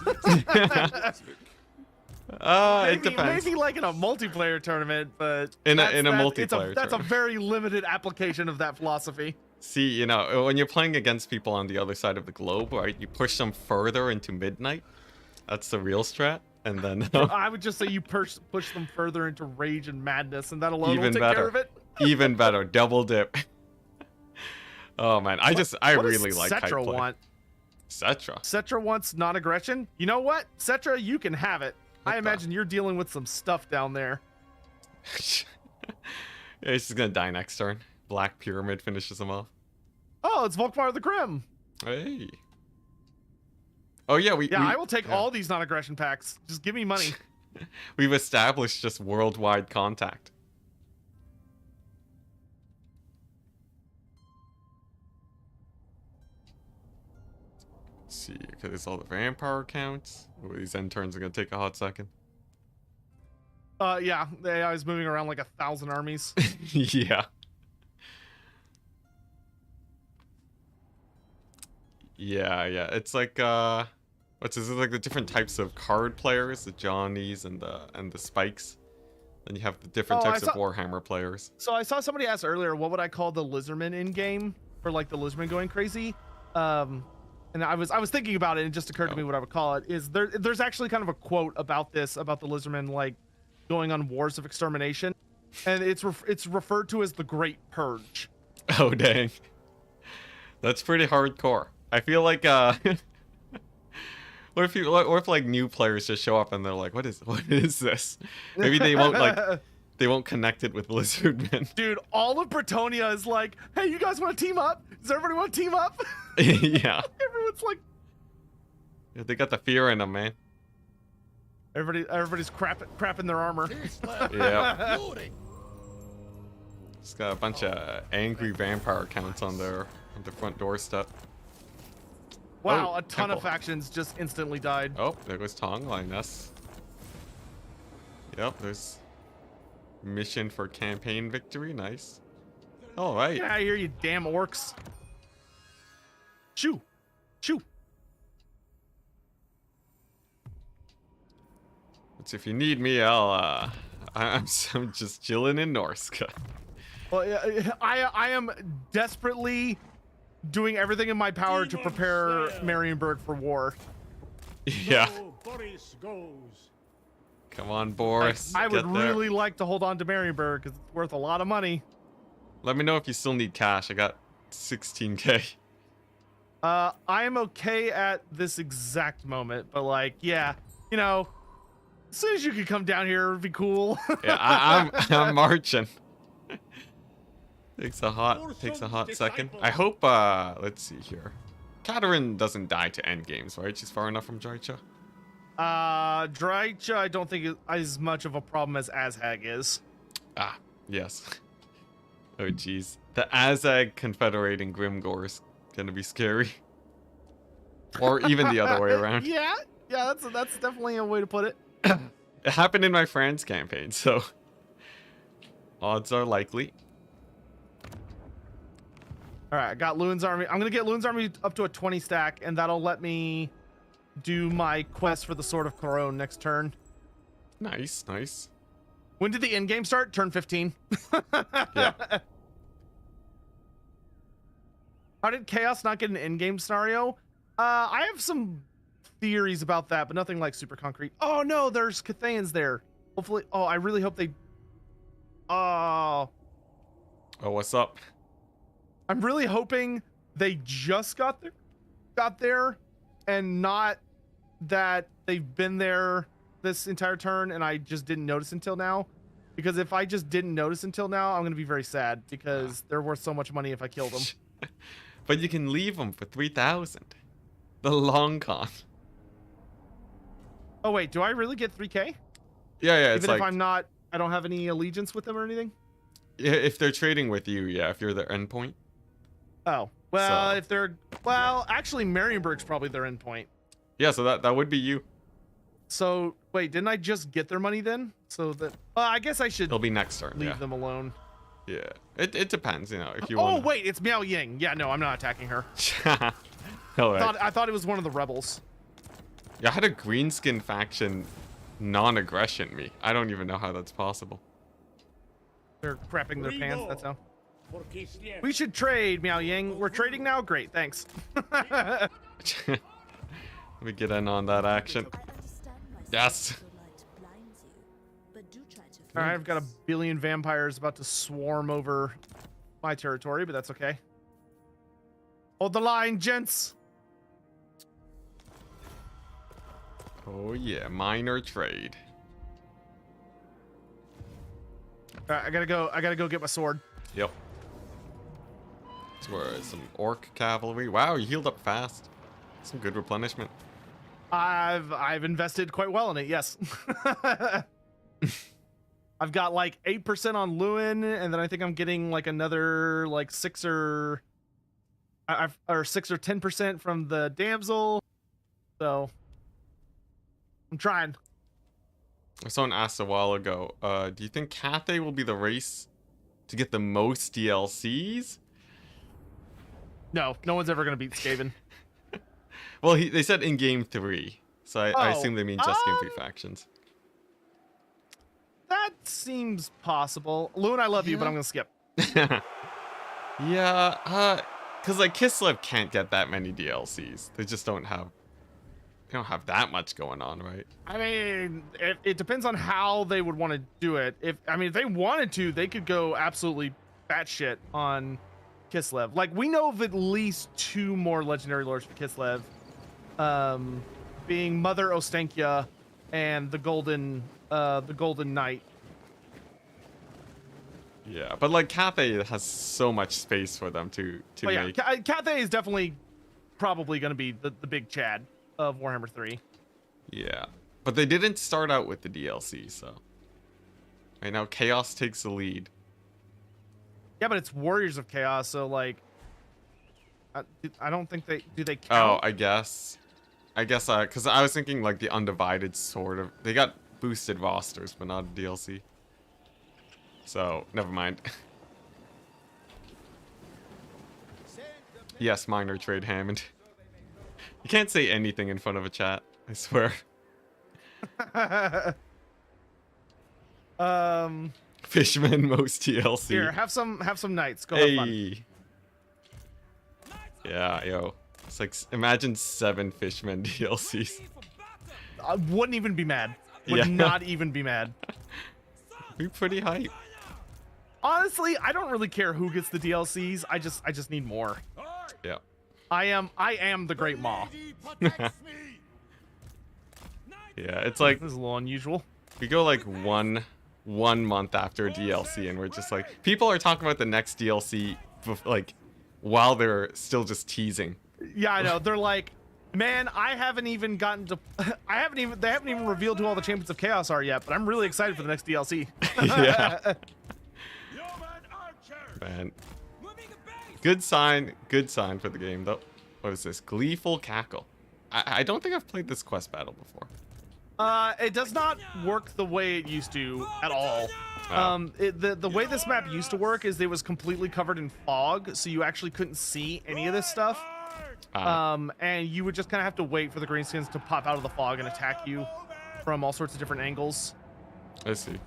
It depends. Maybe like in a multiplayer tournament, but In a that's multiplayer that's a tournament. very limited application of that philosophy. See, you know, when you're playing against people on the other side of the globe, right? You push them further into midnight. That's the real strat. And then I would just say you push them further into rage and madness, and that alone will even take care better. of it. Even better, double dip. Oh man, I What really does like kite Cetra play. want? Cetra. Cetra wants non-aggression. You know what, Cetra, you can have it. What I the- imagine you're dealing with some stuff down there. Yeah, he's just gonna die next turn. Black Pyramid finishes him off. Oh, it's Volkmar the Grim. Hey. Oh yeah, I will take all these non-aggression packs. Just give me money. We've established just worldwide contact. Let's see, okay, there's all the vampire counts. Oh, these end turns are gonna take a hot second. Yeah, the AI is moving around like 1,000 armies. Yeah. Yeah. It's like what's this? It's like the different types of card players, the Johnnies and the Spikes. Then you have the different Oh, types I of Warhammer players. So I saw somebody ask earlier, what would I call the Lizardmen in game for like the Lizardmen going crazy? And I was thinking about it, and it just occurred to me what I would call it. Is there's actually kind of a quote about this, about the Lizardmen like going on wars of extermination, and it's referred to as the Great Purge. Oh dang. That's pretty hardcore. I feel like or if like new players just show up and they're like, what is this? Maybe they won't connect it with Lizardmen. Dude, all of Brettonian is like, hey, you guys want to team up? Does everybody want to team up? Yeah. Everyone's like, They got the fear in them, man. everybody's crapping their armor. Yeah. Just got a bunch of angry vampire counts on the front doorstep. Wow, Oh, a ton of temple. factions just instantly died. Oh, there goes Tong Linus. Yep, there's mission for campaign victory. Nice. All right. Get out of here, you damn orcs. Shoo. Shoo. But if you need me, I'm just chilling in Norska. Well, yeah, I am desperately doing everything in my power to prepare Marienburg for war. Yeah. So Boris goes. Come on, Boris. I would get there. really like to hold on to Marienburg because it's worth a lot of money. Let me know if you still need cash. I got 16K. I am okay at this exact moment, but like, yeah, you know, as soon as you could come down here, it'd be cool. Yeah, I'm marching. Takes a hot second. I hope let's see here. Katerin doesn't die to end games, right? She's far enough from Drycha. Drycha, I don't think is as much of a problem as Azhag is. Ah, yes. Oh jeez. The Azag confederating Grimgor's gonna be scary. Or even the other way around. Yeah, that's definitely a way to put it. It happened in my France campaign, so odds are likely. All right, I got Loon's army. I'm gonna get Loon's army up to a 20 stack, and that'll let me do my quest for the Sword of Corone next turn. Nice, nice. When did the end game start? Turn 15. Yeah. How did Chaos not get an end game scenario? I have some theories about that, but nothing like super concrete. Oh no, there's Cathayans there. Hopefully, oh, I really hope they. Oh, Oh, what's up? I'm really hoping they just got there, and not that they've been there this entire turn and I just didn't notice until now. Because if I just didn't notice until now, I'm gonna be very sad because they're worth so much money if I kill them. But you can leave them for 3,000. The long con. Oh wait, do I really get 3K? Yeah, it's Even like if I don't have any allegiance with them or anything? yeah, if they're trading with you, yeah, if you're their endpoint. Oh, well, So- if they're, well, actually Marienburg's probably their endpoint. Yeah, so that would be you. So wait, didn't I just get their money then? So that, I guess I should It'll be next turn. leave Yeah. them alone. Yeah, it depends, you know, if you Oh want. wait, it's Miao Ying. Yeah, no, I'm not attacking her. All right. I thought it was one of the rebels. Yeah, I had a greenskin faction non-aggression me. I don't even know how that's possible. They're crapping their pants. That's how. For Kislev. We should trade, Miao Ying. We're trading now. Great, thanks. Let me get in on that action. Yes. All right, I've got a billion vampires about to swarm over my territory, but that's okay. Hold the line, gents. Oh yeah, minor trade. All right, I gotta go get my sword. Yep. That's where some orc cavalry. Wow, you healed up fast. Some good replenishment. I've invested quite well in it. Yes. I've got like 8% on Lewin, and then I think I'm getting like another like 6 or 10% from the damsel. So I'm trying. Someone asked a while ago, do you think Cathay will be the race to get the most DLCs? No one's ever gonna beat Skaven. Well, they said in game 3, so I assume they mean just game 3 factions. That seems possible. Lewin, I love you, but I'm gonna skip. Yeah, because like Kislev can't get that many DLCs. They just don't have. They don't have that much going on, right? I mean, it depends on how they would want to do it. If they wanted to, they could go absolutely batshit on Kislev. Like, we know of at least 2 more legendary lords for Kislev, being Mother Ostenkia and the Golden Knight. Yeah, but like Cathay has so much space for them to make. Yeah, Cathay is definitely probably going to be the big Chad of Warhammer 3. Yeah, but they didn't start out with the DLC, so right now Chaos takes the lead. Yeah, but it's Warriors of Chaos, so like, I don't think they Oh, count. I guess, because I was thinking like the Undivided sort of. They got boosted rosters, but not a DLC. So never mind. Yes, minor trade Hammond. You can't say anything in front of a chat, I swear. Fishman most DLC. Here, have some knights. Go have fun. Hey. Yeah, yo. It's like imagine 7 Fishmen DLCs. I wouldn't even be mad. Would Yeah. not even be mad. Be pretty hype. Honestly, I don't really care who gets the DLCs. I just need more. Yeah. I am the Great Maw. Yeah, it's like This is a little unusual. we go like one month after a DLC and we're just like people are talking about the next DLC like while they're still just teasing. Yeah, I know. They're like, man, I haven't even gotten to. They haven't even revealed who all the champions of chaos are yet. But I'm really excited for the next DLC. Yeah. Man. Good sign for the game though. What is this? Gleeful Cackle. I don't think I've played this quest battle before. It does not work the way it used to at all. The way this map used to work is it was completely covered in fog, so you actually couldn't see any of this stuff. And you would just kind of have to wait for the greenskins to pop out of the fog and attack you from all sorts of different angles. I see.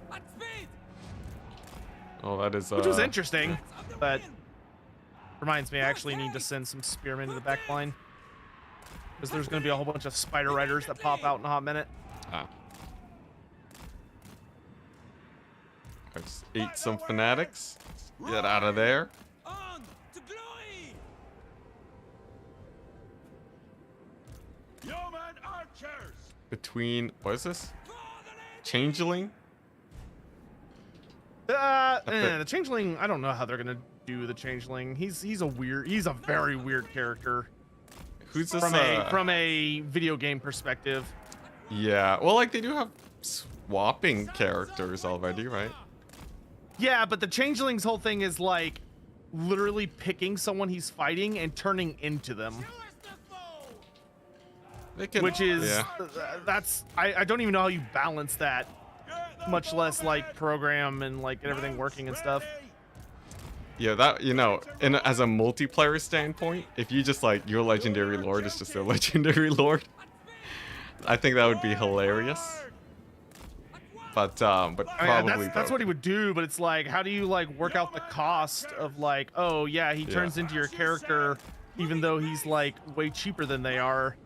Oh, that is Which was interesting, but reminds me I actually need to send some spearmen to the back line. Because there's going to be a whole bunch of spider riders that pop out in a hot minute. I just ate some fanatics. Get out of there. On to glory! Yeoman archers! Between what is this? Changeling? The Changeling, I don't know how they're going to do the Changeling. He's a very weird character. Who's this? From a video game perspective. Yeah, well, like they do have swapping characters already, right? Yeah, but the Changeling's whole thing is like literally picking someone he's fighting and turning into them. They can, Which is yeah. that's I don't even know how you balance that, much less like program and like get everything working and stuff. Yeah, that, you know, as a multiplayer standpoint, if you just like your legendary lord is just a legendary lord, I think that would be hilarious. But probably that's what he would do. But it's like, how do you like work out the cost of like, oh yeah, he turns into your character, even though he's like way cheaper than they are.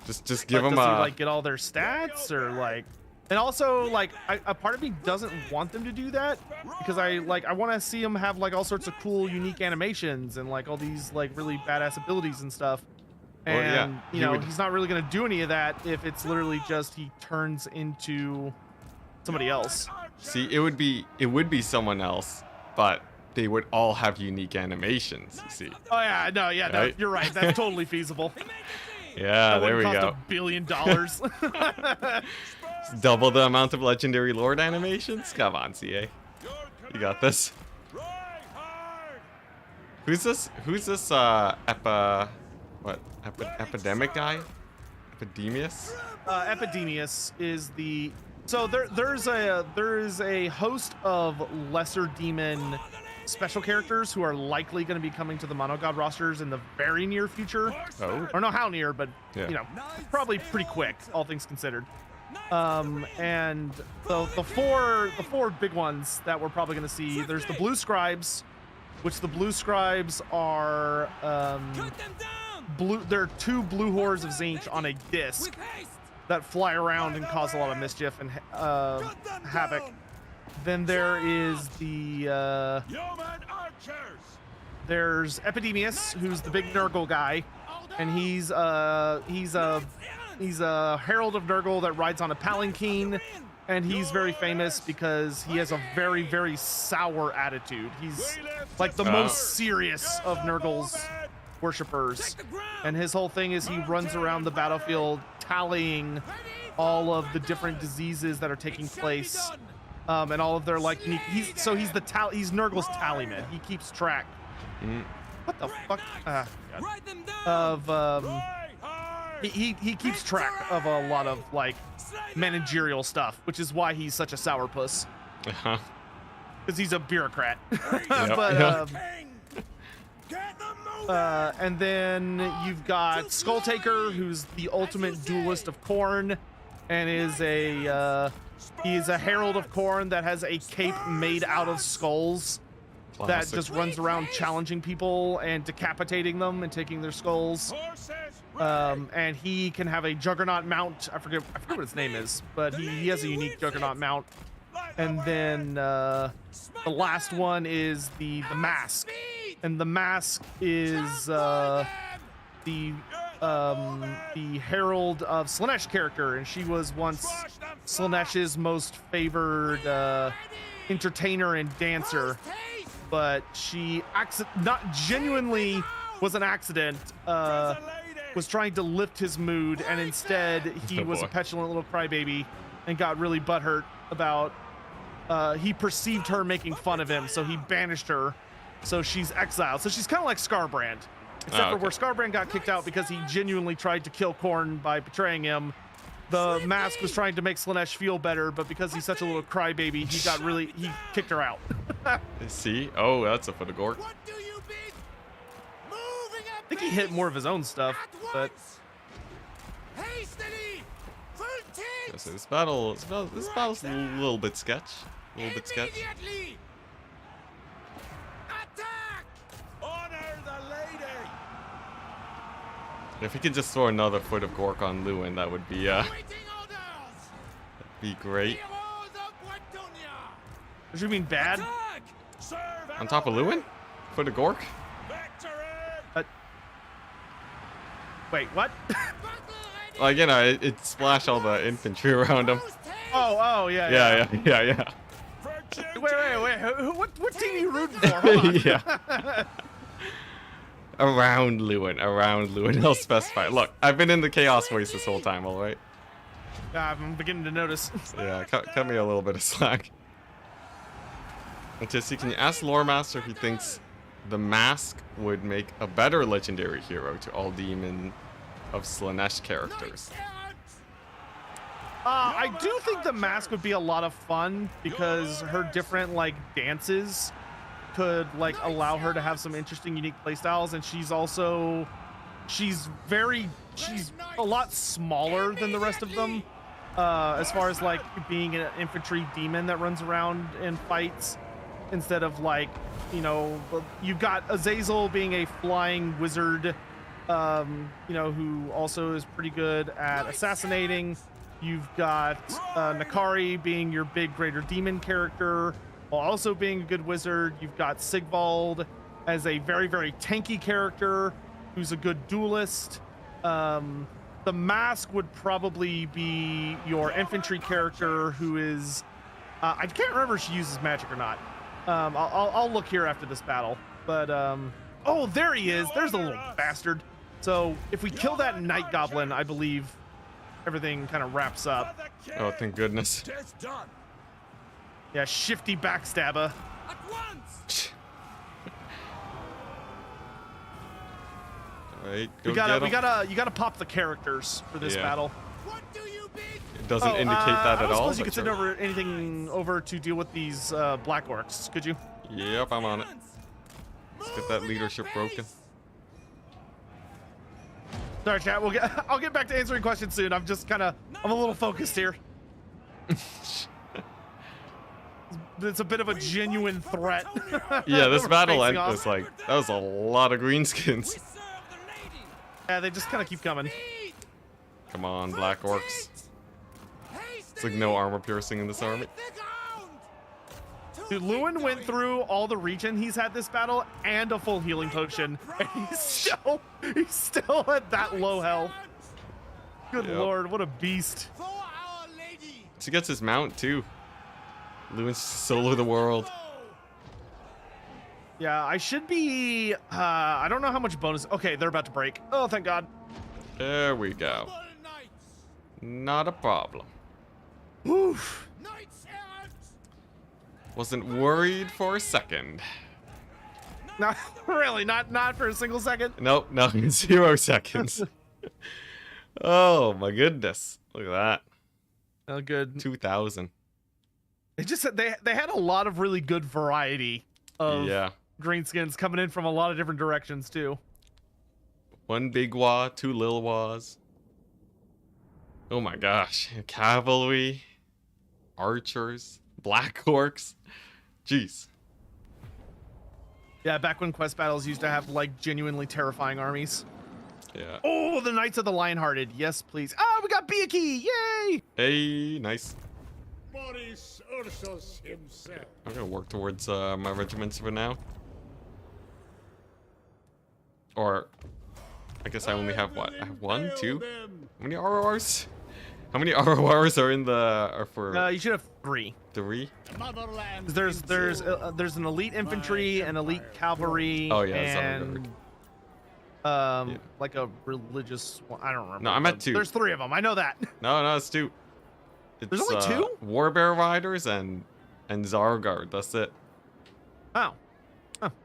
Just give him does he a like get all their stats or like? And also, like, a part of me doesn't want them to do that because I want to see them have like all sorts of cool, unique animations and like all these like really badass abilities and stuff. And yeah, you know, he's not really gonna do any of that if it's literally just he turns into somebody else. See, it would be someone else, but they would all have unique animations. You see? Oh yeah, no, yeah, no, Right? you're right. That's totally feasible. Yeah, That there we wouldn't go. cost $1 billion. Double the amount of legendary lord animations. Come on, CA, you got this. Who's this? Epidemic guy? Epidemius? Epidemius is the there is a host of lesser demon special characters who are likely going to be coming to the Mono God rosters in the very near future. Oh. I don't know how near, but Yeah. you know, probably pretty quick, all things considered. And the four big ones that we're probably going to see. There's the Blue Scribes, which the Blue Scribes are blue. There are 2 blue hordes of Zinch on a disc that fly around and cause a lot of mischief and havoc. Then there is the there's Epidemius, who's the big Nurgle guy, and he's a herald of Nurgle that rides on a palanquin, and he's very famous because he has a very, very sour attitude. He's like the most serious of Nurgle's worshippers, and his whole thing is he runs around the battlefield tallying all of the different diseases that are taking place, and all of their like he's Nurgle's tallyman. He keeps track. What the fuck? Of he keeps track of a lot of like managerial stuff, which is why he's such a sourpuss. Because he's a bureaucrat. But and then you've got Skulltaker, who's the ultimate duelist of Khorne, and is he's a herald of Khorne that has a cape made out of skulls. That just runs around challenging people and decapitating them and taking their skulls. And he can have a juggernaut mount. I forget what its name is, but he has a unique juggernaut mount. And then the last one is the mask, and the mask is the herald of Slaanesh character, and she was once Slaanesh's most favored entertainer and dancer. But she not genuinely was an accident, was trying to lift his mood, and instead he was a petulant little crybaby and got really butthurt about he perceived her making fun of him, so he banished her. So she's exiled. So she's kind of like Scarbrand, except for where Scarbrand got kicked out because he genuinely tried to kill Khorne by betraying him. The mask was trying to make Slaanesh feel better, but because he's such a little crybaby, he kicked her out. See? Oh, that's a foot of Gork. I think he hit more of his own stuff, but So this battle's a little bit sketch. If he could just throw another foot of Gork on Lewin, that would be great. Does you mean bad? On top of Lewin? Foot of Gork? Wait, what? Like, you know, it splashed all the infantry around him. Oh, yeah. Yeah. Wait. What team are you rooting for? Hold on. Yeah. Around Lewin. I'll specify. Look, I've been in the Chaos voice this whole time, alright? I'm beginning to notice. Yeah, cut me a little bit of slack. Just, can you ask Loremaster if he thinks the mask would make a better legendary hero to all demon of Slaanesh characters? I do think the mask would be a lot of fun because her different like dances could like allow her to have some interesting, unique playstyles, and she's a lot smaller than the rest of them, as far as like being an infantry demon that runs around and fights, instead of like, you know, you've got Azazel being a flying wizard, you know, who also is pretty good at assassinating. You've got Nakari being your big greater demon character, while also being a good wizard. You've got Sigvald as a very, very tanky character who's a good duelist. The mask would probably be your infantry character, who is I can't remember if she uses magic or not. I'll look here after this battle, but oh, there he is. There's the little bastard. So if we kill that night goblin, I believe everything kind of wraps up. Oh, thank goodness. Yeah, shifty backstabber. All right, You gotta pop the characters for this battle. What do you bid? It doesn't indicate that I at don't all. suppose you but could send anything over to deal with these black orcs, could you? Yep, I'm on it. Let's get that leadership broken. Sorry, chat. I'll get back to answering questions soon. I'm a little focused here. It's a bit of a genuine threat. Yeah, this We're battle facing was off. like, that was a lot of greenskins. Yeah, they just kind of keep coming. Come on, black orcs. It's like no armor piercing in this army. Dude, Lewin went through all the region he's had this battle and a full healing potion, and he's still at that low health. Good Yep. lord, what a beast. She gets his mount too. Lewin's solo the world. Yeah, I should be, I don't know how much bonus. Okay, they're about to break. Oh, thank God. There we go. Not a problem. Oof. Wasn't worried for a second. Not really, not for a single second. Nope, no, 0 seconds. Oh my goodness. Look at that. Oh, good. 2,000. They just said they had a lot of really good variety of Yeah. greenskins coming in from a lot of different directions too. 1 big wah, 2 lil wahs. Oh my gosh. Cavalry, archers, black orcs. Jeez. Yeah, back when quest battles used to have like genuinely terrifying armies. Yeah. Oh, the Knights of the Lionhearted. Yes, please. Ah, we got Biaki. Yay! Hey, nice. Boris Ursus himself. I'm gonna work towards my regiments for now. Or, I guess I only have what? I have 1, 2? How many RORs? How many RORs are in the? Are for You should have 3. 3? Motherland. There's an elite infantry, an elite cavalry, Oh, yeah, that's how I and remembered. Yeah. like a religious one. I don't remember. No, I'm at 2. There's 3 of them. I know that. No, it's 2. It's, There's only 2? Warbear Riders and Zargard. That's it. Oh,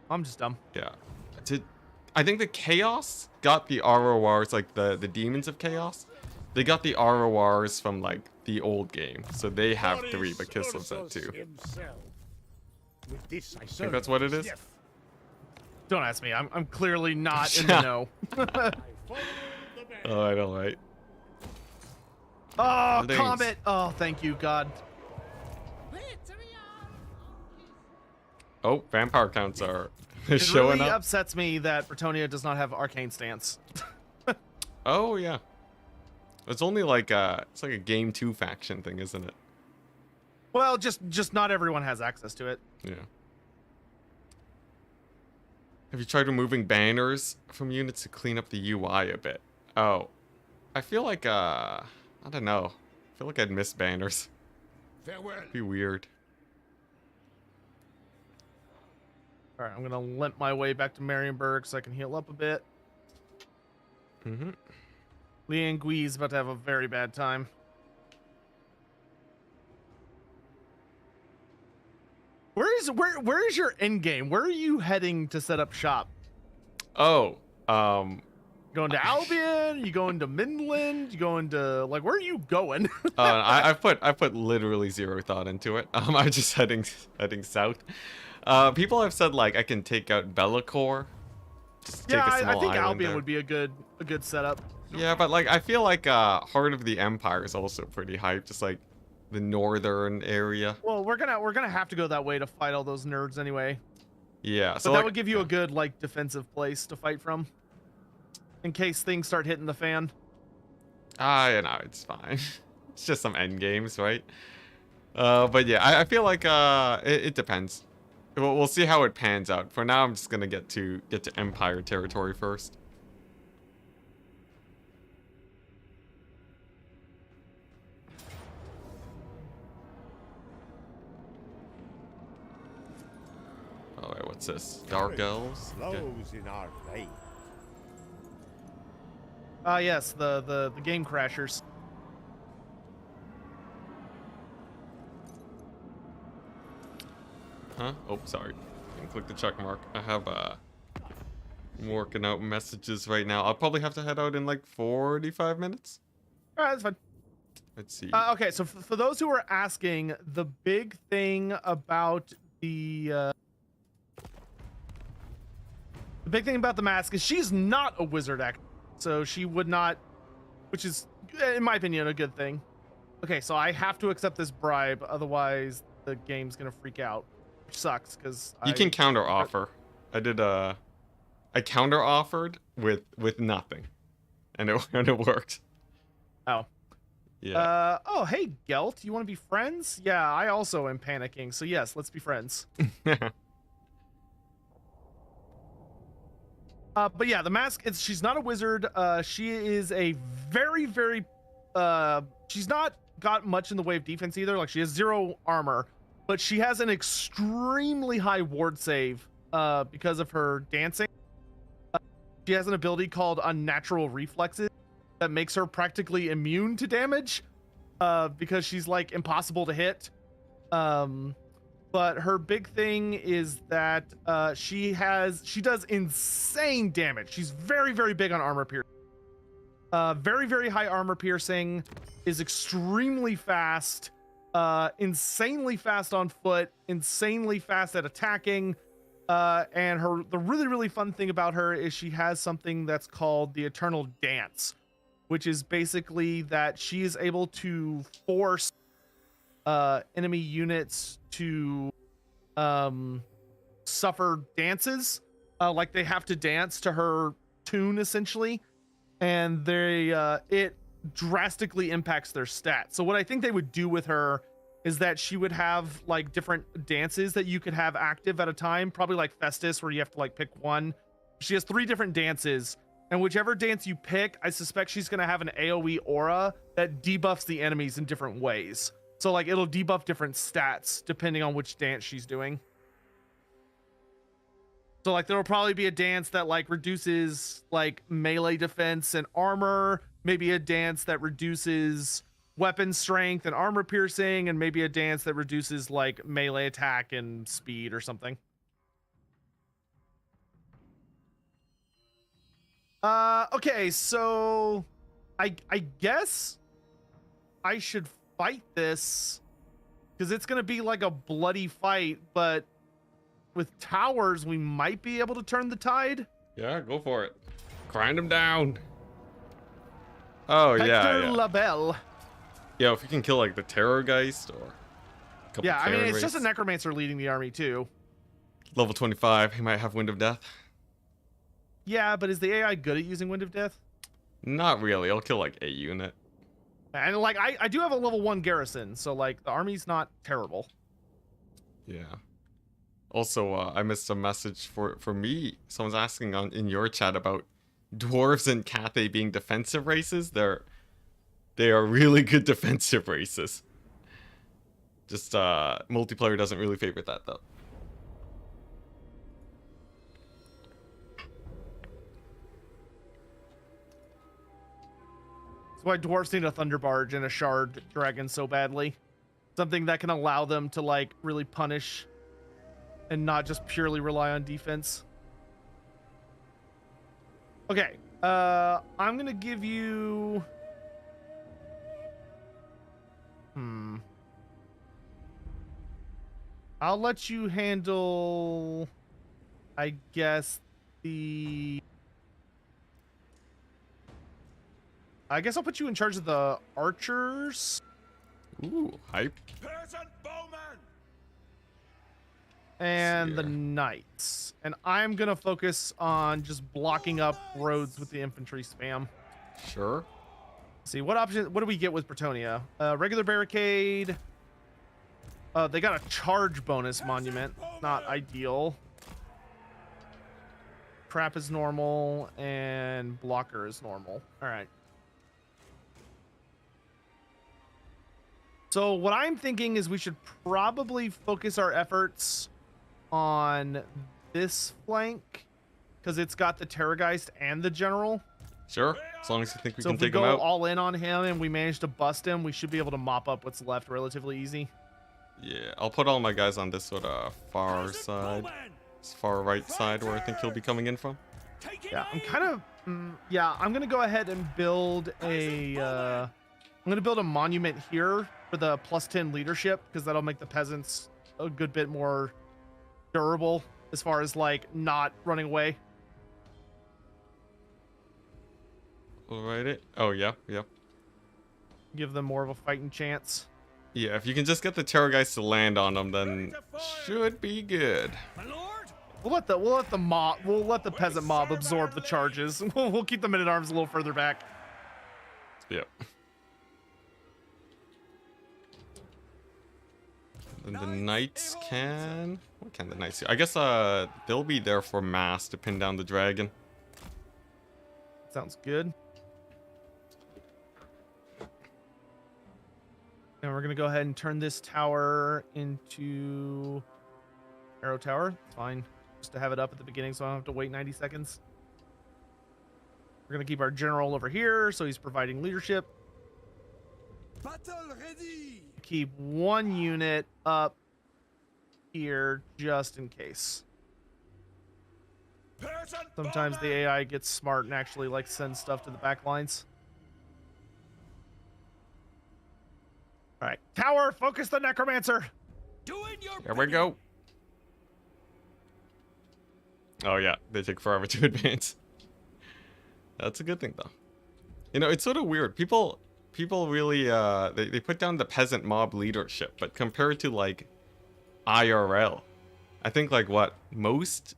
I'm just dumb. Yeah. I think the Chaos got the RORs, like the demons of Chaos. They got the RORs from like the old game, so they have 3, but Kislev at 2. With this, I Think that's what it is? Don't ask me. I'm clearly not in the know. Oh, I know, right? Oh, Thanks. Comet. Oh, thank you, God. Oh, vampire counts are It showing really up. upsets me that Brettonian does not have arcane stance. Oh yeah. It's only like it's like a game 2 faction thing, isn't it? Well, just not everyone has access to it. Yeah. Have you tried removing banners from units to clean up the UI a bit? Oh. I feel like I don't know. I feel like I'd miss banners. Farewell. Be weird. All right, I'm gonna limp my way back to Marienburg so I can heal up a bit. Mm-hmm. Lian Gui's about to have a very bad time. Where is your end game? Where are you heading to set up shop? Oh, Going to Albion? You going to Midland? You going to like where are you going? I put literally 0 thought into it. I'm just heading south. People have said like I can take out Bellacore. Just take Yeah, a small I think island Albion there. would be a good setup. Yeah, but like I feel like Heart of the Empire is also pretty hype, just like the northern area. Well, we're gonna have to go that way to fight all those nerds anyway. Yeah, But so that like, would give you a good like defensive place to fight from, in case things start hitting the fan. you know, it's fine. It's just some end games, right? But yeah, I feel like it depends. We'll see how it pans out. For now, I'm just gonna get to Empire territory first. Oh wait, what's this? Dark Elves? Okay. Flows in our veins. Yes, the game crashers. Huh? Oh, sorry. Didn't click the check mark. I have I'm working out messages right now. I'll probably have to head out in like 45 minutes. All right, that's fine. Let's see. Okay, so for those who are asking, the big thing about the big thing about the mask is she's not a wizard actor, so she would not, which is, in my opinion, a good thing. Okay, so I have to accept this bribe, otherwise the game's gonna freak out, which sucks because You can counter offer. I did I counter offered with nothing, and it worked. Oh. Yeah. Oh, hey, Gelt, you want to be friends? Yeah, I also am panicking, so yes, let's be friends. But yeah, the mask, she's not a wizard. She is a very, very, she's not got much in the way of defense either. Like, she has 0 armor, but she has an extremely high ward save because of her dancing. She has an ability called Unnatural Reflexes that makes her practically immune to damage because she's like impossible to hit. But her big thing is that she does insane damage. She's very, very big on armor piercing. Very, very high armor piercing, is extremely fast, insanely fast on foot, insanely fast at attacking. And the really, really fun thing about her is she has something that's called the Eternal Dance, which is basically that she is able to force enemy units to suffer dances, like they have to dance to her tune essentially, and it drastically impacts their stats. So what I think they would do with her is that she would have like different dances that you could have active at a time, probably like Festus, where you have to like pick one. She has 3 different dances, and whichever dance you pick, I suspect she's going to have an AoE aura that debuffs the enemies in different ways. So like it'll debuff different stats depending on which dance she's doing. So like there'll probably be a dance that like reduces like melee defense and armor, maybe a dance that reduces weapon strength and armor piercing, and maybe a dance that reduces like melee attack and speed or something. Okay, so I guess I should fight this because it's gonna be like a bloody fight, but with towers we might be able to turn the tide. Yeah, go for it. Grind them down. Oh yeah, Hector yeah. Labelle. Yeah, if you can kill like the Terrorgeist or a couple Yeah, I mean Terran it's just a race. necromancer leading the army too. Level 25, he might have Wind of Death. Yeah, but is the AI good at using Wind of Death? Not really. I'll kill like a unit. And like I do have a level 1 garrison, so like the army's not terrible. Yeah. Also, I missed a message for me. Someone's asking in your chat about dwarves and Cathay being defensive races. They are really good defensive races. Just multiplayer doesn't really favorite that though. That's why dwarves need a thunder barge and a shard dragon so badly. Something that can allow them to like really punish and not just purely rely on defense. Okay, I'm gonna give you I'll let you handle, I guess, I guess I'll put you in charge of the archers. Ooh, hype. Peasant bowman! And the Here. knights. And I'm gonna focus on just blocking up roads with the infantry spam. Sure. See, what do we get with Brettonian? Regular barricade. They got a charge bonus monument. Not ideal. Trap is normal, and blocker is normal. All right. So what I'm thinking is we should probably focus our efforts on this flank because it's got the Terrorgeist and the General. Sure. As long as you think we So can if we take him go out. all in on him and we manage to bust him, we should be able to mop up what's left relatively easy. Yeah, I'll put all my guys on this sort of far Peasant side, bowman! this far right side where I think he'll be coming in from. Take Yeah, I'm aim! kind of yeah, I'm gonna go ahead and build a I'm gonna build a monument here for the +10 leadership because that'll make the peasants a good bit more durable as far as like not running away. Alrighty. Oh yeah, yeah. Give them more of a fighting chance. Yeah, if you can just get the Terrorgeist to land on them, then should be good. My lord! We'll let the peasant mob absorb the charges. We'll keep the men at arms a little further back. Yep. And the knights can... What can the knights do? I guess they'll be there for mass to pin down the dragon. Sounds good. And we're gonna go ahead and turn this tower into arrow tower. Fine, just to have it up at the beginning, so I don't have to wait 90 seconds. We're gonna keep our general over here, so he's providing leadership. Battle ready! Keep one unit up here just in case. Peasant Sometimes the bowman! AI gets smart and actually like sends stuff to the back lines. All right, tower, focus the necromancer. Doing your Here we go. Oh yeah, they take forever to advance. That's a good thing though. You know, it's sort of weird. People really they put down the peasant mob leadership, but compared to like IRL, I think like what most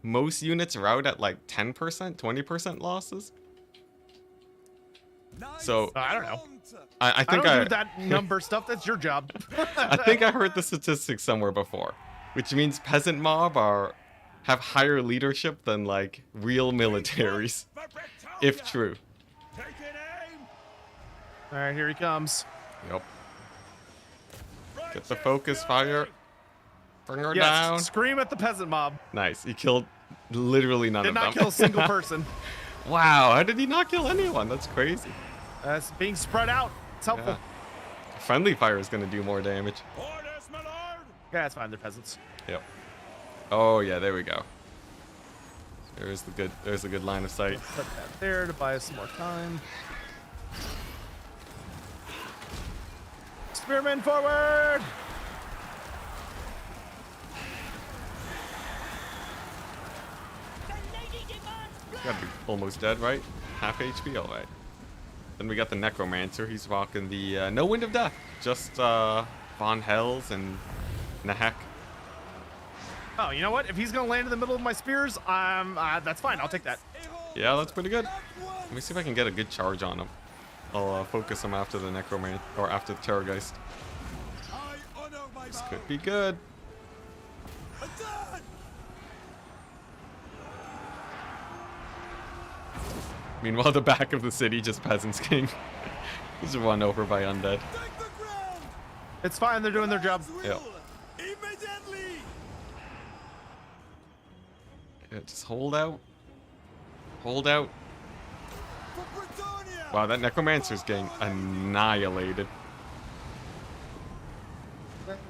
units are out at like 10%, 20% losses. So I don't know. I I think don't do that number stuff. That's your job. I think I heard the statistics somewhere before, which means peasant mob have higher leadership than like real militaries, if true. Taking aim! All right, here he comes. Yep. Get the focus fire. Bring her Yes, down. scream at the peasant mob. Nice. He killed literally none Did of not them. kill a single person. Wow. How did he not kill anyone? That's crazy. That's being spread out. It's helpful. Yeah. Friendly fire is going to do more damage. Orders, my lord! Yeah, it's fine. They're peasants. Yep. Oh yeah, there we go. There's a good line of sight. Put that there to buy us some more time. Spearmen forward! Gotta be almost dead, right? Half HP, alright. Then we got the Necromancer. He's rocking the no Wind of Death. Just Von Hells and Nahek. Oh, you know what? If he's gonna land in the middle of my spears, that's fine. I'll take that. Yeah, that's pretty good. Let me see if I can get a good charge on him. I'll focus him after the Necromancer, or after the Terrorgeist. I honor my This could be good. Attack! Meanwhile, the back of the city, just peasants king. He's run over by undead. Take the ground! It's fine. They're doing their job. Yep. Immediately! Yeah, just hold out. Hold out. For Brettonian! Wow, that Necromancer's getting annihilated.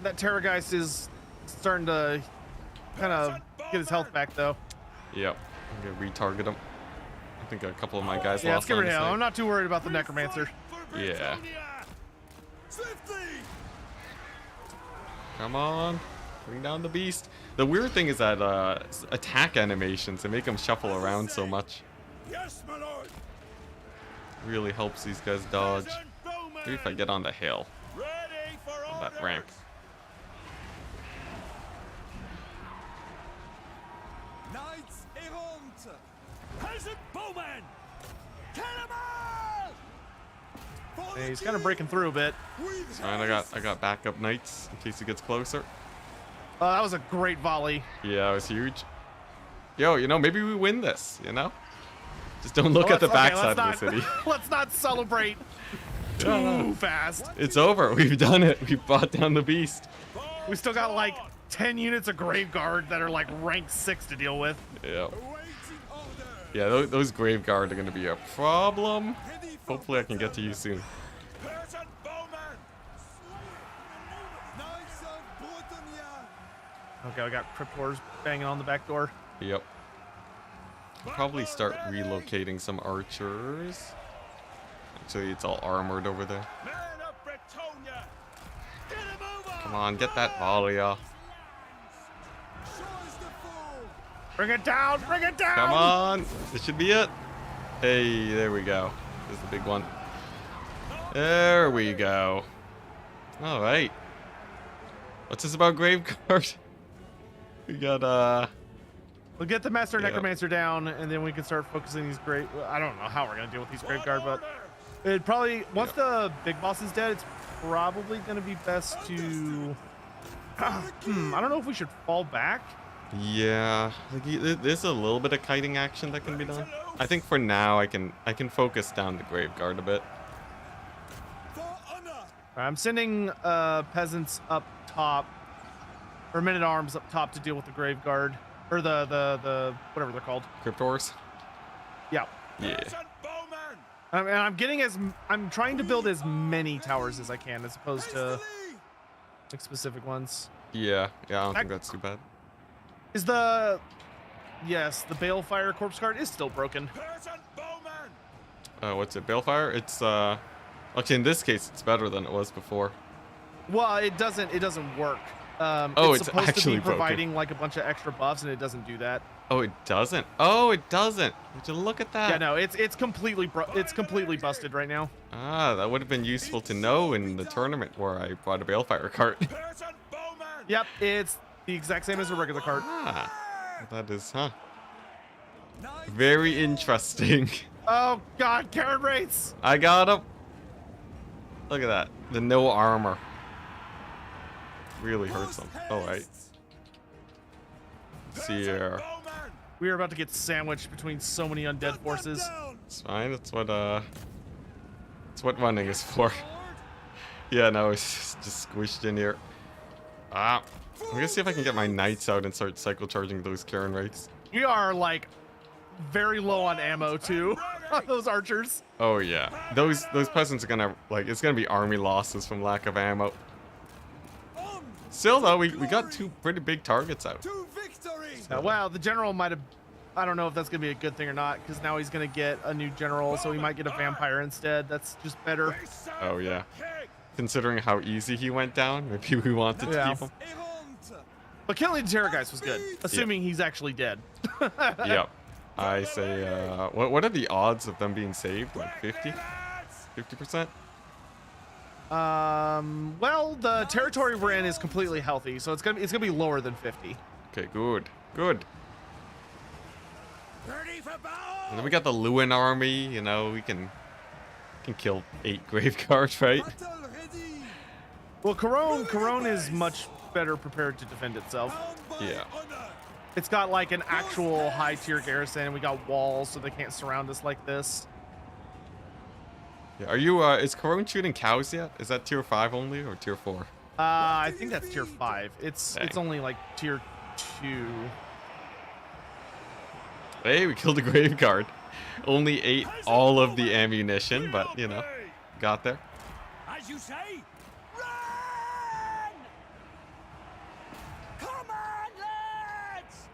That Terrorgeist is starting to kind of get his health back, though. Yep. I'm gonna retarget him. I think a couple of my guys Yeah, let's lost get rid line of of him. sight. I'm not too worried about the Necromancer. For Yeah. Brettonian! Swiftly! Come on. Bring down the beast. The weird thing is that attack animations, they make them shuffle around so much. Yes, my lord. Really helps these guys dodge. Peasant bowman. Maybe if I get on the hill, Ready for on that orders. ramp. Knights errant. Peasant bowman. Kill 'em all. For Hey, the he's kind of king. breaking through a bit. With And I got backup knights in case he gets closer. That was a great volley. Yeah, it was huge. Yo, you know, maybe we win this, you know? Just don't look Oh, at the let's- okay, backside let's of the not- city. Let's not celebrate too fast. It's over. We've done it. We brought down the beast. We still got like 10 units of Grave Guard that are like rank 6 to deal with. Yeah. awaiting order. Yeah, those grave guard are going to be a problem. Ready for Hopefully I can get to you soon. Peasant bowman. Knights of Brettonian. Okay, I got Cryptors banging on the back door. Yep. Probably start relocating some archers. Actually, it's all armored over there. Men of Brettonian. Get 'em over. Come on, get that volley off. Show us the fool. Bring it down! Bring it down! Come on. This should be it. Hey, there we go. There's the big one. There we go. All right. What's this about grave guard? We got, We'll get the Master Yeah. Necromancer down, and then we can start focusing these great. I don't know how we're gonna deal with these Grave Guard, but it probably once the big boss is dead, it's probably gonna be best to. I don't know if we should fall back. yeah, like there's a little bit of kiting action that can be done. I think for now I can focus down the grave guard a bit. For honor. I'm sending peasants up top, or men at arms up top to deal with the Grave Guard, or the whatever they're called. Cryptors? Yeah. Yeah. Peasant bowman. And I'm trying to build as many towers as I can, as opposed to Hastily. like specific ones. Yeah, I don't That- think that's too bad. Is yes, the Balefire Corpse Guard is still broken. Peasant bowman. What's it? Balefire? It's actually in this case it's better than it was before. Well, it doesn't work. Oh, it's supposed to actually be broken. providing like a bunch of extra buffs, and it doesn't do that. Oh, it doesn't. Oh, it doesn't. Would you look at that? Yeah, no, it's completely busted right now. Ah, that would have been useful to know in the tournament where I brought a Balefire cart. Peasant bowman. Yep, it's the exact same as a regular card. Ah, that is, huh? Knights Very interesting. Oh God, Karen Rates! I got him. Look at that. The no armor. Really hurts them. All right. Let's see here. bowman. We are about to get sandwiched between so many undead forces. Down. It's fine. That's what running is for. Yeah, no, it's just squished in here. Ah, I'm gonna see if I can get my knights out and start cycle charging those Karen rates. We are like very low on ammo too. Those archers. Oh yeah, those peasants are gonna it's gonna be army losses from lack of ammo. On Still though, we got two pretty big targets out. to victory. Well, the general might have. I don't know if that's gonna be a good thing or not, because now he's gonna get a new general, so he might get a vampire instead. That's just better. We serve Oh, yeah. the king. Considering how easy he went down, maybe we wanted to Yeah. keep him. Errant. But killing the Terrorgeist was good, assuming he's actually dead. Yep. I say, what are the odds of them being saved? Like 50? Lads. 50%? Well, the territory we're in is completely healthy, so it's gonna be lower than 50. Okay, good. Good. Ready for And battle. then we got the Lewin army, you know, we can kill 8 grave guards, right? Battle ready. Well, Corone is much better prepared to defend itself. Bound by Yeah. honor. It's got like an actual high tier garrison, and we got walls, so they can't surround us like this. Yeah, are you, is Corone shooting cows yet? Is that tier 5 only or tier 4? I think that's tier 5. It's Dang. only like tier 2. Hey, we killed a grave guard. Only ate all of the ammunition, but, you know, got there. As you say, run! Come on, lads!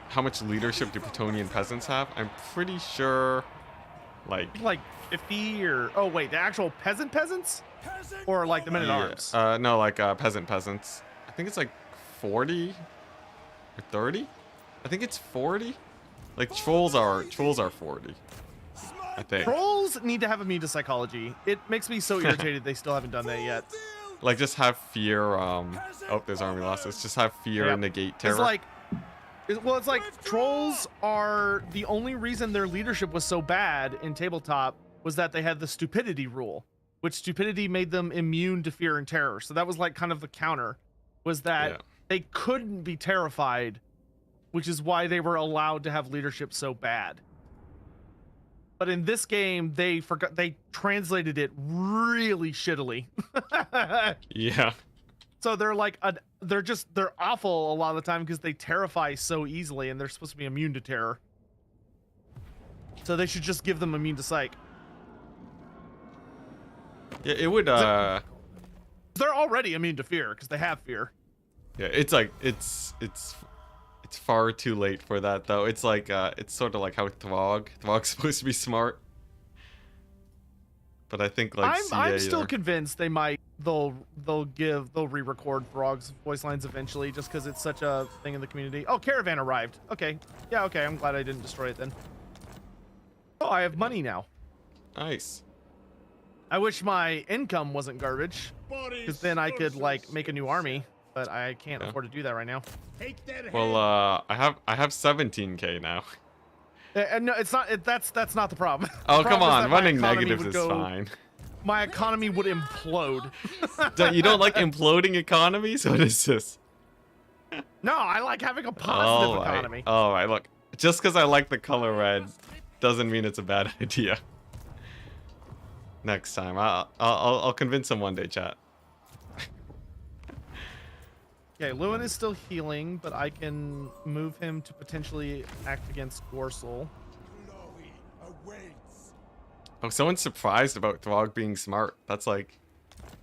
How much leadership do Brettonian peasants have? I'm pretty sure, like... Like 50 or wait, the actual peasants, Peasant or like the men at yeah, arms. no, like peasants. think it's like 40 or 30. I think it's 40. Like trolls are 40. I think. Trolls need to have immune to psychology. It makes me so irritated they still haven't done that yet. Like just have fear. Oh, there's army losses. Just have fear and negate terror. It's like, well, it's like trolls are the only reason their leadership was so bad in tabletop was that they had the stupidity rule, which stupidity made them immune to fear and terror. So that was like kind of the counter, was that they couldn't be terrified, which is why they were allowed to have leadership so bad. But in this game, they translated it really shittily. Yeah. So they're like, they're awful a lot of the time because they terrify so easily and they're supposed to be immune to terror. So they should just give them immune to psych. Yeah, it would, they're already immune to fear because they have fear. Yeah, it's like, it's far too late for that though. It's like, it's sort of like how Throg's supposed to be smart. But I think like I'm still convinced they'll re-record Throg's voice lines eventually just because it's such a thing in the community. Oh, caravan arrived. Okay. Yeah, okay. I'm glad I didn't destroy it then. Oh, I have money now. Nice. I wish my income wasn't garbage because then I could like make a new army, but I can't afford to do that right now. Well, I have 17k now. No, it's not. That's not the problem. Oh, come on. Running negatives is fine. My economy would implode. You don't like imploding economies? What is this? No, I like having a positive economy. All right, look. Just because I like the color red doesn't mean it's a bad idea. Next time, I'll convince him one day, chat. Okay, Lewin is still healing, but I can move him to potentially act against Gorsel. Oh, someone's surprised about Throg being smart. That's like,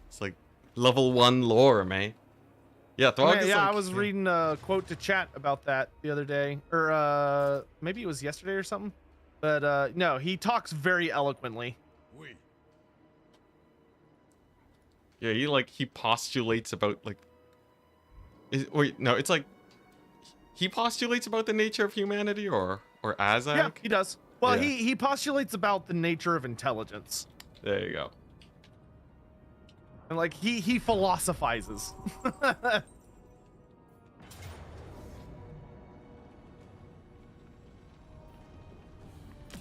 it's like level 1 lore, man. Yeah, Throg is like, I was reading a quote to chat about that the other day, or maybe it was yesterday or something. But no, he talks very eloquently. Yeah, he postulates about like. Wait, no, it's like he postulates about the nature of humanity, or Azak? Yeah, he does. Well, he postulates about the nature of intelligence. There you go. And like he philosophizes.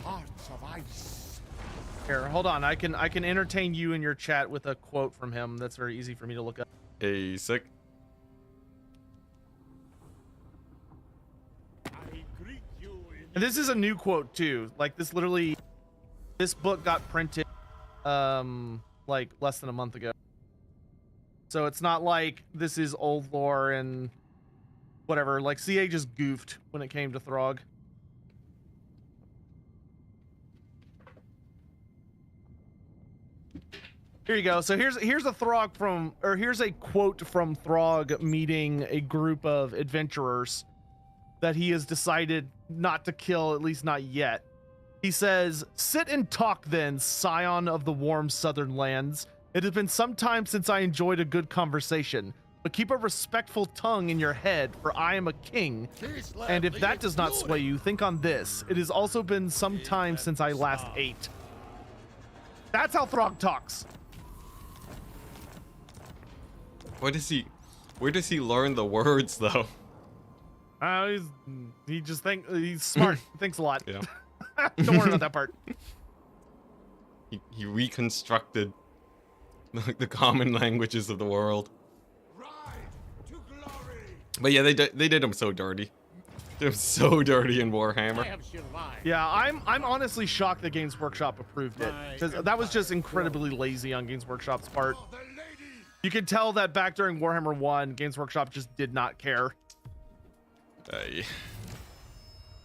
Hearts of ice. Here, hold on. I can entertain you in your chat with a quote from him. That's very easy for me to look up. A sick. And this is a new quote too. Like this book got printed like less than a month ago. So it's not like this is old lore and whatever. Like CA just goofed when it came to Throg. Here you go. So here's a Throg here's a quote from Throg meeting a group of adventurers that he has decided not to kill, at least not yet. He says, "Sit and talk then, scion of the warm southern lands. It has been some time since I enjoyed a good conversation, but keep a respectful tongue in your head, for I am a king. And if that does not sway you, think on this. It has also been some time since I last ate." That's how Throg talks. Where does he learn the words though? He's smart. He thinks a lot. Yeah. Don't worry about that part. He reconstructed the common languages of the world. But yeah, they did him so dirty. Did him so dirty in Warhammer. Yeah, I'm honestly shocked that Games Workshop approved it, because that was just incredibly lazy on Games Workshop's part. You could tell that back during Warhammer 1, Games Workshop just did not care.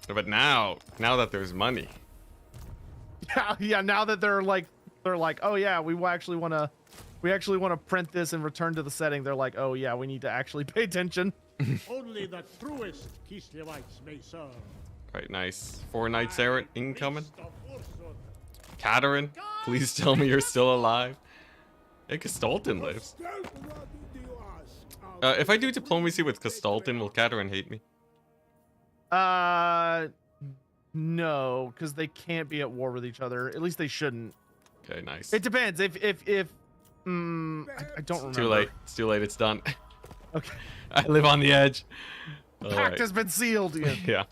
But now that there's money. Yeah, now that they're like, oh yeah, we actually want to print this and return to the setting. They're like, oh yeah, we need to actually pay attention. Only the truest Kislevites may serve. Right, nice. 4 Knights Errant incoming. Katerin, please tell me you're still alive. Hey, Stolten lives. If I do diplomacy with Castalton, will Catherine hate me? No, because they can't be at war with each other. At least they shouldn't. Okay, nice. It depends. If I don't remember. Too late. It's too late. It's done. Okay. I live on the edge. Pact has been sealed. Yeah.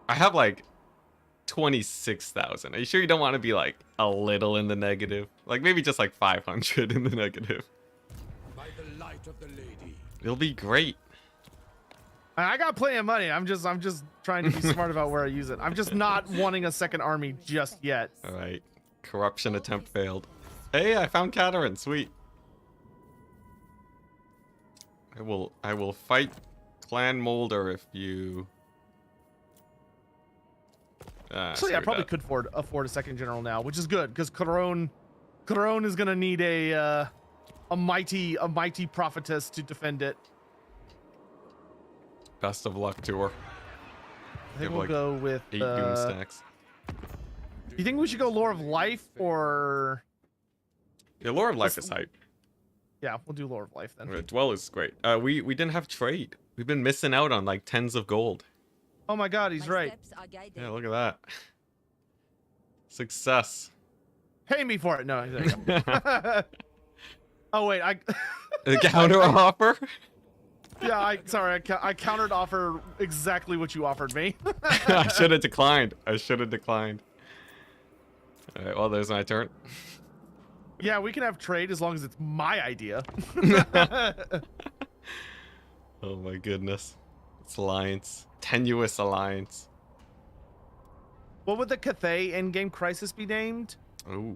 I have like 26,000. Are you sure you don't want to be like a little in the negative? Like maybe just like 500 in the negative. By the light of the lady. It'll be great. I got plenty of money. I'm just trying to be smart about where I use it. I'm just not wanting a second army just yet. All right. Corruption attempt failed. Hey, I found Catherine. Sweet. I will fight Clan Molder if you. Actually, I probably could afford a second general now, which is good because Corone is gonna need a mighty prophetess to defend it. Best of luck to her. I think we'll go with 8 doom stacks. You think we should go Lore of Life or? Yeah, Lore of Life is hype. Yeah, we'll do Lore of Life then. Dwell is great. We didn't have trade. We've been missing out on like tens of gold. Oh my God, he's right. Yeah, look at that. Success. Pay me for it. No. There you go. Oh wait, The counter offer. Yeah, I countered offer exactly what you offered me. I should have declined. All right, well, there's my turn. Yeah, we can have trade as long as it's my idea. Oh my goodness. It's alliance. Tenuous alliance. What would the Cathay endgame crisis be named? Ooh.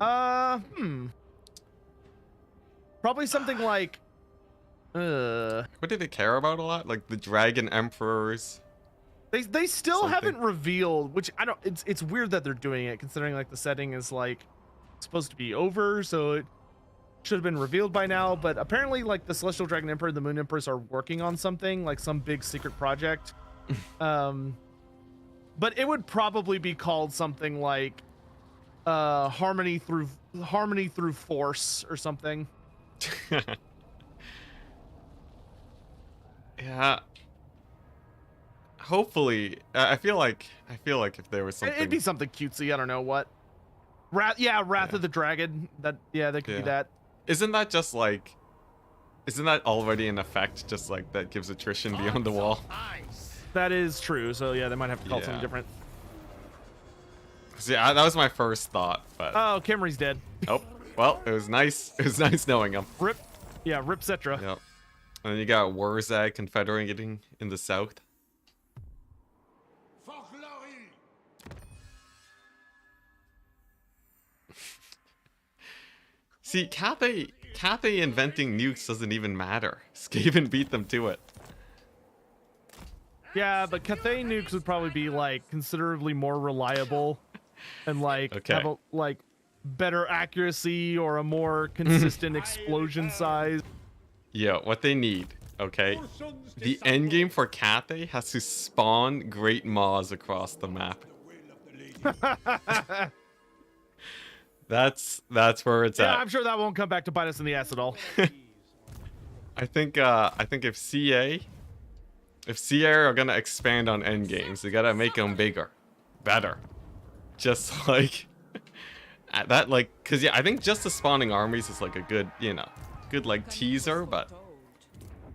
Probably something like What do they care about a lot? Like the Dragon Emperors. They still Something. haven't revealed, which I don't. It's weird that they're doing it, considering like the setting is like supposed to be over, so it should have been revealed by now. But apparently, like the Celestial Dragon Emperor and the Moon Empress are working on something, like some big secret project. But it would probably be called something like Harmony through Force or something. Yeah. Hopefully, I feel like if there was something, It'd be something cutesy. I don't know what. Wrath of the Dragon. That could be that. Isn't that just like? Isn't that already in effect? Just like that gives attrition beyond the wall. That is true. So yeah, they might have to call it something different. So, yeah, that was my first thought, but Oh, Kimri's dead. oh, well, it was nice. It was nice knowing him. Rip. Yeah, Rip Cetra. Yep. And then you got Wurzag confederating in the south. For glory. See, Cathay inventing nukes doesn't even matter. Skaven beat them to it. Yeah, but Cathay nukes would probably be like considerably more reliable and like have a like better accuracy or a more consistent explosion size. Yeah, what they need, okay? The end game for Cathay has to spawn great maws across the map. That's where it's at. Yeah, I'm sure that won't come back to bite us in the ass at all. I think if CA are gonna expand on end games, they gotta make them bigger, better. Just like that, like, cause yeah, I think just the spawning armies is like a good, good like teaser, but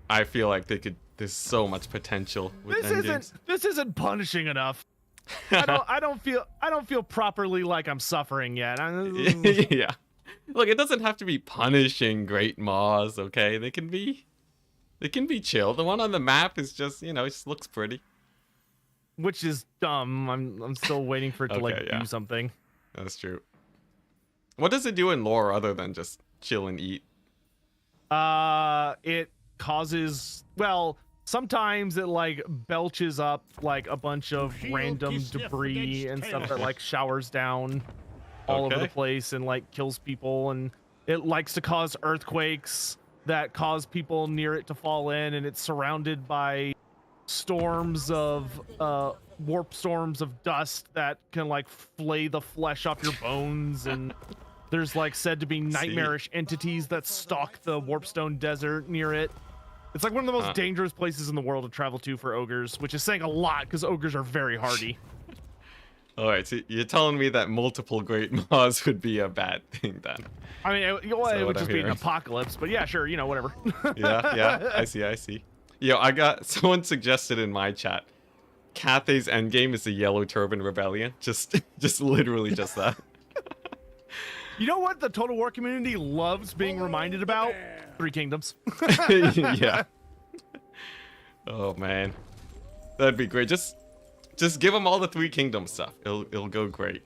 I feel like there's so much potential with end games. This isn't punishing enough. I don't feel properly like I'm suffering yet. Yeah. Look, it doesn't have to be punishing great maws, okay? They can be chill. The one on the map is just, it just looks pretty. Which is dumb. I'm still waiting for it to do something. That's true. What does it do in lore other than just chill and eat? It causes, well, sometimes it like belches up like a bunch of random debris and stuff that like showers down all over the place and like kills people, and it likes to cause earthquakes that cause people near it to fall in, and it's surrounded by storms of warp storms of dust that can like flay the flesh off your bones, and There's like said to be nightmarish entities that stalk the Warpstone Desert near it. It's like one of the most dangerous places in the world to travel to for ogres, which is saying a lot because ogres are very hardy. All right, so you're telling me that multiple great maws would be a bad thing then? I mean, it would just be an apocalypse, but yeah, sure, you know, whatever. Yeah, I see. Yo, I got someone suggested in my chat. Cathay's endgame is the Yellow Turban Rebellion. Just literally just that. You know what the Total War community loves being reminded about? Three Kingdoms. Yeah. Oh man, that'd be great. Just give them all the Three Kingdoms stuff. It'll go great.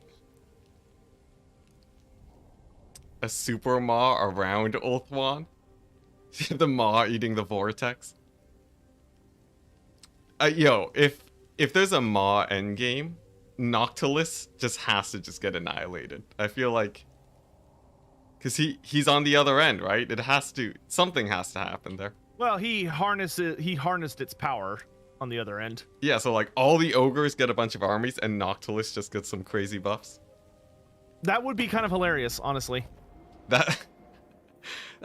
A super maw around Ulthuan. The maw eating the vortex. Yo, if there's a maw endgame, Noctilus just has to just get annihilated. I feel like. Because he's on the other end, right? Something has to happen there. Well, he harnessed its power on the other end. Yeah, so like all the ogres get a bunch of armies and Noctilus just gets some crazy buffs. That would be kind of hilarious, honestly. That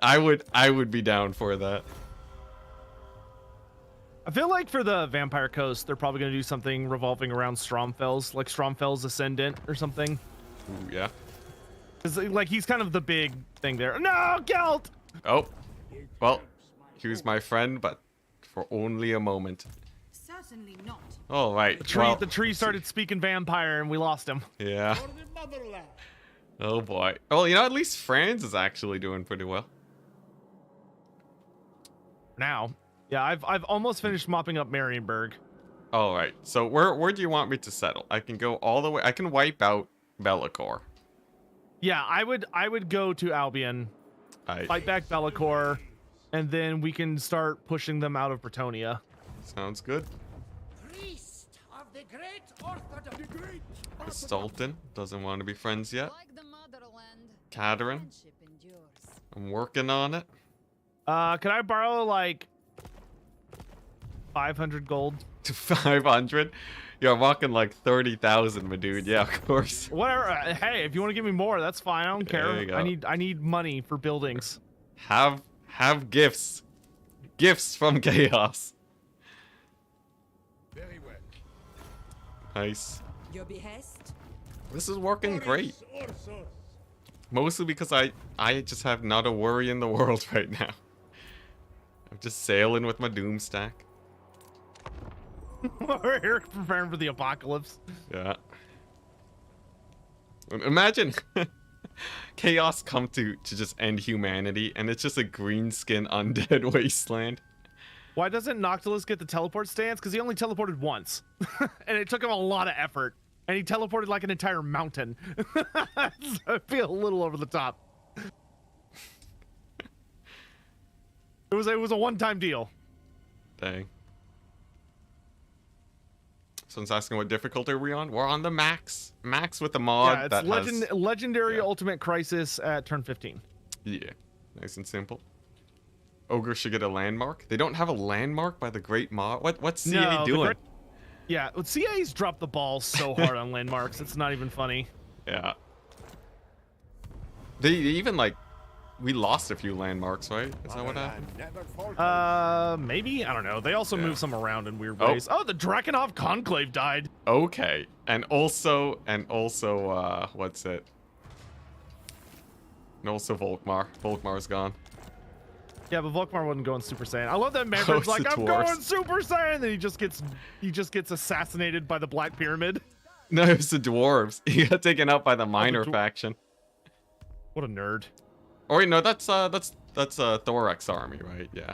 I would be down for that. I feel like for the Vampire Coast, they're probably going to do something revolving around Stromfell's, like Stromfell's Ascendant or something. Ooh, yeah. Cause like he's kind of the big thing there. No, Gelt! Oh, well, he was my friend, but for only a moment. Certainly not. All right. The tree started speaking vampire, and we lost him. Yeah. For the motherland. Oh boy. Well, you know, at least Franz is actually doing pretty well. Now, yeah, I've almost finished mopping up Marienburg. All right. So where do you want me to settle? I can go all the way. I can wipe out Bellicor. Yeah, I would go to Albion, fight back Bellicor, and then we can start pushing them out of Bretonnia. Sounds good. Priest of the great Orthodox. Stolten doesn't want to be friends yet. Like the motherland, Kadarin, friendship endures. I'm working on it. Can I borrow like 500 gold? To 500? Yo, I'm walking like 30,000, my dude. Yeah, of course. Whatever. Hey, if you want to give me more, that's fine. I don't care. There you go. I need money for buildings. Have gifts. Gifts from chaos. Very well. Nice. Your behest? This is working great. Ursus. Mostly because I just have not a worry in the world right now. I'm just sailing with my doom stack. We're here preparing for the apocalypse. Yeah. Imagine chaos come to just end humanity, and it's just a green skin undead wasteland. Why doesn't Noctilus get the teleport stance? Because he only teleported once, and it took him a lot of effort, and he teleported like an entire mountain. So I feel a little over the top. It was a one-time deal. Dang. Someone's asking what difficulty are we on? We're on the max. Max with the mod. Yeah, it's that has... legendary ultimate crisis at turn 15. Yeah, nice and simple. Ogre should get a landmark. They don't have a landmark by the Great Maw. What's CA doing? Yeah, CA's dropped the ball so hard on landmarks. It's not even funny. Yeah. They even like, we lost a few landmarks, right? Is that what happened? Maybe? I don't know. They also move some around in weird ways. Oh, the Drakenhof Conclave died. Okay. And also, what's it? And also Volkmar. Volkmar's gone. Yeah, but Volkmar wasn't going Super Saiyan. I love that Manfred's like, I'm going Super Saiyan, then he just gets assassinated by the Black Pyramid. No, it was the dwarves. He got taken out by the minor faction. What a nerd. Oh wait, no, that's Thorax army, right? Yeah.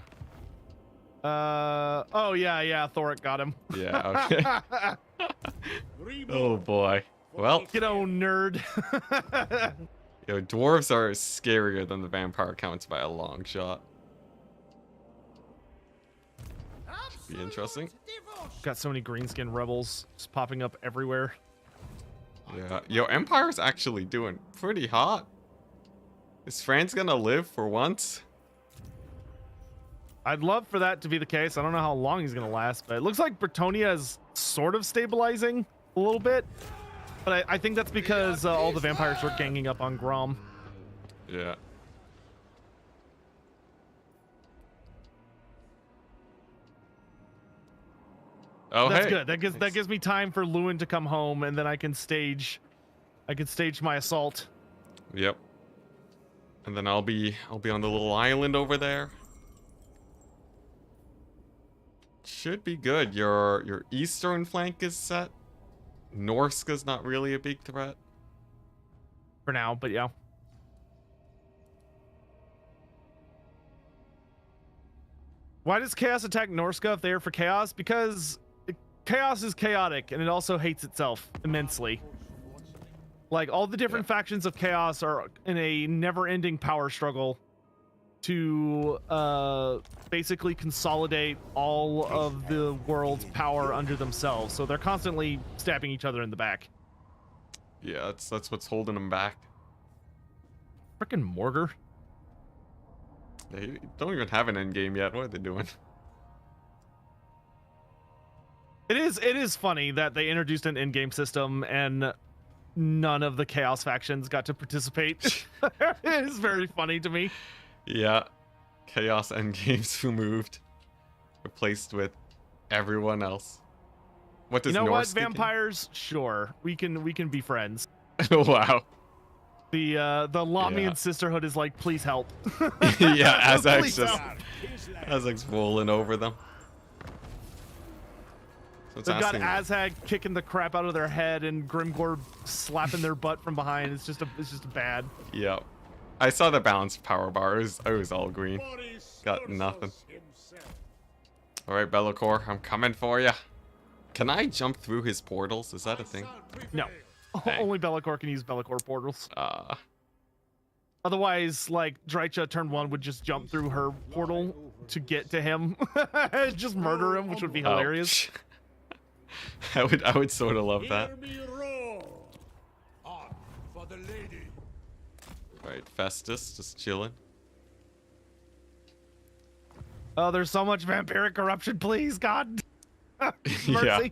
Oh yeah, Thoric got him. Yeah, okay. Oh boy. Well, get on, nerd. yo, dwarves are scarier than the vampire counts by a long shot. Be interesting. Got so many greenskin rebels just popping up everywhere. Yeah, yo, Empire's actually doing pretty hot. Is France gonna live for once? I'd love for that to be the case. I don't know how long he's gonna last, but it looks like Bretonnia is sort of stabilizing a little bit. But I think that's because all the vampires are ganging up on Grom. Yeah. Oh, That's hey. good. That Thanks. gives me time for Lewin to come home, and then I can stage my assault. Yep. And then I'll be on the little island over there. Should be good. Your eastern flank is set. Norska's not really a big threat. For now, but yeah. Why does Chaos attack Norska if they are for Chaos? Because Chaos is chaotic, and it also hates itself immensely. Like, all the different factions of Chaos are in a never-ending power struggle to basically consolidate all of the world's power under themselves. So they're constantly stabbing each other in the back. Yeah, that's what's holding them back. Frickin' Morgar. They don't even have an end game yet. What are they doing? It is funny that they introduced an in-game system and none of the Chaos factions got to participate. It is very funny to me. Yeah. Chaos endgames removed. Replaced with everyone else. What does You know what, Norska vampires? Sure, we can be friends. get? Wow. The Lamian Yeah. Sisterhood is like, please help. Yeah, Azek's Please just help. Azek's rolling over them. So it's They've got asking, Azag kicking the crap out of their head and Grimgor slapping their butt from behind. It's just bad. yeah. I saw the balanced power bar. It was all green. Got nothing. All right, Be'lakor, I'm coming for you. Can I jump through his portals? Is that a thing? No. Dang. Only Be'lakor can use Be'lakor portals. Uh, Otherwise, like, Drycha turn 1 would just jump through her portal to get to him. Just murder him, which would be hilarious. I would sort of love that. Hear me roar. On for the lady. Right, Festus just chilling. Oh, there's so much vampiric corruption, please, God. Mercy. Yeah.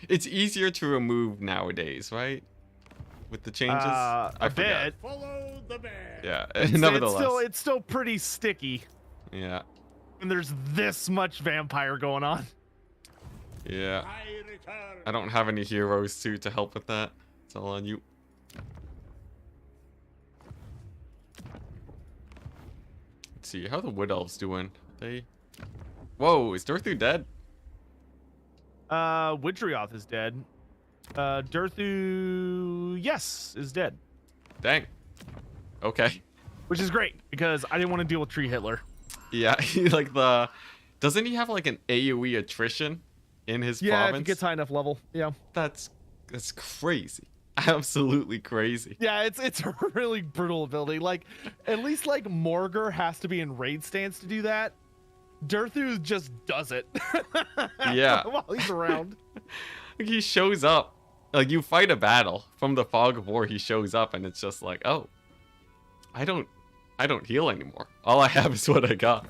It's easier to remove nowadays, right? With the changes? A I forget. bit. Follow the bear. Yeah, It's nevertheless. it's still pretty sticky. Yeah. And there's this much vampire going on. Yeah. I return. I don't have any heroes too to help with that. It's all on you. Let's see, how the wood elves doing? They Whoa, is Durthu dead? Widrioth is dead. Durthu, yes, is dead. Dang. Okay. Which is great, because I didn't want to deal with Tree Hitler. Yeah, he like the doesn't he have like an AoE attrition in his Yeah, if province? it gets high enough level. Yeah. That's crazy. Absolutely crazy. Yeah, it's a really brutal ability. Like, at least like Morgar has to be in raid stance to do that. Durthu just does it. Yeah. While he's around. Like he shows up. Like you fight a battle from the fog of war, he shows up and it's just like, oh, I don't heal anymore. All I have is what I got.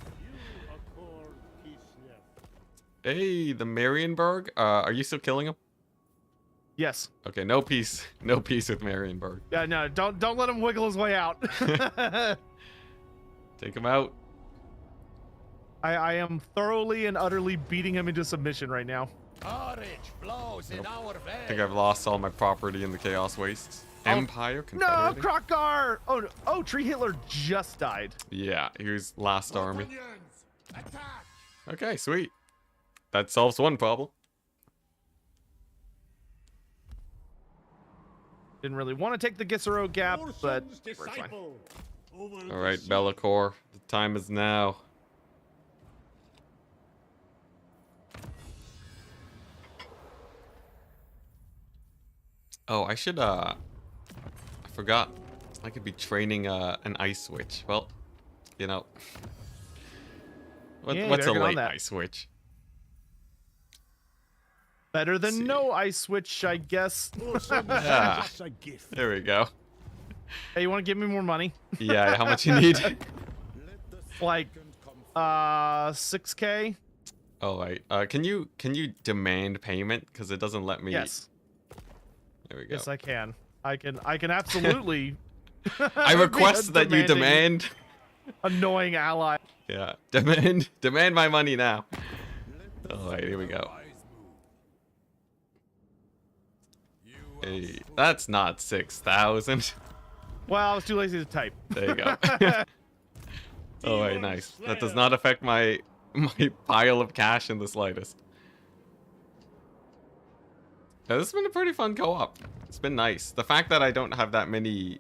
Hey, the Marienburg. Are you still killing him? Yes. Okay, no peace with Marienburg. Yeah, no, don't let him wiggle his way out. Take him out. I am thoroughly and utterly beating him into submission right now. Courage blows in our I veins. think I've lost all my property in the Chaos Wastes. Oh, Empire, No, Confederate. Krokgar! Oh, Tree Hitler just died. Yeah, here's last army. Brettonians, attack. Okay, sweet. That solves one problem. Didn't really want to take the Gissero gap, but Orson's we're fine. disciple. Over All the right, sea. Be'lakor, the time is now. Oh, I should, I forgot. I could be training, an ice witch. Well, you know. Yeah, What's a better get on late that. ice witch? Better than see. no ice switch, I guess. Orson Ah. sends us a gift. There we go. Hey, you want to give me more money? Yeah, how much you need? Let the Like, second come 6K? Oh, right. Can you demand payment? Because it doesn't let me. Yes. There we go. Yes, I can. I can absolutely I request that you demanding, demand. annoying ally. Yeah, demand my money now. All right, here we go. Hey, that's not 6,000. Well, I was too lazy to type. There you go. Oh, right, nice. That does not affect my pile of cash in the slightest. Yeah, this has been a pretty fun co-op. It's been nice. The fact that I don't have that many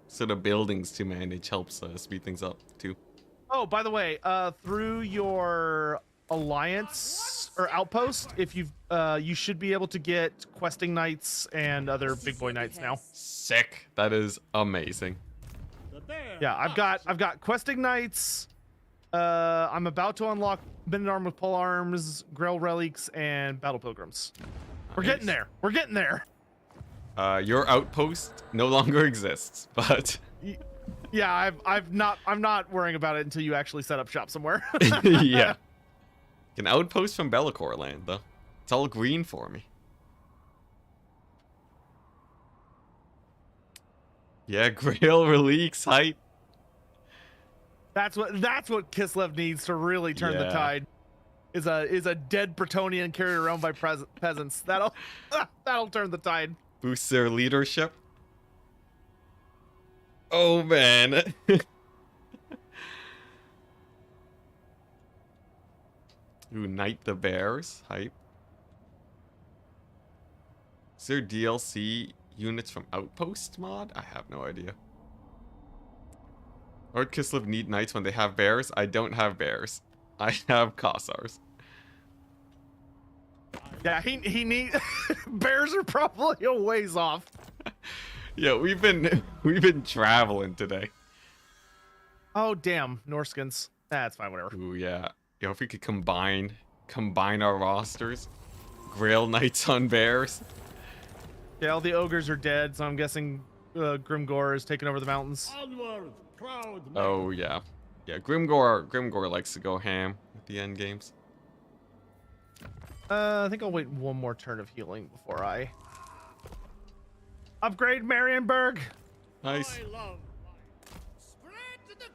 sort of buildings to manage helps speed things up too. Oh, by the way, through your alliance or outpost, if you've you should be able to get questing knights and other big boy knights now. Sick. That is amazing. Yeah, I've got questing knights. I'm about to unlock men at arms with pole arms, Grail relics, and battle pilgrims. We're Nice. getting there. We're getting there. Your outpost no longer exists, but Yeah, I'm not worrying about it until you actually set up shop somewhere. yeah. An outpost from Bellicor land though. It's all green for me. Yeah, Grail relics hype. That's what Kislev needs to really turn the Yeah. tide. Is a dead Brettonian carried around by peasants. That'll turn the tide. Boosts their leadership. Oh man. Ooh, Knight the Bears hype. Is there DLC units from Outpost mod? I have no idea. Or Kislev need knights when they have bears? I don't have bears. I have Kossars. Yeah, he need bears are probably a ways off. Yeah, we've been traveling today. Oh damn, Norskins. That's fine, whatever. Ooh yeah. Yo, if we could combine our rosters. Grail Knights on bears. Yeah, all the ogres are dead, so I'm guessing Grimgor is taking over the mountains. Onward, proud men. Oh yeah. Yeah, Grimgor likes to go ham at the end games. I think I'll wait one more turn of healing before I upgrade Marienburg. Nice. I love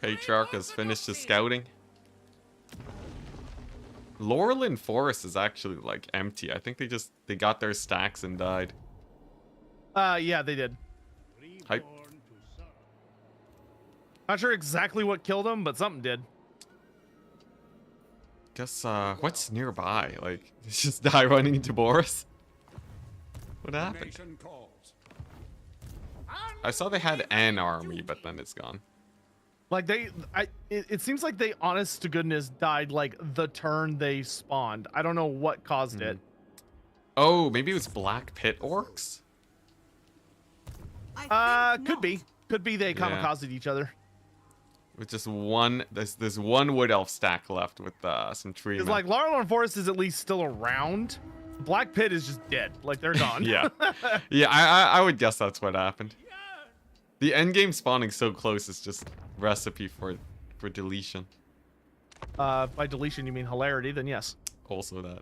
Patriarch has finished his scouting. Laurelin Forest is actually like empty. I think they got their stacks and died. Yeah, they did. Hype. reborn to serve. Not sure exactly what killed them, but something did. Guess what's nearby? Like it's just die running into Boris. What happened? Nation calls. I saw they had an army, but then it's gone. Like it seems like they, honest to goodness, died like the turn they spawned. I don't know what caused it. Oh, maybe it was Black Pit Orcs? Could be they Yeah. kamikazed each other. With just one, there's one Wood Elf stack left with some tree. It's like Laurelin Forest is at least still around. Black Pit is just dead. Like they're gone. Yeah. Yeah, I would guess that's what happened. The endgame spawning so close is just recipe for deletion. By deletion you mean hilarity? Then yes. Also that.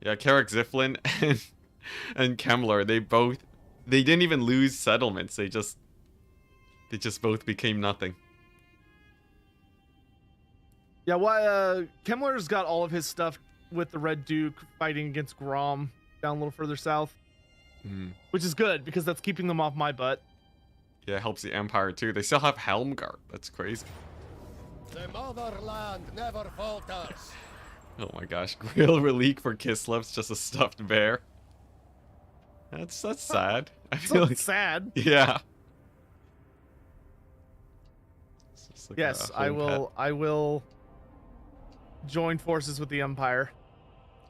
Yeah, Carrick Ziflin and Kemmler, they didn't even lose settlements. They just both became nothing. Yeah, well, Kemmler's got all of his stuff with the Red Duke fighting against Grom down a little further south, which is good because that's keeping them off my butt. Yeah, it helps the Empire too. They still have Helmgart. That's crazy. The motherland never falters. Oh my gosh, Grail Relique for Kislev's just a stuffed bear. That's sad. I feel So like sad. yeah. It's just like Yes, a I home will. I will join forces with the Empire pet.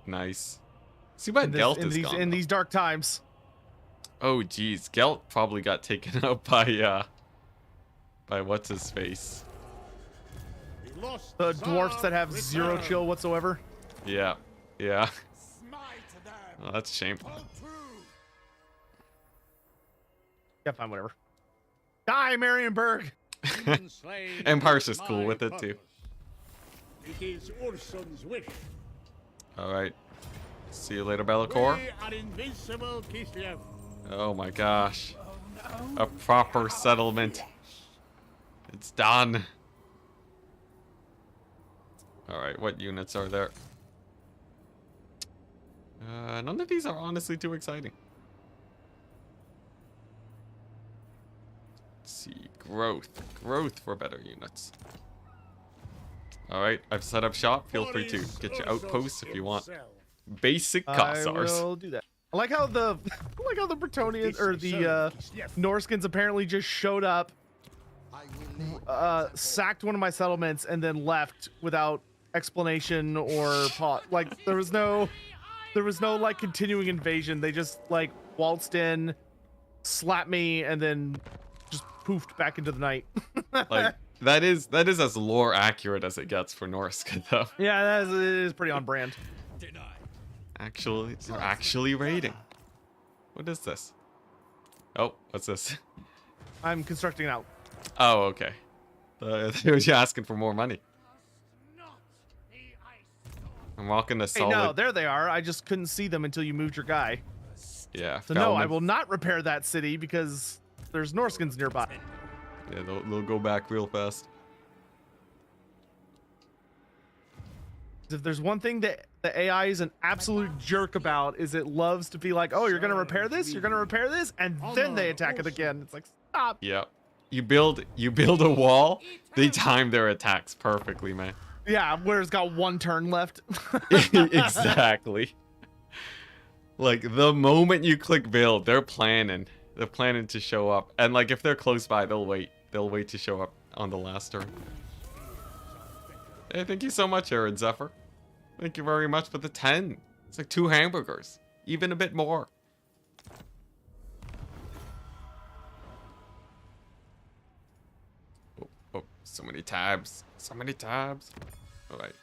Nice. See what Gelt is gone. in though. these dark times. Oh geez, Gelt probably got taken out by what's his face. We lost The Tsar dwarfs that have zero return. chill whatsoever. Yeah. Yeah. Smite them. Oh, that's a shame. All true. Yeah, fine, whatever. Die, Marienburg. Even slain Empire's is just cool my with it too. purpose. It is Urson's wish. Alright. See you later, Bellacore. We are invincible, Kislev. Oh my gosh. A proper settlement. It's done. Alright, what units are there? None of these are honestly too exciting. Let's see. Growth. Growth for better units. Alright, I've set up shop. Feel free to get your outposts if you want. Basic I Cossars. will do that. I like how the Brettonians or the Norskins apparently just showed up, sacked one of my settlements, and then left without explanation or like there was no like continuing invasion. They just like waltzed in, slapped me, and then just poofed back into the night. Like that is as lore accurate as it gets for Norskin though. Yeah, it is pretty on brand. Actually, they're actually raiding. What is this? Oh, what's this? I'm constructing out. Oh, okay. They were asking for more money. I'm walking a Hey, solid. no, there they are. I just couldn't see them until you moved your guy. Yeah. So no, I Feldman. will not repair that city because there's Norskins nearby. Yeah, they'll go back real fast. If there's one thing that the AI is an absolute jerk about, is it loves to be like, oh, you're gonna repair this, you're gonna repair this, and then they attack it again. It's like, stop. Yep. You build a wall. They time their attacks perfectly, man. Yeah, where it's got one turn left. Exactly. Like the moment you click build, they're planning to show up, and like if they're close by, they'll wait to show up on the last turn. Hey, thank you so much, Aaron Zephyr. Thank you very much for the 10. It's like 2 hamburgers, even a bit more. Oh, so many tabs, so many tabs. All right.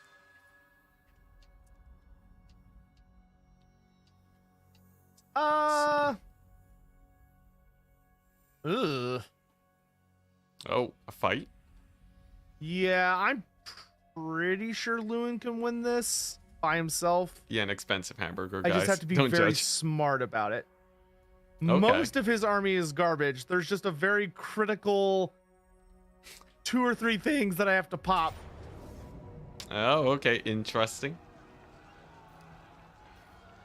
Ugh. Oh, a fight? Yeah, I'm pretty sure Lewin can win this by himself. Yeah, an expensive hamburger, I guys. just have to be Don't very judge. smart about it. Okay. Most of his army is garbage. There's just a very critical 2 or 3 things that I have to pop. Oh, okay. Interesting.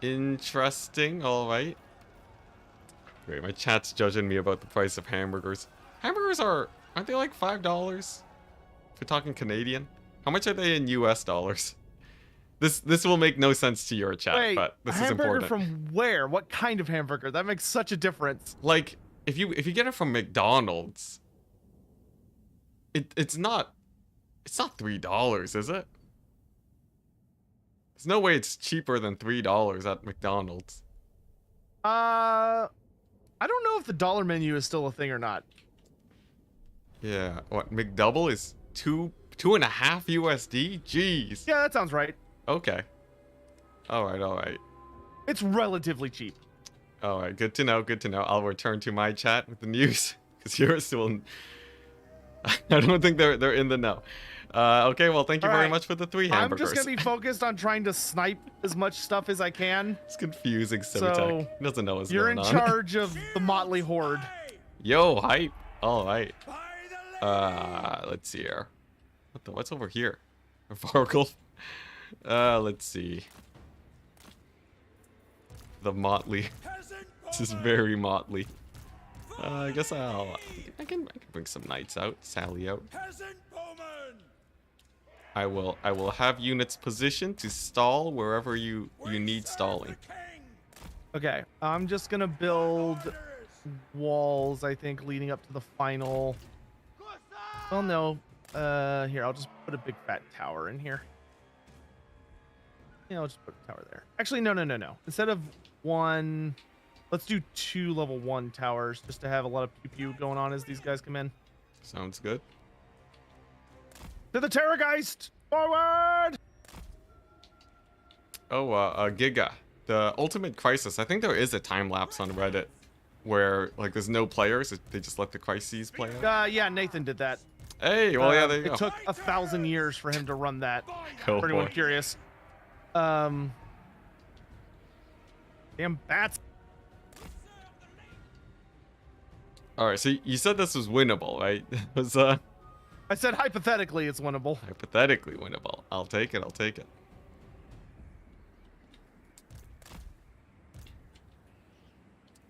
Interesting. All right. Great. My chat's judging me about the price of hamburgers. Hamburgers aren't they like $5? If we're talking Canadian, how much are they in US dollars? This will make no sense to your chat, Wait, but this is hamburger important. from where? What kind of hamburger? That makes such a difference. Like if you get it from McDonald's, it's not $3, is it? There's no way it's cheaper than $3 at McDonald's. I don't know if the dollar menu is still a thing or not. Yeah, what McDouble is 2.5 USD? Jeez. Yeah, that sounds right. Okay. All right. It's relatively cheap. All right, good to know. Good to know. I'll return to my chat with the news because yours still. I don't think they're in the know. Okay, well, thank you All very right. much for the 3 I'm hamburgers. just gonna be focused on trying to snipe as much stuff as I can. It's confusing. So, Sotek. He doesn't know what's You're going in on. charge of the motley horde. Yo, hype. All right. Let's see here. What's over here? A Vargle. Let's see. The motley. This is very motley. I guess I can bring some knights out, sally out. I will have units positioned to stall wherever you need stalling. Okay, I'm just gonna build walls, I think, leading up to the final. Well, no. Here, I'll just put a big fat tower in here. Yeah, I'll just put a tower there. Actually, no. Instead of 1, let's do 2 level 1 towers, just to have a lot of pew-pew going on as these guys come in. Sounds good. To the Terrorgeist! Forward! Oh, Giga. The Ultimate Crisis. I think there is a time lapse on Reddit where like there's no players. They just let the crises play out. Yeah, Nathan did that. Hey, well, yeah, there you It go. took 1,000 years for him to run that. Oh, For anyone boy. curious. Damn bats. All right, so you said this was winnable, right? It was I said hypothetically it's winnable. hypothetically winnable. I'll take it. I'll take it.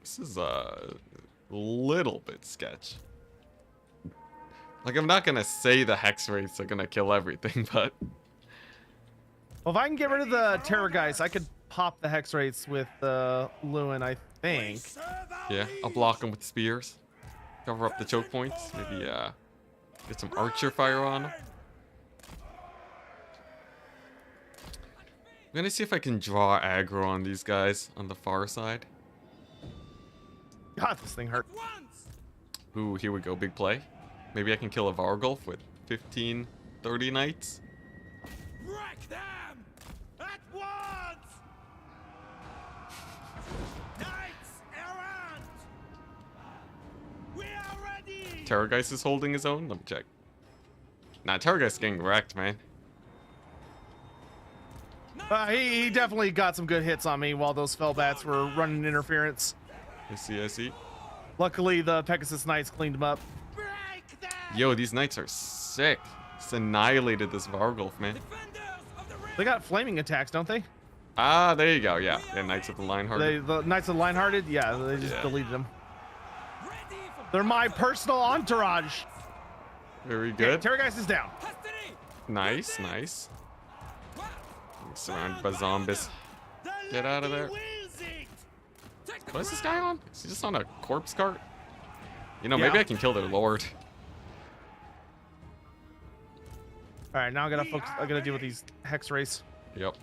This is a little bit sketch. Like, I'm not gonna say the hex rates are gonna kill everything, but Well, if I can get rid of the terror guys, I could pop the hex rates with Lewin, I think. yeah, I'll block them with spears. Cover up the choke points. Maybe get some archer fire on them. I'm gonna see if I can draw aggro on these guys on the far side. God, this thing hurt. Ooh, here we go, big play. Maybe I can kill a Vargulf with 15, 30 knights. Wreck them! At once! Knights errant! We are ready! Terrorgeist is holding his own. Let me check. Nah, Terrorgeist is getting wrecked, man. He definitely got some good hits on me while those Fellbats were running interference. I see, I see. Luckily, the Pegasus Knights cleaned him up. Break them! Yo, these knights are sick. Just annihilated this Vargulf, man. Defenders of the They got flaming attacks, don't they? Ah, there you go. Yeah, yeah, Knights of the Lionhearted. The Knights of the Lionhearted? Yeah, they just Yeah. deleted them. ready for They're my personal entourage. Very Okay, good. Terrorgeist is down. custody! Nice, nice. Surrounded by zombies. The Get out of lady there. wills it! Take the What is this crown! guy on? Is he just on a corpse cart? You know, Yeah. maybe I can kill their lord. All right, now I gotta focus. I gotta deal with these hex race. Yep.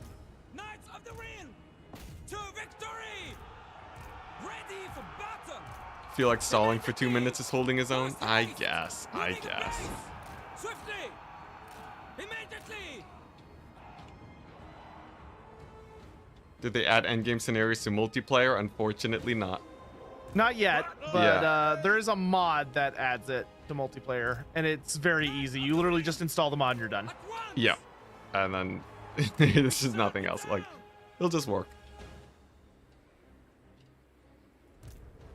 Knights of the Ring! To victory! Ready for battle! Feel like stalling for 2 minutes is holding his own? I guess. I guess. Swiftly! Immediately! Did they add endgame scenarios to multiplayer? Unfortunately not. Not yet, but Yeah. there is a mod that adds it to multiplayer, and it's very easy. You literally just install the mod and you're done. At once! Yeah. And then this is nothing else. Like, it'll just work.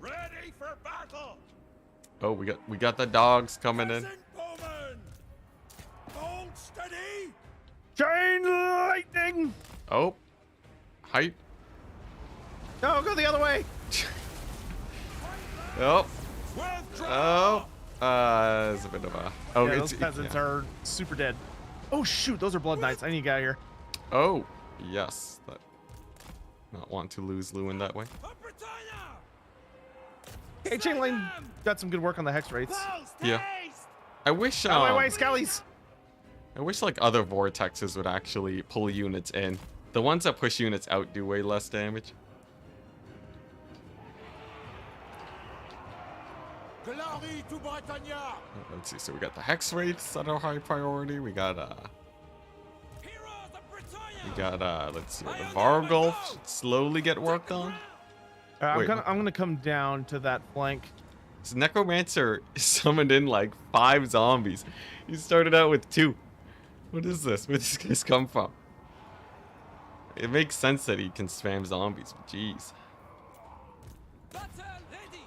Ready for battle! Oh, we got the dogs coming in. Present bowmen! Hold steady! Chain lightning! Oh. Hype. No, go the other way. Oh. Withdraw! Oh. It's a bit of a. Oh, Yeah, it's those peasants yeah. are super dead. Oh shoot, those are blood knights. I need to get out of here. Oh, yes. That. Not want to lose Lewin that way. Of Britannia! Hey, Changeling got some good work on the hex rates. Post Yeah. haste! I wish. Oh, wait, Scallies. I wish like other vortexes would actually pull units in. The ones that push units out do way less damage. Glory to Britannia! Let's see. So we got the hex rates that are high priority. We got Heroes of Britannia! we got let's see. The Vargulf should slowly get worked on. I'm Wait. gonna come down to that flank. This Necromancer summoned in like 5 zombies. He started out with 2. What is this? Where did these guys come from? It makes sense that he can spam zombies, but jeez. Battle ready!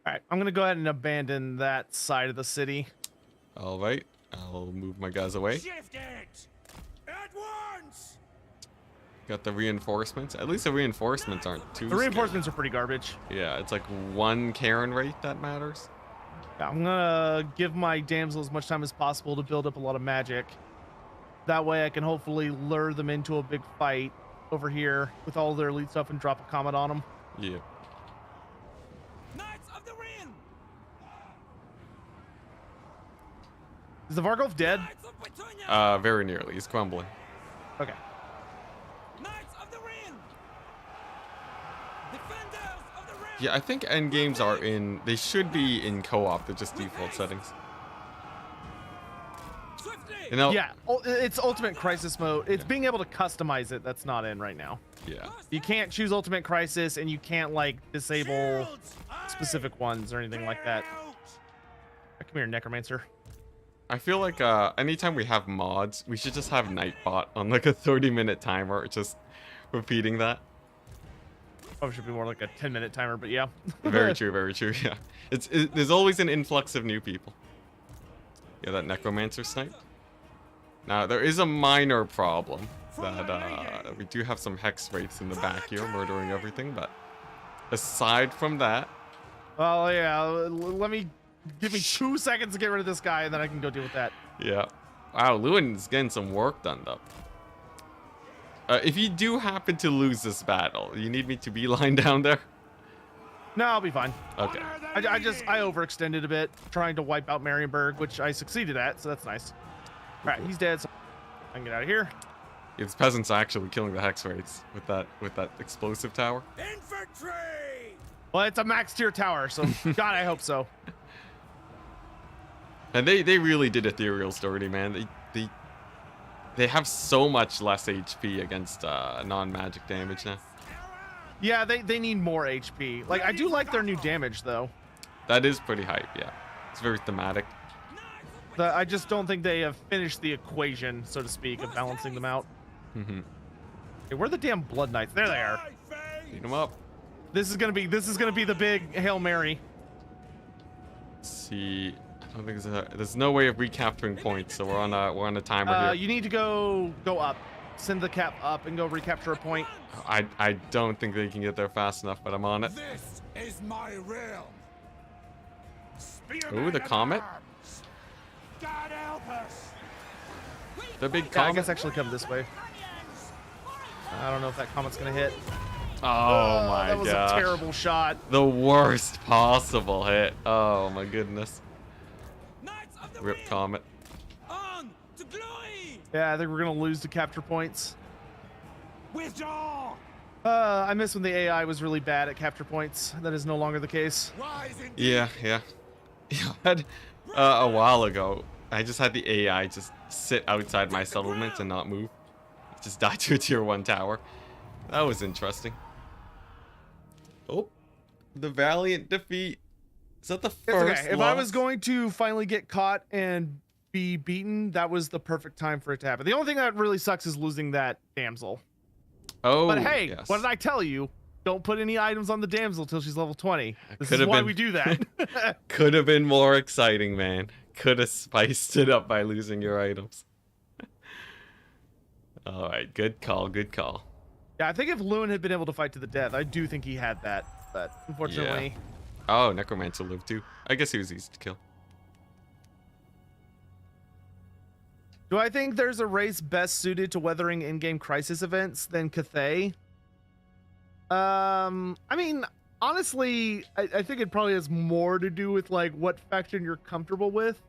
All right, I'm gonna go ahead and abandon that side of the city. All right, I'll move my guys away. Shift it! At once! Got the reinforcements. At least the reinforcements aren't too. The reinforcements are pretty garbage. Scary. Yeah, it's like 1 Karen rate that matters. I'm gonna give my damsel as much time as possible to build up a lot of magic. That way I can hopefully lure them into a big fight over here with all their elite stuff and drop a comet on them. Yeah. Knights of the Ring! Is the Vargulf dead? Knights of Britannia! Very nearly. He's crumbling. Okay. Knights of the Ring! Defenders of the Ring! Yeah, I think end games are in. They should be in co-op. They're just default settings. Swiftly! You know. Yeah, it's Ultimate Crisis mode. It's being able to customize it that's not in right now. Yeah. You can't choose Ultimate Crisis, and you can't like disable Shields! Aye! specific ones or anything like that. Clear out! Come here, Necromancer. I feel like anytime we have mods, we should just have Nightbot on like a 30-minute timer, just repeating that. Probably should be more like a 10-minute timer, but yeah. Very true, very true. Yeah, there's always an influx of new people. Yeah, that necromancer snipe. Now there is a minor problem that we do have some hex wraiths in the back here, murdering everything. But aside from that, Well, yeah. Give me 2 seconds to get rid of this guy, and then I can go deal with that. yeah. Wow, Lewin's getting some work done though. If you do happen to lose this battle, you need me to beeline down there? No, I'll be fine. Okay. I overextended a bit, trying to wipe out Marienburg, which I succeeded at, so that's nice. All right, he's dead, so I can get out of here. Yeah, these peasants are actually killing the hex wraiths with that explosive tower. Infantry! Well, it's a max tier tower, so God, I hope so. And they really did ethereals dirty, man. They have so much less HP against non-magic damage now. Yeah, they need more HP. Like, I do like their new damage, though. That is pretty hype, yeah. It's very thematic. I just don't think they have finished the equation, so to speak, of balancing them out. Mm-hmm. Hey, where are the damn Blood Knights? There they are. Beat them up. This is gonna be the big Hail Mary. Let's see. I don't think there's no way of recapturing points, so we're on a timer here. You need to go up. Send the cap up and go recapture a point. I don't think they can get there fast enough, but I'm on it. This is my realm. Ooh, the comet. God help us. The big Yeah, I comet. guess actually come this way. I don't know if that comet's gonna hit. Oh my That was gosh. a terrible shot. The worst possible hit. Oh my goodness. Knights of the Rip Realm, comet. on to glory. Yeah, I think we're gonna lose the capture points. Withdraw. I miss when the AI was really bad at capture points. That is no longer the case. Rise in Yeah. Yeah, I had, a while ago, I just had the AI just sit outside my settlement and not move. Just die to a tier 1 tower. That was interesting. Oh, the valiant defeat. Is that the It's first okay. If I loss? was going to finally get caught and be beaten, that was the perfect time for it to happen. The only thing that really sucks is losing that damsel. Oh, But hey, yes. what did I tell you? Don't put any items on the damsel till she's level 20. This is could've why been- we do that. Could have been more exciting, man. Could have spiced it up by losing your items. All right, good call, good call. Yeah, I think if Lewin had been able to fight to the death, I do think he had that. But unfortunately, Oh, Necromancer lived too. I guess he was easy to kill. do I think there's a race best suited to weathering in-game crisis events than Cathay? I mean, honestly, I think it probably has more to do with like what faction you're comfortable with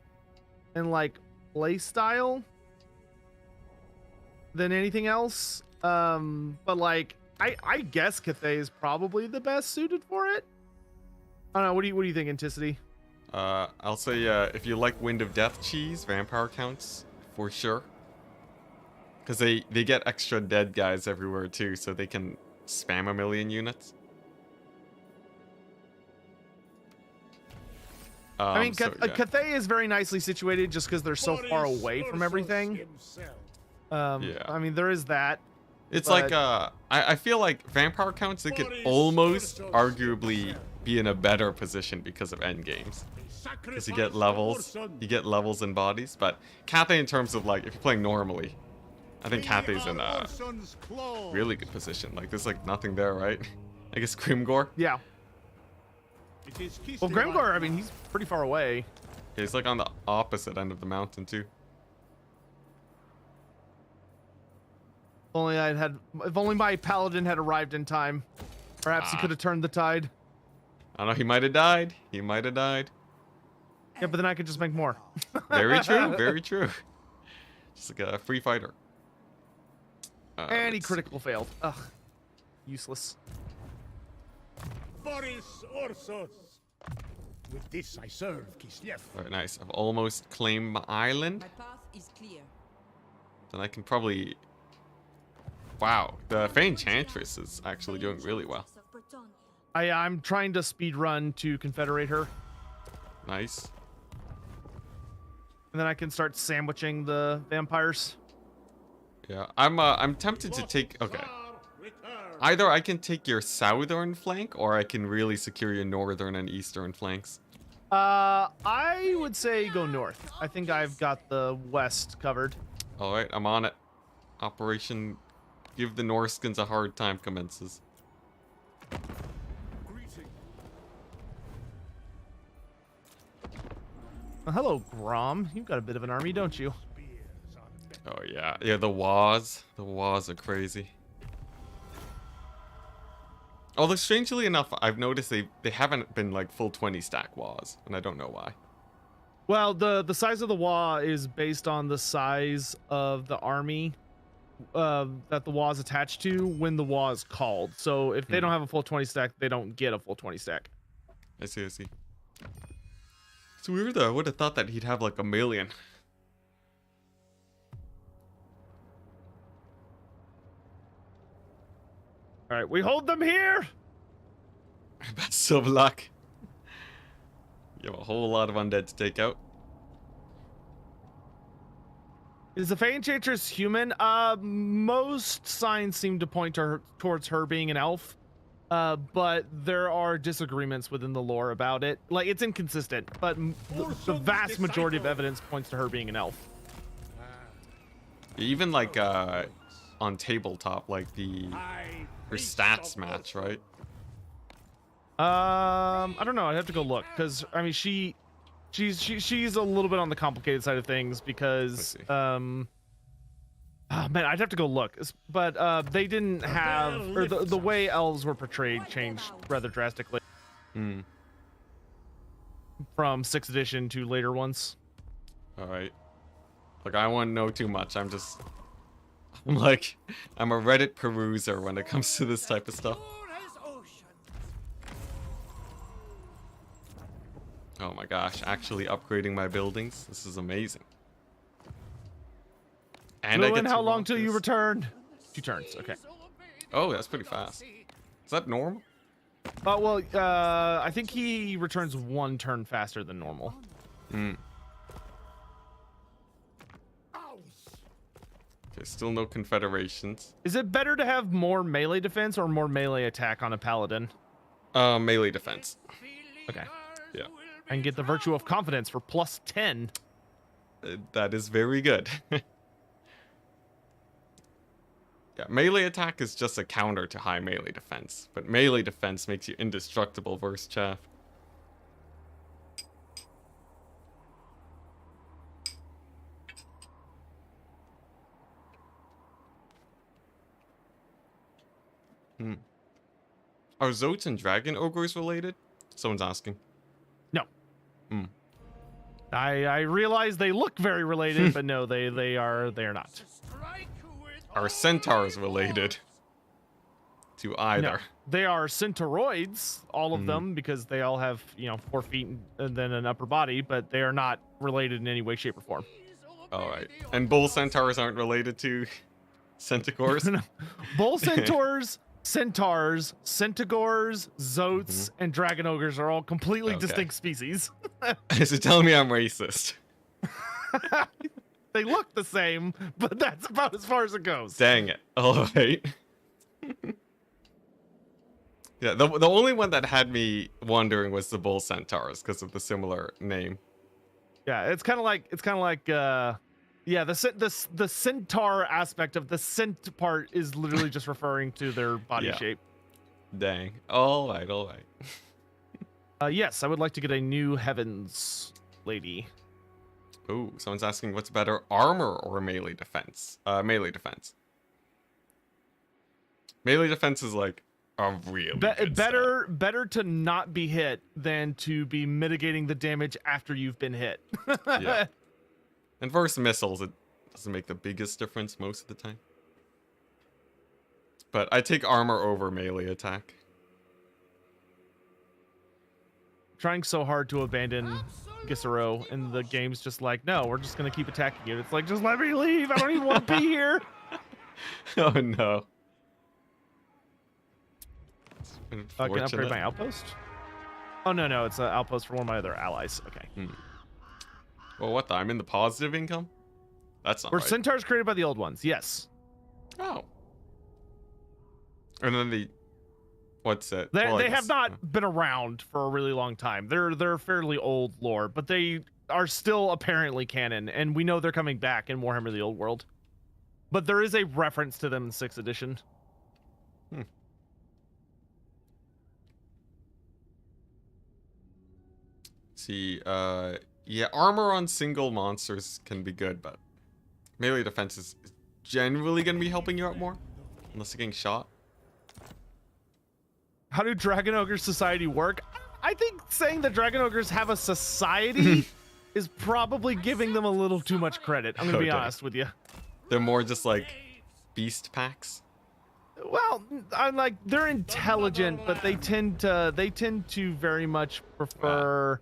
and like play style than anything else. But like I guess Cathay is probably the best suited for it. I don't know. What do you think, Enticity? I'll say if you like Wind of Death cheese, vampire counts for sure. Because they get extra dead guys everywhere too, so they can spam a million units. I mean, so, yeah. Cathay is very nicely situated just because they're so far away from everything. Yeah. I mean, there is that. It's but- like I feel like vampire counts, they could almost arguably be in a better position because of end games. Because you get levels and bodies. But Cathay, in terms of like if you're playing normally, I think Cathay's in a really good position. Like there's like nothing there, right? I guess Grimgor. Yeah. Well, Grimgor, I mean, he's pretty far away. Yeah, he's like on the opposite end of the mountain too. If only my paladin had arrived in time, perhaps he could have turned the tide. I don't know. He might have died. He might have died. Yeah, but then I could just make more. Very true. Very true. Just like a free fighter. And he let's critical failed. Ugh. Useless. Boris Orsos. With this I serve Kislev. Alright, nice. I've almost claimed my island. My path is clear. Then I can probably... Wow, the Fey Enchantress is actually doing really well. I'm trying to speed run to confederate her, Nice. and then I can start sandwiching the vampires. Yeah, I'm tempted to take... Okay, Either I can take your southern flank, or I can really secure your northern and eastern flanks. I would say go north. I think I've got the west covered. All right, I'm on it. Operation Give the Norskins a Hard Time commences. Hello, Grom. You've got a bit of an army, don't you? Oh yeah, yeah. The Waz are crazy. Although strangely enough, I've noticed they haven't been like full 20 stack Waz, and I don't know why. Well, the size of the Wa is based on the size of the army that the Wa is attached to when the Wa is called. So if they don't have a full 20 stack, they don't get a full 20 stack. I see. It's weird though. I would have thought that he'd have like 1 million. All right, we hold them here. Best of luck. You have a whole lot of undead to take out. Is the Fey Enchantress human? Most signs seem to point towards her being an elf. But there are disagreements within the lore about it. Like, it's inconsistent, but the vast majority of evidence points to her being an elf. Even like on tabletop, like her stats match, right? I don't know. I'd have to go look, because I mean she's a little bit on the complicated side of things because oh man, I'd have to go look. But they didn't have, or the way elves were portrayed changed rather drastically from 6th edition to later ones. All right. Like, I won't know too much. I'm a Reddit peruser when it comes to this type of stuff. Oh my gosh, actually upgrading my buildings. This is amazing. And Lewin, how long till you return? 2 turns, okay. Oh, that's pretty fast. Is that normal? Well, I think he returns 1 turn faster than normal. Okay, still no confederations. Is it better to have more melee defense or more melee attack on a paladin? Melee defense. Okay. Yeah. And get the virtue of confidence for +10. That is very good. Yeah, melee attack is just a counter to high melee defense, but melee defense makes you indestructible versus chaff. Are Zotes and Dragon Ogres related? Someone's asking. No. I realize they look very related, but no, they are not. Are Centaurs related to either? No, they are Centauroids, all of them, because they all have, 4 feet and then an upper body, but they are not related in any way, shape, or form. All right. And bull centaurs aren't related to centaurs? No. Bull centaurs, centaurs, centigors, zotes, and dragon ogres are all completely distinct species. So tell me I'm racist. They look the same, but that's about as far as it goes. Dang it. All right. Yeah, the only one that had me wondering was the bull centaurs because of the similar name. Yeah, it's kind of like the centaur aspect of the cent part is literally just referring to their body shape. Dang. All right. Yes, I would like to get a new heavens lady. Ooh, someone's asking what's better, armor or melee defense? Melee defense. Melee defense is like a real better to not be hit than to be mitigating the damage after you've been hit. Yeah. And versus missiles, it doesn't make the biggest difference most of the time. But I take armor over melee attack. Trying so hard to abandon Gisero, and the game's just like, no, we're just gonna keep attacking you. It's like, just let me leave. I don't even want to be here. Oh no. I can upgrade my outpost. Oh no, it's an outpost for one of my other allies. Okay. Well, what the? I'm in the positive income? That's not Were right. centaurs created by the old ones? Yes. Oh. And then the what's it? They, Well, I they have guess, not been around for a really long time. They're fairly old lore, but they are still apparently canon, and we know they're coming back in Warhammer: The Old World. But there is a reference to them in 6th edition. See, yeah, armor on single monsters can be good, but melee defense is generally gonna be helping you out more, unless you're getting shot. How do Dragon Ogre Society work? I think saying that Dragon Ogres have a society is probably giving them a little too much credit. I'm gonna be Okay. honest with you. They're more just like beast packs. Well, I'm like they're intelligent, but they tend to very much prefer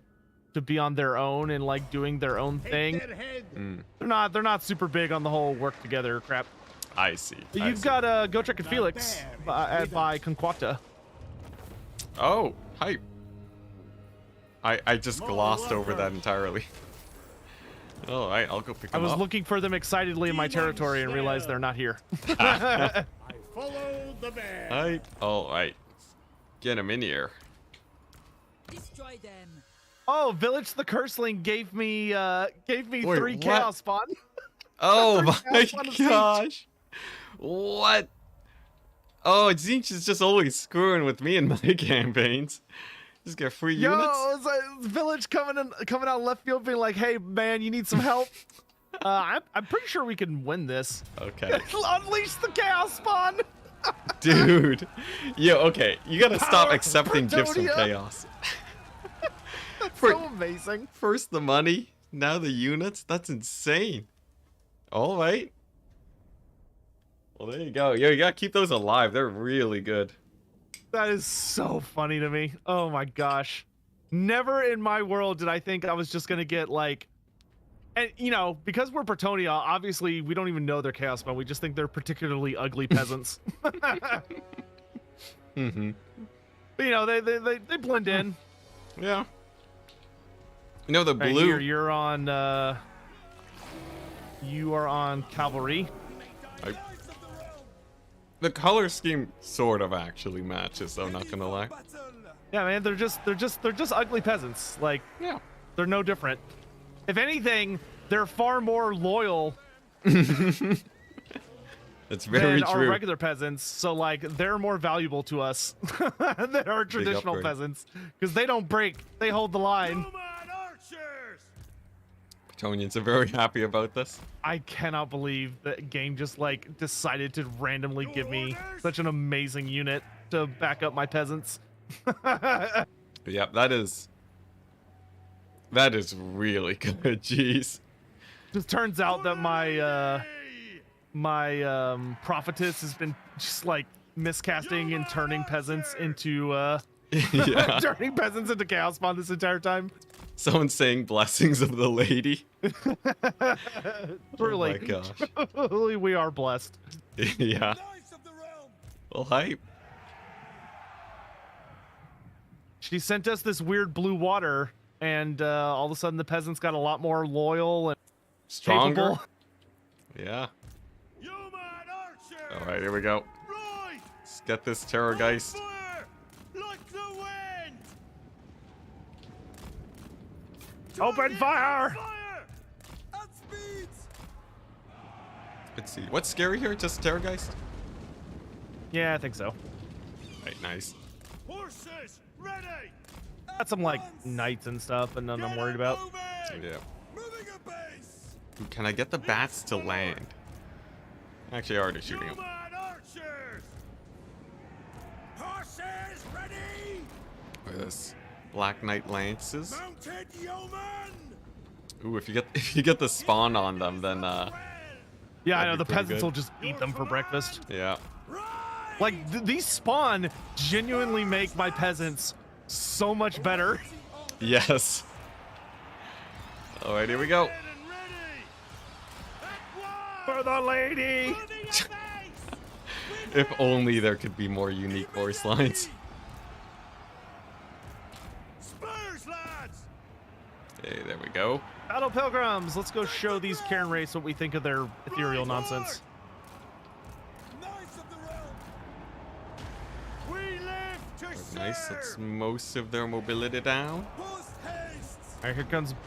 to be on their own and like doing their own thing. Their head. They're not super big on the whole work together crap. I see. But I you've see. got Gotrek and Felix by Conquata. Oh, hype. I just glossed over that entirely. All right, I'll go pick I them was up. looking for them excitedly in my territory and realized they're not here. I follow the bear. Hype. All right, get him in here. Destroy them. Oh, Village the Curseling gave me Wait, 3 what? Chaos Spawn. Oh my Chaos Spawn of Siege. gosh! What? Oh, Zinch is just always screwing with me in my campaigns. Just get free Yo, units. it's like Village coming out left field, being like, "Hey, man, you need some help." I'm pretty sure we can win this. Okay, Unleash the Chaos Spawn. dude. Yo, okay, you gotta stop Power accepting gifts from Brettonian. chaos. So amazing. First the money, now the units. That's insane. All right. Well, there you go. Yo, you gotta keep those alive. They're really good. That is so funny to me. Oh my gosh. Never in my world did I think I was just gonna get like, and you know, because we're Brettonian, obviously we don't even know they're Chaos Spawn. We just think they're particularly ugly peasants. Mm-hmm. But, you know, they blend in. Yeah. You know the Hey, blue. you're on. You are on cavalry. The color scheme sort of actually matches, though. Not gonna lie. Yeah, man, they're just ugly peasants. Like, Yeah. they're no different. If anything, they're far more loyal It's very than our true. regular peasants. So like, they're more valuable to us than our traditional upgrade. peasants because they don't break. They hold the line. Human archers! Brettonians are very happy about this. I cannot believe that game just like decided to randomly give me such an amazing unit to back up my peasants. Yep, that is really good. Jeez. Just turns out that my prophetess has been just like miscasting and turning peasants into Yeah. turning peasants into Chaos Spawn this entire time. Someone saying blessings of the lady. Truly. Oh my gosh. Truly, we are blessed. Yeah. Knights of the realm! Well, hype. She sent us this weird blue water, and all of a sudden the peasants got a lot more loyal and Stronger. capable. Yeah. Human archers! All right, here we go. Right! Let's get this Terrorgeist. Fire! Like the wind! Open fire! Fire! At speeds! Let's see. What's scary here? Just Terrorgeist? Yeah, I think so. Right, nice. Horses, ready! Got some like knights and stuff, and none I'm worried about. Yeah. Moving a base! Can I get the bats to land? Actually, I already shooting them. Human archers! Horses, ready! Look at this. Black Knight Lances. Mounted yeoman! Ooh, if you get the spawn on them, then Yeah, I know That'd the be pretty peasants good. will just eat them for breakfast. yeah. Right! Like these spawn genuinely make my peasants so much better. Yes. All right, here we go. And ready! At For the lady. Moving a base! If only there could be more unique voice lines. Spurs, lads! Hey, there we go. Battle Pilgrims, let's go show these Cairn race what we think of their ethereal nonsense. Knights of the realm! Nice. That's most of their mobility down. Post haste. All right,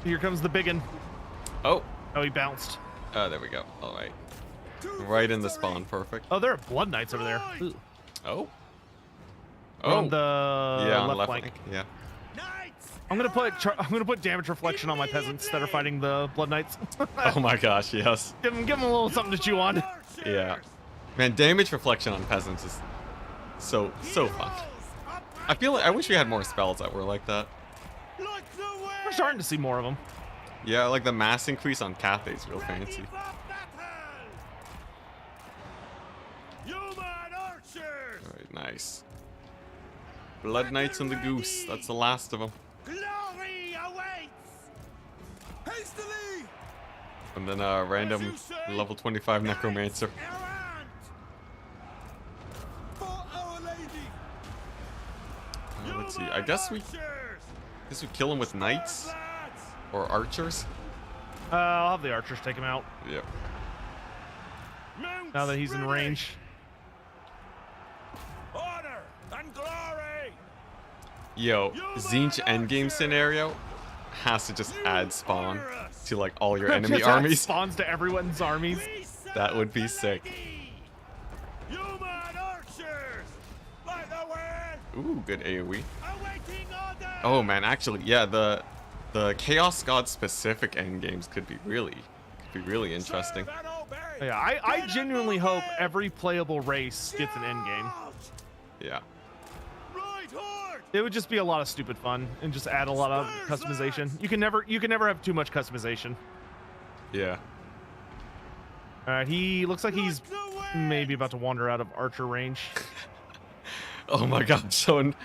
here comes the biggin. Oh. Oh, he bounced. There we go. All right. To Right in the victory. spawn. Perfect. Oh, there are blood knights over there. Ooh. Oh. We're on the yeah, on left the flank. Yeah. Knights. I'm gonna put damage reflection on my peasants that are fighting the blood knights. Oh my gosh, yes. give them a little something to chew on. Archers. Yeah. Man, damage reflection on peasants is so fun. Heroes, I feel like I wish we had more spells that were like that. like the wind. We're starting to see more of them. Yeah, like the mass increase on Cathay is real Ready fancy. for battle. Human archers. Alright, nice. Blood Knights and the Goose. That's the last of them. Glory awaits. Hastily. And then a random level 25 Necromancer. Errant. For Our Lady. Let's see. I guess we kill him with Knights or Archers. I'll have the archers take him out Yep. now that he's in range. Honor and glory. Yo, Zinch endgame scenario has to just add spawn to like all your enemy Just add armies. spawns to everyone's armies. That would be sick. Human archers. Like the wind. Ooh, good AoE. Awaiting order. Oh man, actually, yeah, the Chaos God specific endgames could be really interesting. Serve and obey. Yeah, I genuinely hope every playable race gets an end game. Yeah. Right horde. It would just be a lot of stupid fun and just add a lot of customization. You can never have too much customization. Yeah. He looks like he's maybe about to wander out of archer range. Oh my god, someone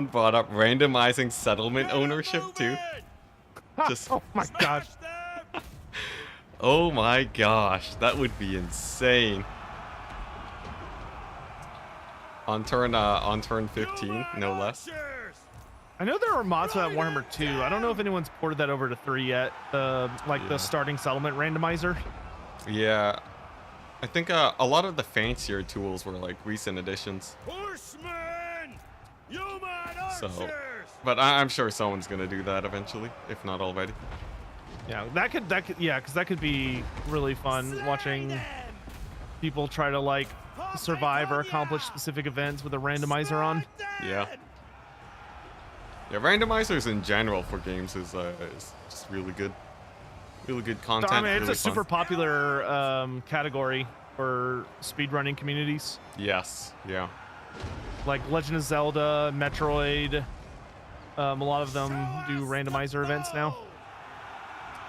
brought up randomizing settlement ownership too. Just Oh my gosh. Smash them. oh my gosh, that would be insane. On turn 15, no less. Archers. I know there were mods for that Warhammer 2. I don't know if anyone's ported that over to 3 yet. Like Yeah. the starting settlement randomizer. Yeah. I think a lot of the fancier tools were like recent additions. Horsemen. Human So, archers. but I'm sure someone's gonna do that eventually, if not already. Yeah, that could yeah, because that could be really fun Slay watching them. people try to like survive or accomplish specific events with a randomizer on. Yeah. Yeah, randomizers in general for games is just really good. Really good content. I mean, it's really a super fun. popular category for speedrunning communities. Yes. Yeah. Like Legend of Zelda, Metroid. A lot of them do randomizer events now.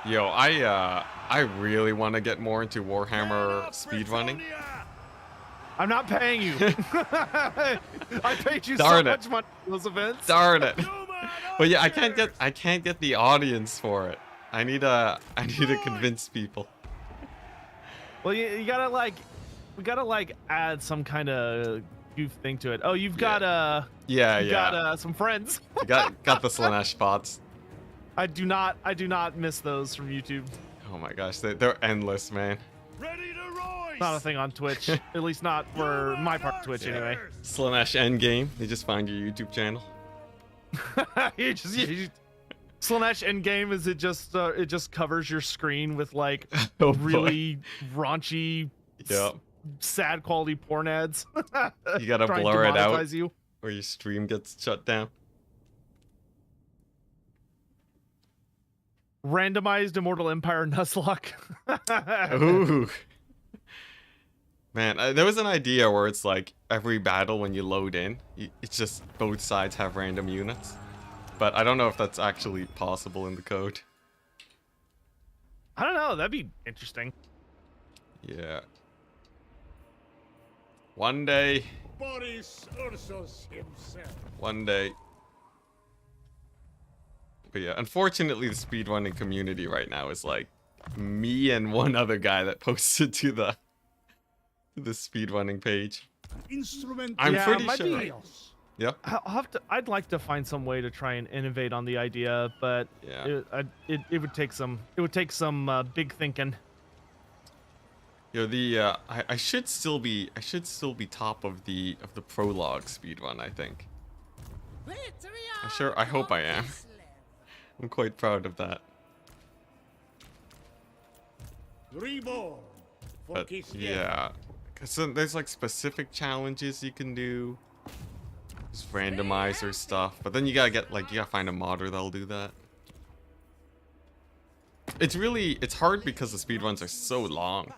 Yo, I really want to get more into Warhammer speedrunning. I'm not paying you. I paid you Darn so it. much money for those events. Darn it. But yeah, I can't get the audience for it. I need to convince people. Well, you gotta we gotta add some kind of goof thing to it. Oh, you've got Yeah, you yeah. got some friends. You got the Slanesh spots. I do not miss those from YouTube. Oh my gosh, they're endless, man. Ready to rise. Not a thing on Twitch, at least not for my part of Twitch anyway. Slanesh Endgame. You just find your YouTube channel. you Slanesh Endgame is it just covers your screen with like Oh, boy. really raunchy, Yep. sad quality porn ads. You gotta trying to blur it out, monetize you. or your stream gets shut down. Randomized Immortal Empire Nuzlocke. Ooh. Man, there was an idea where it's like every battle when you load in, it's just both sides have random units. But I don't know if that's actually possible in the code. I don't know. That'd be interesting. Yeah. One day. Boris Ursus himself. One day. But yeah, unfortunately the speedrunning community right now is like me and one other guy that posted to the speedrunning page. Instrument. I'm Yeah, pretty might sure. be- Yeah. I'd like to find some way to try and innovate on the idea, but Yeah. it would take some big thinking. You know, I should still be top of the prologue speedrun, I think. Sure, I hope I am. I'm quite proud of that. Reborn. For But Kislev. yeah, because there's like specific challenges you can do. Just randomizer stuff, but then you gotta get like you gotta find a modder that'll do that. It's hard because the speedruns are so long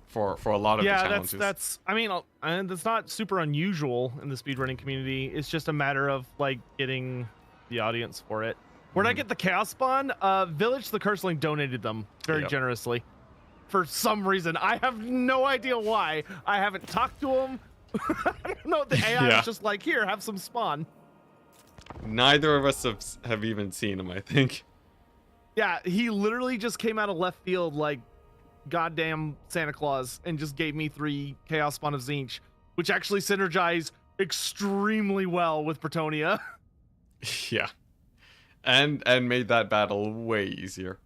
for a lot of the Yeah, challenges. that's I mean, and that's not super unusual in the speedrunning community. It's just a matter of like getting the audience for it. Where'd I get the chaos spawn? Village the Curseling donated them very Yep. generously. For some reason, I have no idea why. I haven't talked to him. I don't know. The AI Yeah. was just like, here, have some spawn. Neither of us have even seen him, I think. Yeah, he literally just came out of left field like goddamn Santa Claus and just gave me 3 chaos spawn of Zinch, which actually synergize extremely well with Brettonian. Yeah, and made that battle way easier.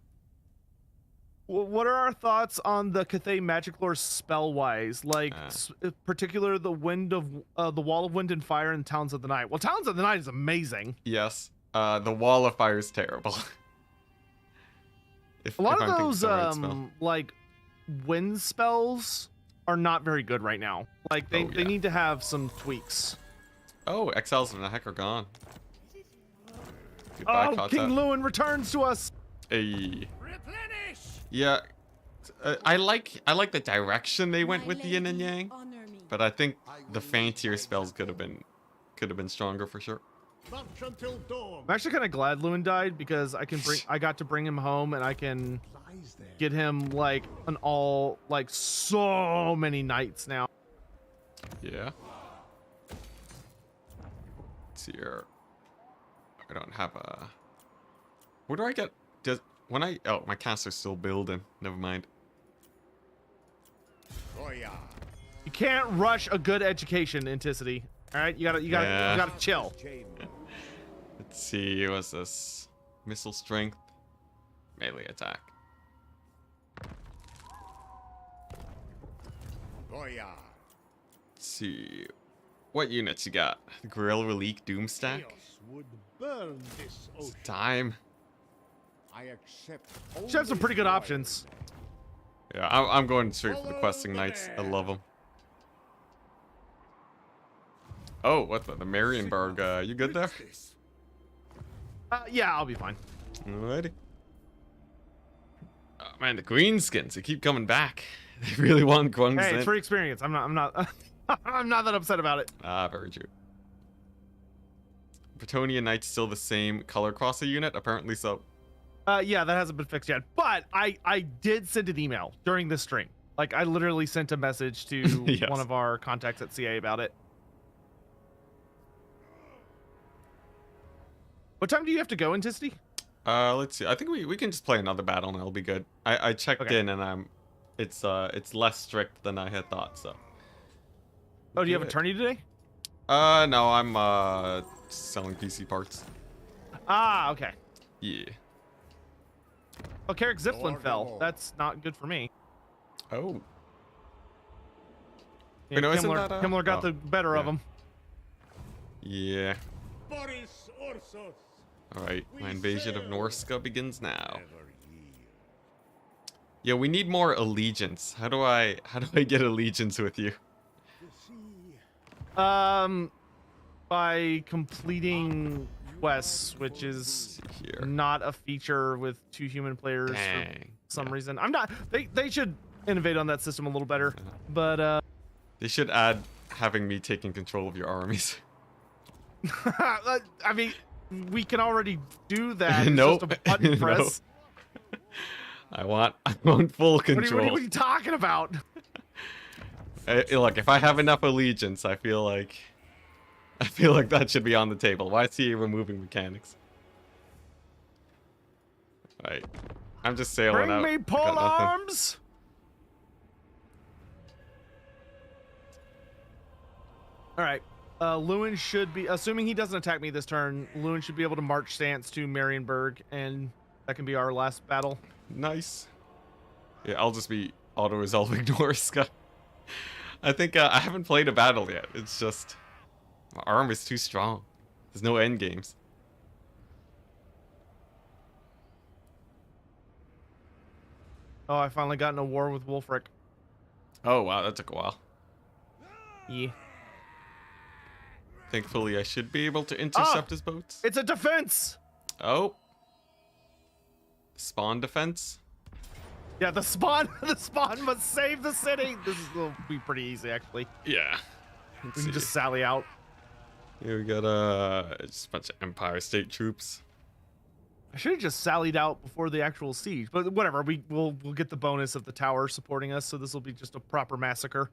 What are our thoughts on the Cathay magic lore spell-wise? Like, particular the the Wall of Wind and Fire and Towns of the Night. Well, Towns of the Night is amazing. Yes, the Wall of Fire is terrible. A lot of I'm thinking those the right spell. like wind spells are not very good right now. Like they yeah. need to have some tweaks. Oh, Exiles of the Heck are gone. Goodbye, Oh, Cathay. King Lewin returns to us. Hey. Replenish! Yeah, I like the direction they went with the yin and yang, but I think the fancier spells could have been stronger for sure. March until dawn. I'm actually kind of glad Lewin died because I got to bring him home and I can Lies there. get him like so many nights now. Yeah. Let's see here. I don't have a. Where do I get? Oh, my caster's still building. Never mind. Oh yeah. You can't rush a good education, Enticity. All right, you gotta chill. Let's see. What's this? Missile strength, melee attack. Oh yeah. Let's see. What units you got? Grill Relique Doomstack. Chaos would burn this It's ocean. time. I accept. Should have some pretty good options. Yeah, I'm going straight for the questing knights. I love them. Oh, what the Marienburg? You good there? Yeah, I'll be fine. Alrighty. Oh, man, the greenskins, they keep coming back. They really want grunts Hey, in. it's free experience. I'm not I'm not that upset about it. Ah, very true. Brettonian Knight's still the same color crosser unit? Apparently so. Yeah, that hasn't been fixed yet. But I did send an email during this stream. Like I literally sent a message to Yes. one of our contacts at CA about it. What time do you have to go, Enticity? Let's see. I think we can just play another battle and it'll be good. I checked Okay. in and it's less strict than I had thought, so. Oh, do you have a Good. tourney today? No, I'm selling PC parts. Ah, okay. Yeah. Oh, Carrick Ziflin Lord, fell. Lord. That's not good for me. Oh. Yeah, Wait, no, isn't Himmler, that, Himmler got oh, the better of yeah. him. Yeah. Boris Ursus. Alright, my We invasion of sail. Norska begins now. Never yield. Yeah, we need more allegiance. How do I get allegiance with you? The sea. By completing quests, which is Let's see here. not a feature with 2 human players for Dang. some Yeah. reason. I'm not. They should innovate on that system a little better. But They should add having me taking control of your armies. I mean, we can already do that. It's Nope. just a button No. press. I want full What are, control. what are you talking about? Look, if I have enough allegiance, I feel like that should be on the table. Why is he removing mechanics? Right. I'm just sailing Bring out. me I got pole nothing. arms. All right. Lewin should be, assuming he doesn't attack me this turn, Lewin should be able to march stance to Marienburg, and that can be our last battle. Nice. Yeah, I'll just be auto-resolving Norska. I think I haven't played a battle yet. It's just My arm is too strong. There's no end games. Oh, I finally got in a war with Wolfric. Oh wow, that took a while. Yeah. Thankfully, I should be able to intercept his boats. It's a defense. Oh. Spawn defense. Yeah, the spawn must save the city. This will be pretty easy, actually. Yeah. We can just sally out. Here we got just a bunch of Empire State troops. I should have just sallied out before the actual siege, but whatever. We'll get the bonus of the tower supporting us, so this will be just a proper massacre.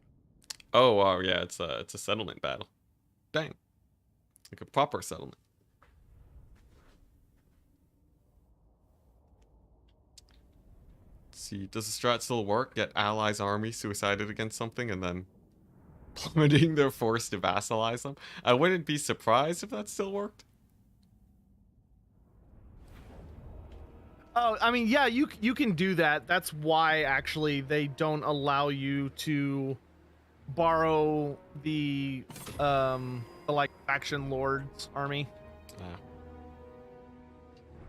Oh wow, yeah, it's a settlement battle. Dang. Like a proper settlement. Let's see, does the strat still work? Get allies' army suicided against something and then plummeting their force to vassalize them? I wouldn't be surprised if that still worked. Oh, I mean, yeah, you can do that. That's why actually they don't allow you to borrow the like faction lord's army. Ah.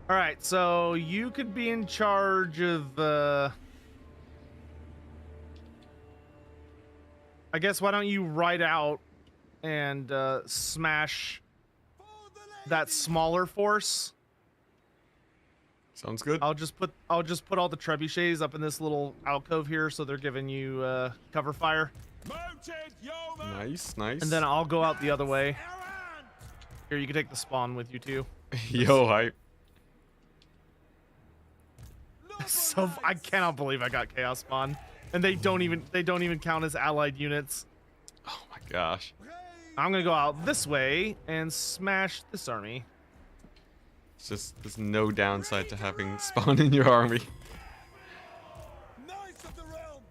All right, so you could be in charge of I guess why don't you ride out and smash that smaller force? Sounds good. I'll just put all the trebuchets up in this little alcove here, so they're giving you cover fire. Nice, nice. And then I'll go out the other way. Here, you can take the spawn with you too. Yo, hype. So I cannot believe I got chaos spawn, and they don't even count as allied units. Oh my gosh. I'm gonna go out this way and smash this army. It's just there's no downside to having spawn in your army. Knights of the realm.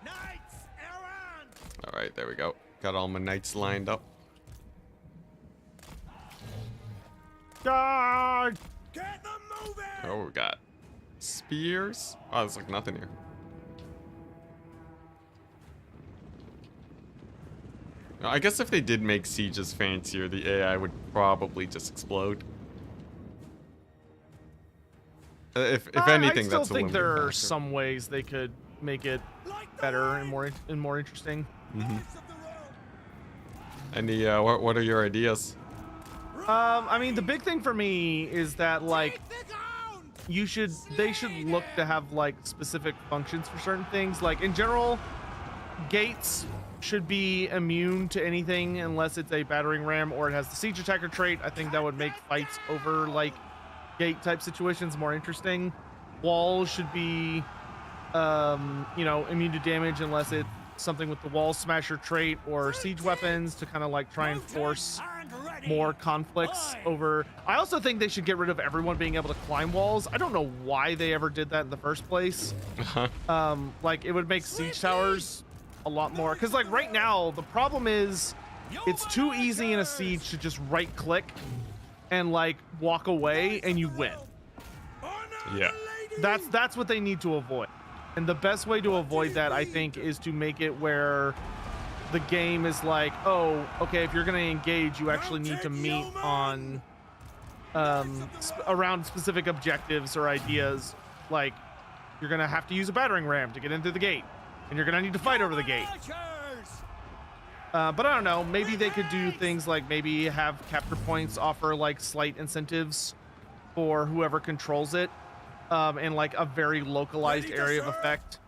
Knights, Aaron. All right, there we go. Got all my knights lined up. Charge! Get them moving. Oh, we got spears. Oh, there's like nothing here. Now, I guess if they did make sieges fancier, the AI would probably just explode. If anything, I still that's a think there are factor. some ways they could make it better and more interesting. Knights of the realm. Any what are your ideas? I mean, the big thing for me is that like Take the ground. they should look to have like specific functions for certain things. Like in general, gates should be immune to anything unless it's a battering ram or it has the siege attacker trait. I think that would make fights over like gate type situations more interesting. Walls should be immune to damage unless it's something with the wall smasher trait or siege weapons to kind of like try and force more conflicts over. I also think they should get rid of everyone being able to climb walls. I don't know why they ever did that in the first place. Like it would make siege towers a lot more, because like right now the problem is it's too easy in a siege to just right click and like walk away and you win. Yeah. That's what they need to avoid. And the best way to avoid that, I think, is to make it where the game is like, oh, okay, if you're going to engage, you actually need to meet on around specific objectives or ideas. Like, you're going to have to use a battering ram to get into the gate, and you're going to need to fight over the gate. But I don't know, maybe they could do things like maybe have capture points offer like slight incentives for whoever controls it in like a very localized area of effect.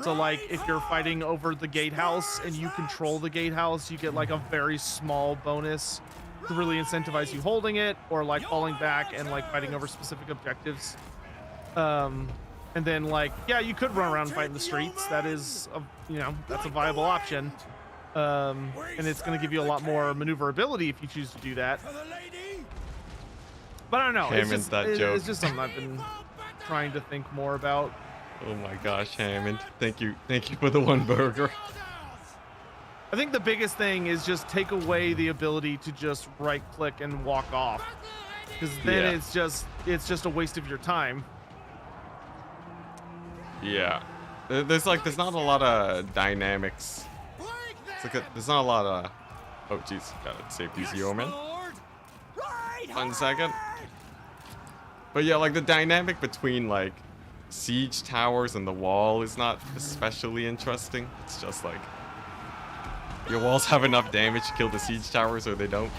So like if you're fighting over the gatehouse and you control the gatehouse, you get like a very small bonus to really incentivize you holding it, or like falling back and like fighting over specific objectives. And then like, yeah, you could run around and fight in the streets. That is, that's a viable option. And it's going to give you a lot more maneuverability if you choose to do that. But I don't know. It's just something I've been trying to think more about. Oh my gosh, Hammond. Thank you for the one burger. I think the biggest thing is just take away the ability to just right click and walk off, because then it's just a waste of your time. Yeah. There's not a lot of dynamics. It's like there's not a lot of Oh, jeez. Gotta save these yeomen. Lord. Right 1 second. But yeah, like the dynamic between like siege towers and the wall is not especially interesting. It's just like your walls have enough damage to kill the siege towers or they don't.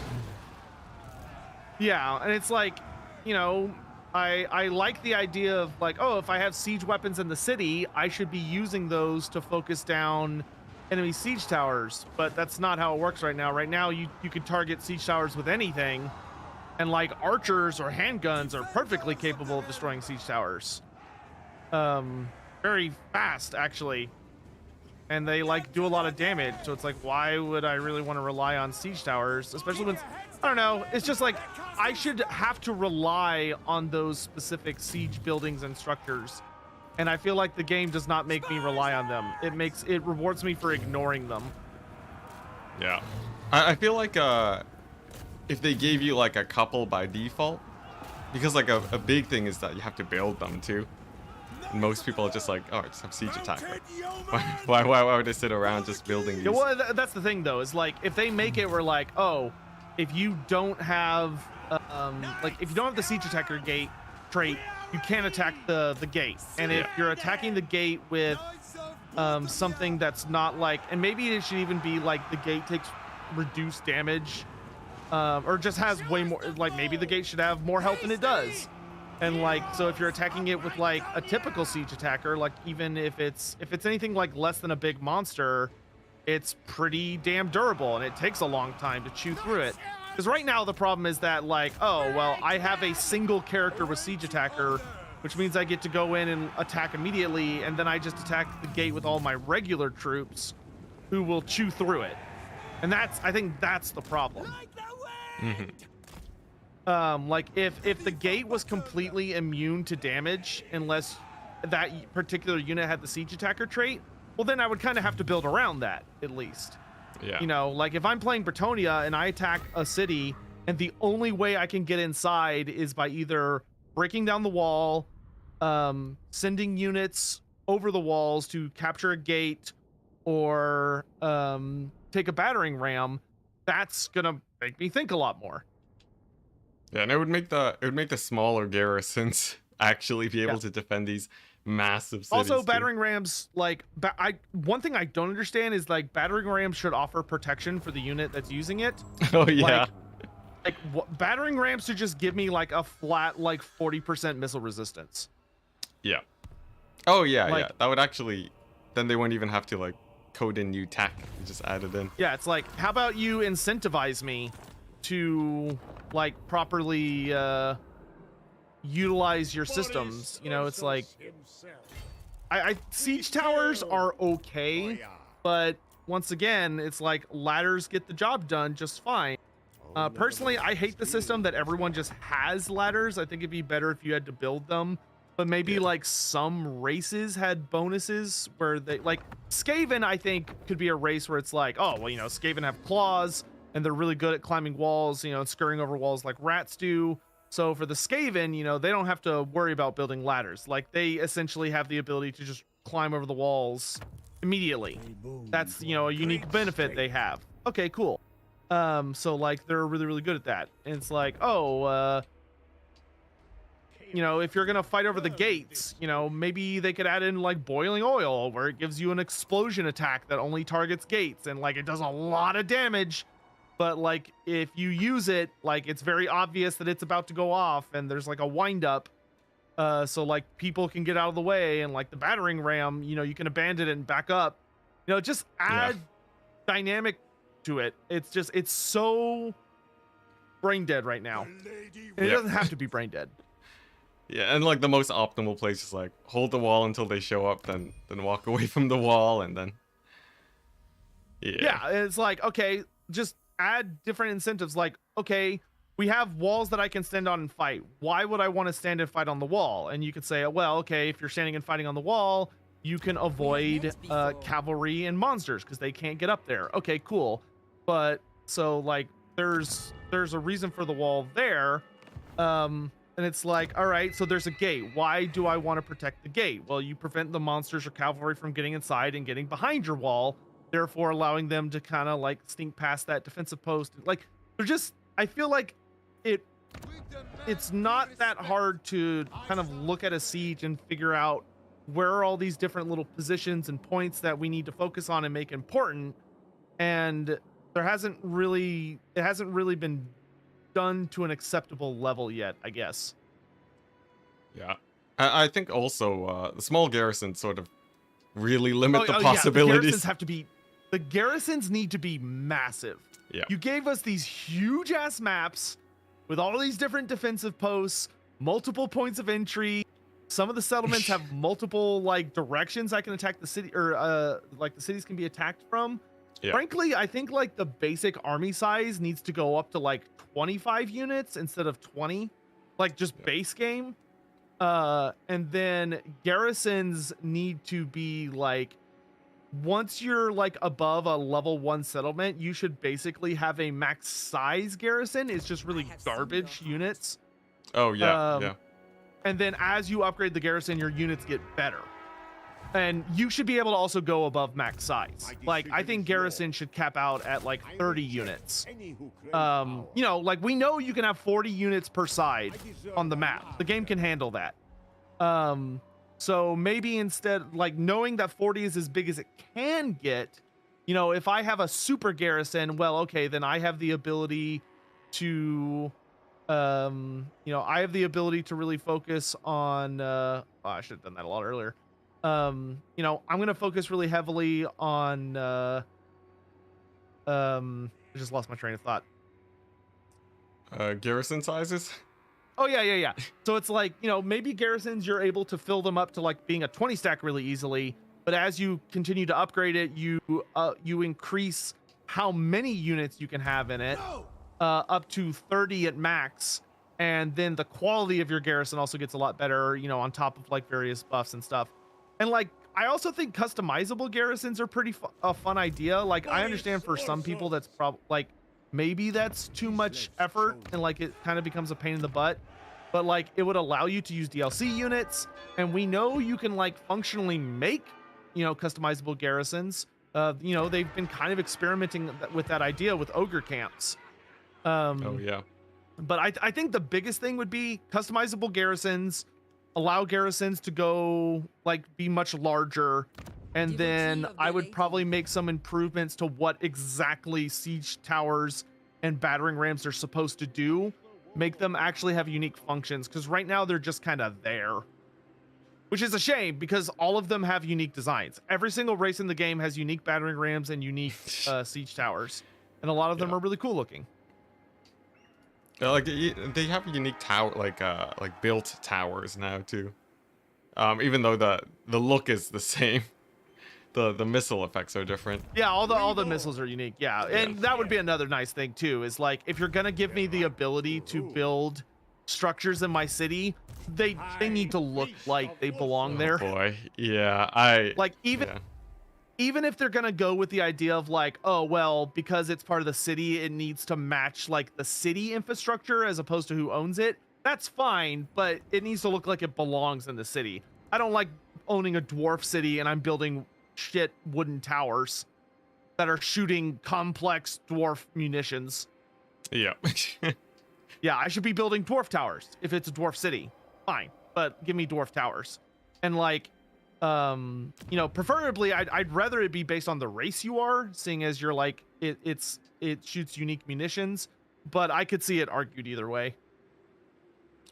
Yeah, and it's like, you know, I like the idea of like, oh, if I have siege weapons in the city, I should be using those to focus down enemy siege towers. But that's not how it works right now. Right now, you can target siege towers with anything, and like archers or handguns are perfectly capable of destroying siege towers. Very fast actually, and they like do a lot of damage. So it's like, why would I really want to rely on siege towers, especially when I don't know. It's just like I should have to rely on those specific siege buildings and structures, and I feel like the game does not make me rely on them. It rewards me for ignoring them. Yeah, I feel like if they gave you like a couple by default, because like a big thing is that you have to build them too. And most people are just like, oh, I just have siege attack. Like, why would they sit around just building these? Yeah, well, that's the thing though, is like if they make it where like, oh, if you don't have like if you don't have the siege attacker gate trait, you can't attack the gate. And if you're attacking the gate with something that's not like, and maybe it should even be like the gate takes reduced damage, or just has way more, like maybe the gate should have more health than it does. And like, so if you're attacking it with like a typical siege attacker, like even if it's anything like less than a big monster, it's pretty damn durable and it takes a long time to chew through it. Because right now the problem is that like, oh, well, I have a single character with siege attacker, which means I get to go in and attack immediately, and then I just attack the gate with all my regular troops who will chew through it. And I think that's the problem. Like if the gate was completely immune to damage unless that particular unit had the siege attacker trait, well then I would kind of have to build around that at least. Yeah. You know, like if I'm playing Brettonian and I attack a city and the only way I can get inside is by either breaking down the wall, sending units over the walls to capture a gate, or take a battering ram, that's gonna make me think a lot more. Yeah, and it would make the smaller garrisons actually be able to defend these massive cities. Also, too. battering rams, like one thing I don't understand is like battering rams should offer protection for the unit that's using it. Oh yeah. Battering rams should just give me like a flat like 40% missile resistance. Yeah. Oh yeah, Like- yeah. That would actually, then they wouldn't even have to like code in new tech. You just add it in. Yeah, it's like, how about you incentivize me to like properly utilize your systems? You know, it's like I siege towers are okay, but once again, it's like ladders get the job done just fine. Personally, I hate the system that everyone just has ladders. I think it'd be better if you had to build them. But maybe like some races had bonuses where they like Skaven, I think could be a race where it's like, oh, well, you know, Skaven have claws and they're really good at climbing walls, you know, and scurrying over walls like rats do. So for the Skaven, you know, they don't have to worry about building ladders. Like they essentially have the ability to just climb over the walls immediately. That's, you know, a unique benefit they have. Okay, cool. So like they're really, really good at that. And it's like, oh, you know, if you're gonna fight over the gates, you know, maybe they could add in like boiling oil where it gives you an explosion attack that only targets gates and like it does a lot of damage. But like if you use it, like it's very obvious that it's about to go off and there's like a wind up. So like people can get out of the way, and like the battering ram, you know, you can abandon it and back up. You know, just add dynamic to it. It's so brain dead right now. And it doesn't have to be brain dead. Yeah, and like the most optimal place is like hold the wall until they show up, then walk away from the wall, and then yeah, it's like, okay, just add different incentives. Like, okay, we have walls that I can stand on and fight. Why would I want to stand and fight on the wall? And you could say, well, okay, if you're standing and fighting on the wall, you can avoid cavalry and monsters because they can't get up there. Okay, cool. But so like there's a reason for the wall there. And it's like, all right, so there's a gate. Why do I want to protect the gate? Well, you prevent the monsters or cavalry from getting inside and getting behind your wall. therefore allowing them to kind of like sneak past that defensive post. Like they're just, I feel like it's not that hard to kind of look at a siege and figure out where are all these different little positions and points that we need to focus on and make important. And it hasn't really been done to an acceptable level yet, I guess. Yeah. I think also the small garrisons sort of really limit the Yeah, possibilities. the garrisons need to be massive. Yeah. You gave us these huge ass maps with all these different defensive posts, multiple points of entry. Some of the settlements have multiple like directions I can attack the city, or like the cities can be attacked from. Yeah. Frankly, I think like the basic army size needs to go up to like 25 units instead of 20, like just base game. And then garrisons need to be like, once you're like above a level 1 settlement, you should basically have a max size garrison. It's just really garbage units. Oh yeah, yeah. And then as you upgrade the garrison, your units get better. And you should be able to also go above max size. Like I think garrison should cap out at like 30 units. You know, like we know you can have 40 units per side on the map. The game can handle that. So maybe instead, like knowing that 40 is as big as it can get, you know, if I have a super garrison, well, okay, then I have the ability to, you know, I have the ability to really focus on, oh, I should have done that a lot earlier. You know, I'm going to focus really heavily on, I just lost my train of thought. Garrison sizes? Oh yeah. So it's like, you know, maybe garrisons, you're able to fill them up to like being a 20 stack really easily, but as you continue to upgrade it, you increase how many units you can have in it, up to 30 at max, and then the quality of your garrison also gets a lot better, you know, on top of like various buffs and stuff. And like I also think customizable garrisons are pretty a fun idea. Like I understand for some people that's probably like maybe that's too much effort and like it kind of becomes a pain in the butt, but like it would allow you to use DLC units, and we know you can like functionally make, you know, customizable garrisons. You know, they've been kind of experimenting with that idea with ogre camps. Oh yeah. But I think the biggest thing would be customizable garrisons, allow garrisons to go like be much larger. And then I would probably make some improvements to what exactly siege towers and battering rams are supposed to do. Make them actually have unique functions, because right now they're just kind of there. Which is a shame, because all of them have unique designs. Every single race in the game has unique battering rams and unique siege towers. And a lot of them are really cool looking. Like they have unique tower, like built towers now too. Even though the look is the same. The missile effects are different. Yeah, all the missiles are unique. Yeah, and that would be another nice thing too. Is like if you're gonna give me the ability to build structures in my city, they need to look like they belong there. Oh boy, yeah, like even if they're gonna go with the idea of like, oh well, because it's part of the city, it needs to match like the city infrastructure as opposed to who owns it. That's fine, but it needs to look like it belongs in the city. I don't like owning a dwarf city and I'm building shit wooden towers that are shooting complex dwarf munitions. Yeah. Yeah, I should be building dwarf towers if it's a dwarf city. Fine, but give me dwarf towers. And like, you know, preferably I'd rather it be based on the race you are, seeing as you're like it shoots unique munitions, but I could see it argued either way.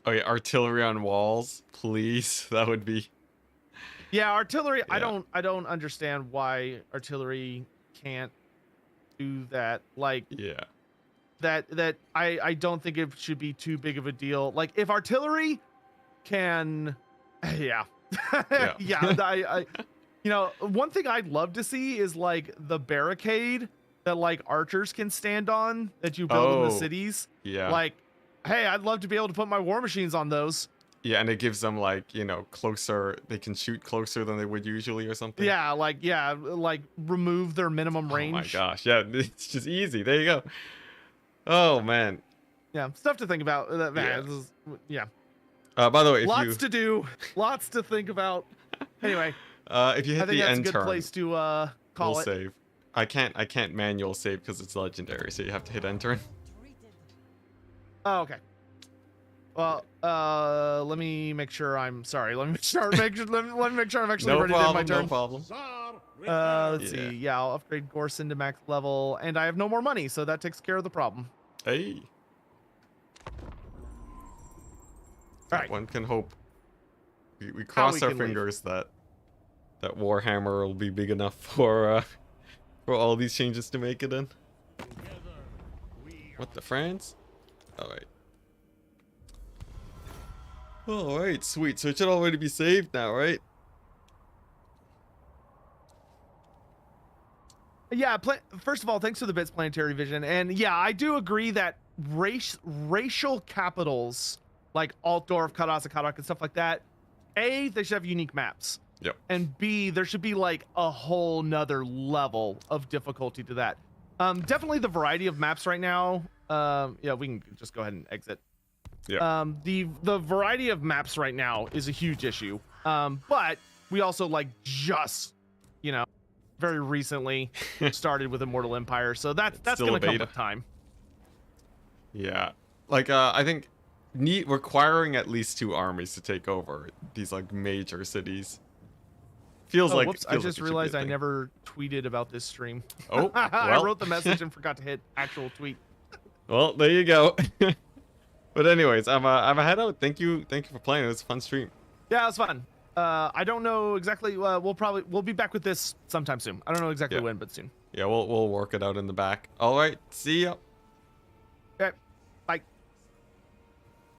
Oh yeah, artillery on walls, please. That would be. Yeah, artillery. Yeah. I don't understand why artillery can't do that. Like, yeah, that I don't think it should be too big of a deal. Like, if artillery can, yeah, yeah. I you know, one thing I'd love to see is like the barricade that like archers can stand on that you build in the cities. Yeah. Like, hey, I'd love to be able to put my war machines on those. Yeah, and it gives them like, you know, closer. They can shoot closer than they would usually or something. Yeah, like remove their minimum range. Oh my gosh, yeah, it's just easy. There you go. Oh man. Yeah, stuff to think about. Yeah. By the way, lots to do, lots to think about. Anyway, if you hit I think the that's end a good turn, place to call we'll it. save. I can't manual save because it's legendary, so you have to hit enter. Oh, okay. Well, let me make sure I'm sorry. Let me make sure. Let me make sure I'm actually No ready to end my problem, turn. no problem. Tsar Let's Yeah. see. Yeah, I'll upgrade Gorson to max level, and I have no more money, so that takes care of the problem. Hey. All right. One can hope. We cross our can leave. fingers that Warhammer will be big enough for all these changes to make it in. What the France? All right. All right, sweet. So it should already be saved now, right? Yeah. First of all, thanks for the bits, Planetary Vision, and yeah, I do agree that racial capitals like Altdorf, Karasakarak, and stuff like that. A, they should have unique maps. Yep. And B, there should be like a whole nother level of difficulty to that. Definitely the variety of maps right now. Yeah, we can just go ahead and exit. Yeah. The variety of maps right now is a huge issue. But we also like just, very recently started with Immortal Empire, so that's still gonna a come beta. with time. Yeah. Like I think requiring at least 2 armies to take over these like major cities. Feels like Whoops! I feels like just it should be a realized I thing. never tweeted about this stream. Oh, I well. wrote the message and forgot to hit actual tweet. Well, there you go. But anyways, I'm a head out. Thank you for playing. It was a fun stream. Yeah, it was fun. I don't know exactly. We'll be back with this sometime soon. I don't know exactly Yeah. when, but soon. Yeah, we'll work it out in the back. All right, see ya. Okay.